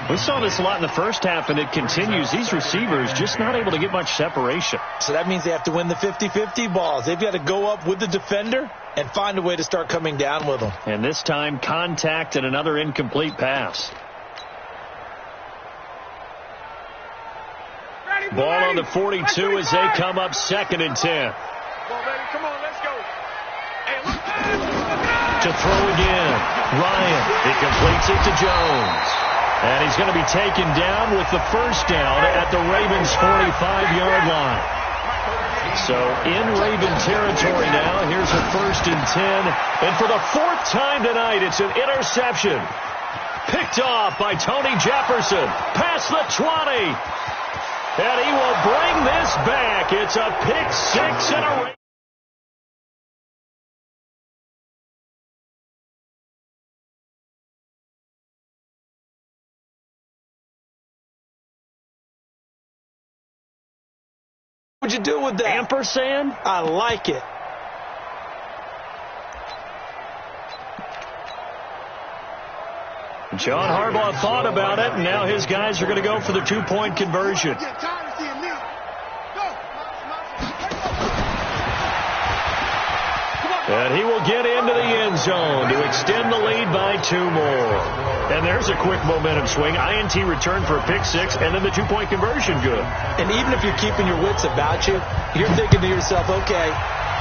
We saw this a lot in the first half, and it continues. These receivers just not able to get much separation. So that means they have to win the 50-50 balls. They've got to go up with the defender and find a way to start coming down with them. And this time, contact and another incomplete pass. Ball on the 42 as they come up 2nd and 10. Come on, baby. Come on, let's go. Hey, look. To throw again. Ryan. He completes it to Jones. And he's going to be taken down with the first down at the Ravens' 45-yard line. So in Raven territory now. Here's a 1st and 10. And for the 4th time tonight, it's an interception. Picked off by Tony Jefferson. Past the 20. And he will bring this back. It's a pick 6 and a... What'd you do with that? Ampersand? I like it. John Harbaugh thought about it, and now his guys are going to go for the 2-point conversion. And he will get into the end zone to extend the lead by 2 more. And there's a quick momentum swing. INT return for a pick 6, and then the 2-point conversion good. And even if you're keeping your wits about you, you're thinking to yourself, okay,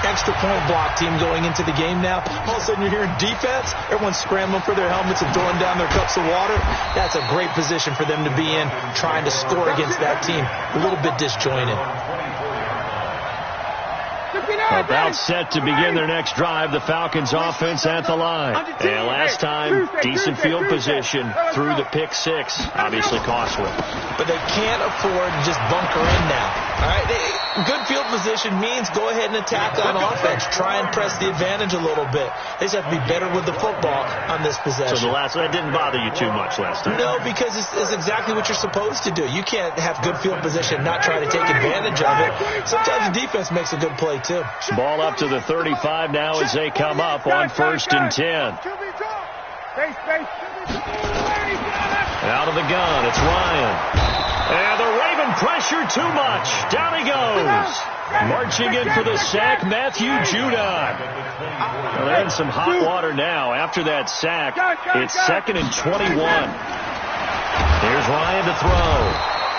extra point block team going into the game now. All of a sudden you're hearing defense. Everyone's scrambling for their helmets and throwing down their cups of water. That's a great position for them to be in, trying to score against that team. A little bit disjointed. About set to begin their next drive, the Falcons offense at the line. And last time, decent field position through the pick 6. Obviously costly. But they can't afford to just bunker in now. All right, good field position means go ahead and attack on offense. Try and press the advantage a little bit. They just have to be better with the football on this possession. So that didn't bother you too much last time? No, because it's exactly what you're supposed to do. You can't have good field position and not try to take advantage of it. Sometimes the defense makes a good play, too. Ball up to the 35 now as they come up on 1st and 10. Out of the gun, it's Ryan. And the Raven pressure too much. Down he goes. Marching in for the sack, Matthew Judon. Well, they're in some hot water now. After that sack, it's 2nd and 21. Here's Ryan to throw.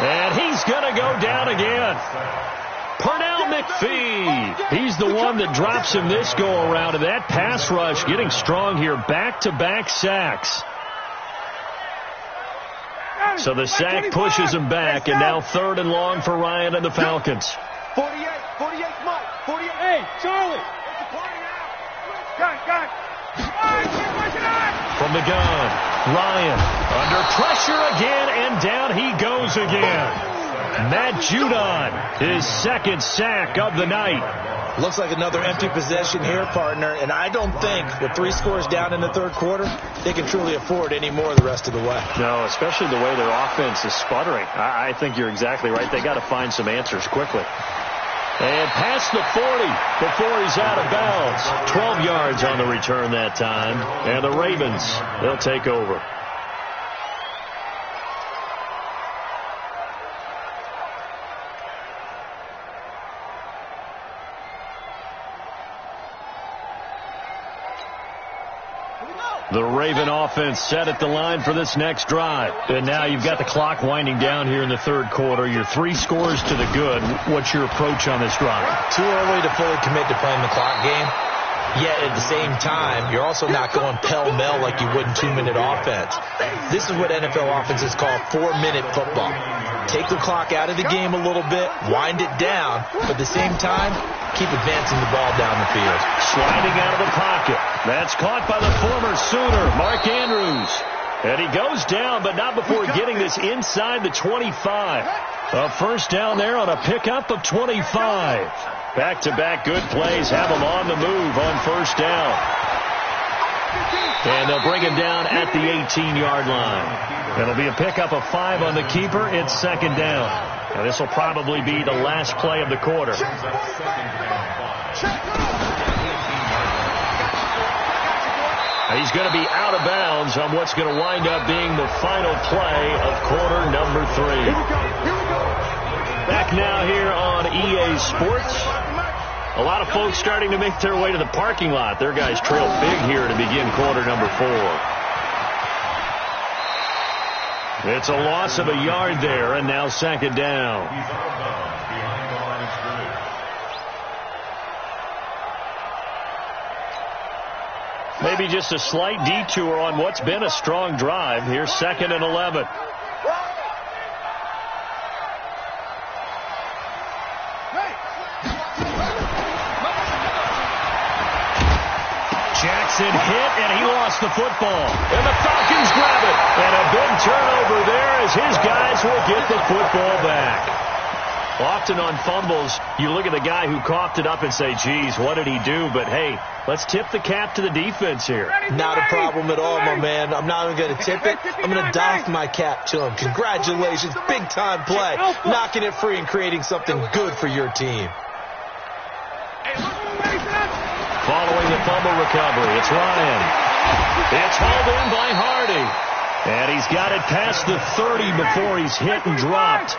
And he's going to go down again. Pernell McPhee. He's the one that drops him this go-around. And that pass rush getting strong here. Back-to-back sacks. So the sack pushes him back, and now 3rd and long for Ryan and the Falcons. 48, Mike. 48. Hey, Charlie. Got. From the gun, Ryan under pressure again, and down he goes again. Matt Judon, his 2nd sack of the night. Looks like another empty possession here, partner, and I don't think with 3 scores down in the 3rd quarter, they can truly afford any more the rest of the way. No, especially the way their offense is sputtering. I think you're exactly right. They got to find some answers quickly. And past the 40 before he's out of bounds. 12 yards on the return that time. And the Ravens, they'll take over. The Raven offense set at the line for this next drive. And now you've got the clock winding down here in the 3rd quarter. You're 3 scores to the good. What's your approach on this drive? Too early to fully commit to playing the clock game. Yet at the same time, you're also not going pell-mell like you would in 2-minute offense. This is what NFL offenses call 4-minute football. Take the clock out of the game a little bit, wind it down, but at the same time, keep advancing the ball down the field. Sliding out of the pocket. That's caught by the former Sooner, Mark Andrews. And he goes down, but not before getting this inside the 25. A first down there on a pickup of 25. Back-to-back good plays have them on the move on first down. And they'll bring him down at the 18-yard line. It'll be a pickup of 5 on the keeper. It's second down. Now, this will probably be the last play of the quarter. He's going to be out of bounds on what's going to wind up being the final play of quarter number 3. Back now here on EA Sports. A lot of folks starting to make their way to the parking lot. Their guys trail big here to begin quarter number 4. It's a loss of a yard there, and now second down. He's out of bounds behind the line of scrimmage. Maybe just a slight detour on what's been a strong drive. Here's second and 11. Jackson hit, and he lost the football. And the Falcons grab it. And a big turnover there as his guys will get the football back. Often on fumbles, you look at the guy who coughed it up and say, geez, what did he do? But, hey, let's tip the cap to the defense here. Not a problem at all, my man. I'm not even going to tip it. I'm going to doff my cap to him. Congratulations. Big-time play. Knocking it free and creating something good for your team. Following the fumble recovery, it's Ryan. It's hauled in by Hardy. And he's got it past the 30 before he's hit and dropped.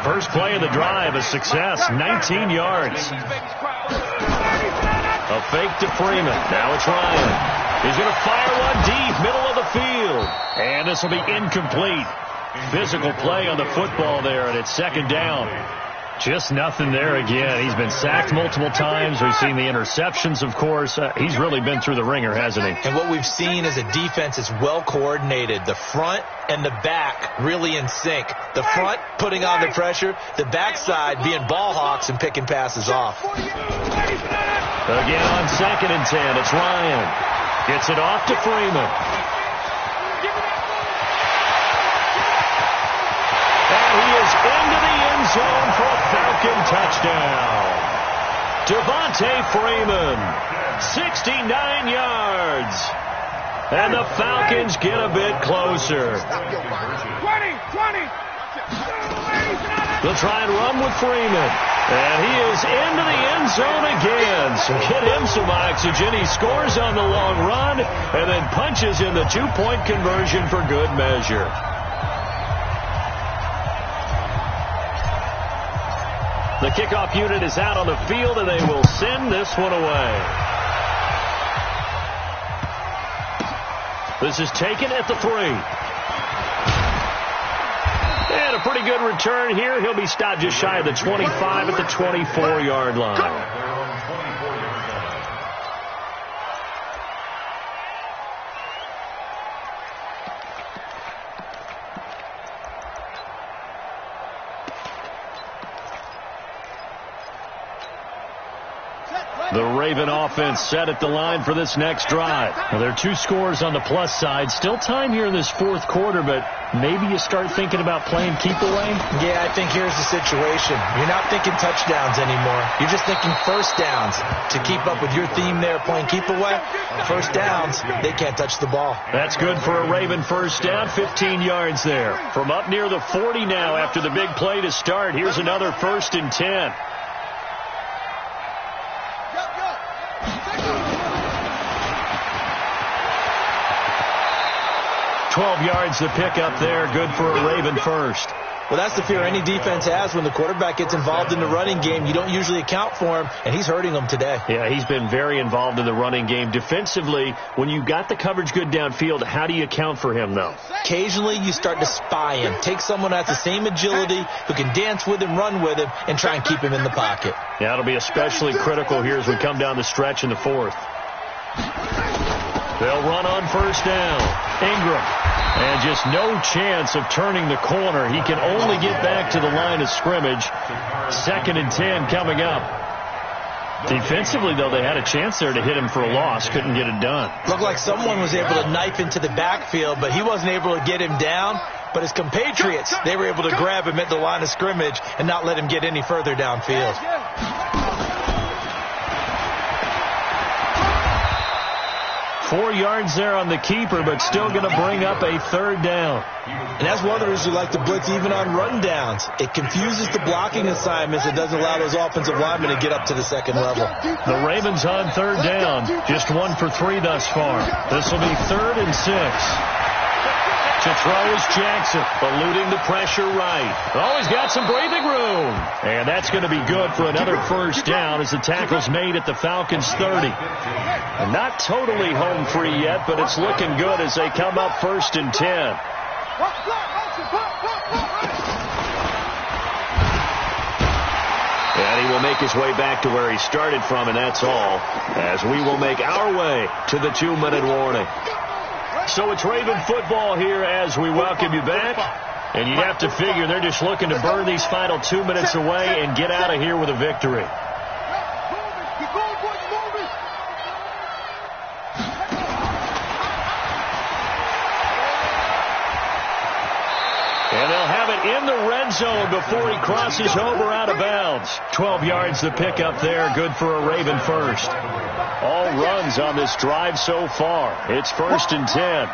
First play of the drive, a success, 19 yards. A fake to Freeman. Now it's Ryan. He's going to fire one deep, middle of the field. And this will be incomplete. Physical play on the football there, and it's second down. Just nothing there again. He's been sacked multiple times. We've seen the interceptions, of course. He's really been through the ringer, hasn't he? And what we've seen is a defense is well coordinated. The front and the back really in sync. The front putting on the pressure. The backside being ball hawks and picking passes off. Again on second and 10. It's Ryan. Gets it off to Freeman. And he is into the end zone for a Falcon touchdown. Devontae Freeman, 69 yards. And the Falcons get a bit closer. 20. They'll try and run with Freeman. And he is into the end zone again. So get him some oxygen. He scores on the long run and then punches in the two-point conversion for good measure. The kickoff unit is out on the field, and they will send this one away. This is taken at the 3. And a pretty good return here. He'll be stopped just shy of the 25 at the 24-yard line. The Raven offense set at the line for this next drive. Now, there are 2 scores on the plus side. Still time here in this fourth quarter, but maybe you start thinking about playing keep away? Yeah, I think here's the situation. You're not thinking touchdowns anymore. You're just thinking first downs. To keep up with your theme there, playing keep away, first downs, they can't touch the ball. That's good for a Raven first down, 15 yards there. From up near the 40 now after the big play to start. Here's another 1st and 10. 12 yards to pick up there. Good for a Raven first. Well, that's the fear any defense has when the quarterback gets involved in the running game. You don't usually account for him, and he's hurting them today. Yeah, he's been very involved in the running game. Defensively, when you got the coverage good downfield, how do you account for him, though? Occasionally, you start to spy him. Take someone that has the same agility, who can dance with him, run with him, and try and keep him in the pocket. Yeah, it'll be especially critical here as we come down the stretch in the 4th. They'll run on first down. Ingram. And just no chance of turning the corner. He can only get back to the line of scrimmage. 2nd and 10 coming up. Defensively, though, they had a chance there to hit him for a loss. Couldn't get it done. Looked like someone was able to knife into the backfield, but he wasn't able to get him down. but his compatriots, they were able to grab him at the line of scrimmage and not let him get any further downfield. 4 yards there on the keeper, but still going to bring up a 3rd down. And that's one of the reasons you like to blitz even on run downs. It confuses the blocking assignments. It doesn't allow those offensive linemen to get up to the second level. The Ravens on 3rd down. Just 1 for 3 thus far. This will be 3rd and 6. To throw is Jackson, eluding the pressure right. Oh, he's got some breathing room. And that's going to be good for another 1st down as the tackle's made at the Falcons' 30. And not totally home free yet, but it's looking good as they come up 1st and 10. And he will make his way back to where he started from, and that's all, as we will make our way to the 2-minute warning. So it's Raven football here as we welcome you back. And you have to figure they're just looking to burn these final 2 minutes away and get out of here with a victory. And they'll have it in the red zone before he crosses over out of bounds. 12 yards the pickup there, good for a Raven first. All runs on this drive so far. It's 1st and 10.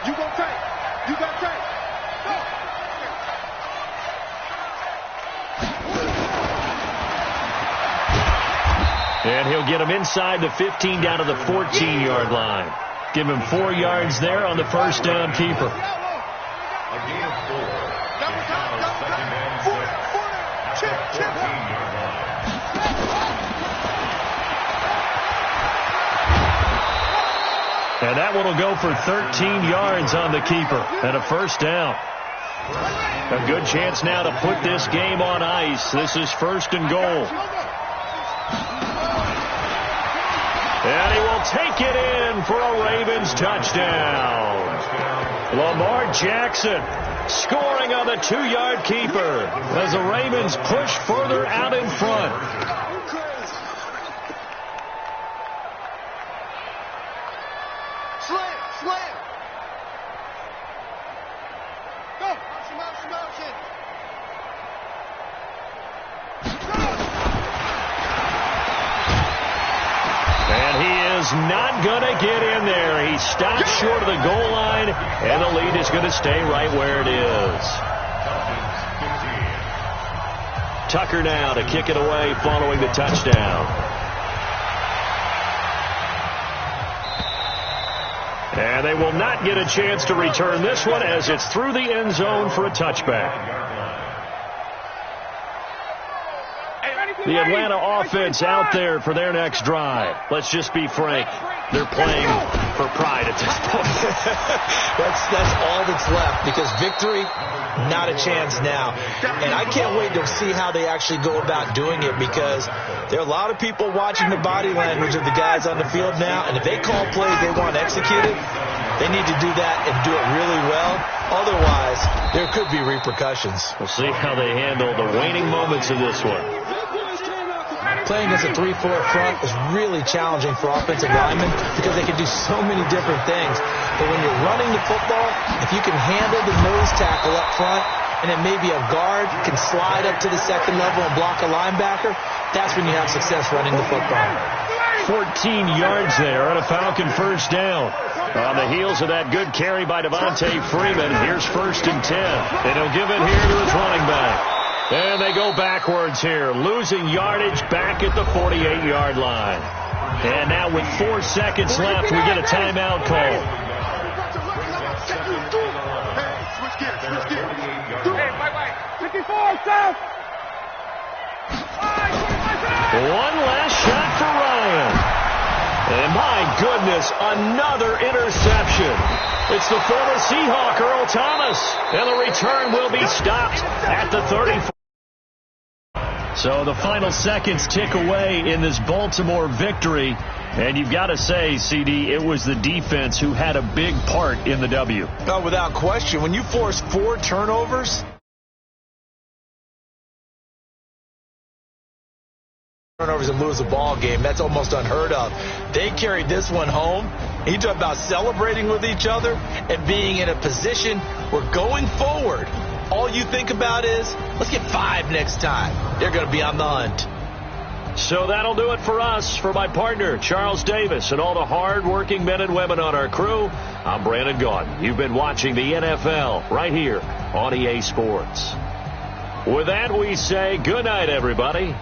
You gonna take. You gonna take. And he'll get him inside the 15 down to the 14-yard line. Give him 4 yards there on the 1st down keeper. A gain of 4. Second and 6. At the 14-yard line. And that one will go for 13 yards on the keeper and a 1st down. A good chance now to put this game on ice. This is 1st and goal. And he will take it in for a Ravens touchdown. Lamar Jackson scoring on the 2-yard keeper as the Ravens push further out in front. Slam. Go. Motion. And he is not going to get in there. He stopped short of the goal line, and the lead is going to stay right where it is. Tucker now to kick it away following the touchdown. And they will not get a chance to return this one as it's through the end zone for a touchback. The Atlanta offense out there for their next drive. Let's just be frank. They're playing for pride at this point. That's all that's left, because victory, not a chance now. And I can't wait to see how they actually go about doing it, because there are a lot of people watching the body language of the guys on the field now, and if they call plays they want executed, they need to do that and do it really well. Otherwise, there could be repercussions. We'll see how they handle the waning moments of this one. Playing as a 3-4 front is really challenging for offensive linemen because they can do so many different things. But when you're running the football, if you can handle the nose tackle up front, and then maybe a guard can slide up to the second level and block a linebacker, that's when you have success running the football. 14 yards there on a Falcon 1st down. On the heels of that good carry by Devontae Freeman, here's 1st and 10. And he'll give it here to his running back. And they go backwards here, losing yardage back at the 48-yard line. And now with 4 seconds left, we get a timeout call. Hey, switch gears. Hey, 54, stop. One last shot for Ryan. And my goodness, another interception. It's the former Seahawk, Earl Thomas. And the return will be stopped at the 34. So the final seconds tick away in this Baltimore victory. And you've got to say, CD, it was the defense who had a big part in the W. Oh, without question. When you force 4 turnovers turnovers and lose a ball game. That's almost unheard of. They carried this one home. You talk about celebrating with each other and being in a position where going forward, all you think about is, let's get 5 next time. They're going to be on the hunt. So that'll do it for us. For my partner, Charles Davis, and all the hard-working men and women on our crew, I'm Brandon Gaudin. You've been watching the NFL right here on EA Sports. With that, we say good night, everybody.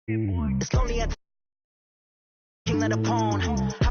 It's lonely at the king of the pawn.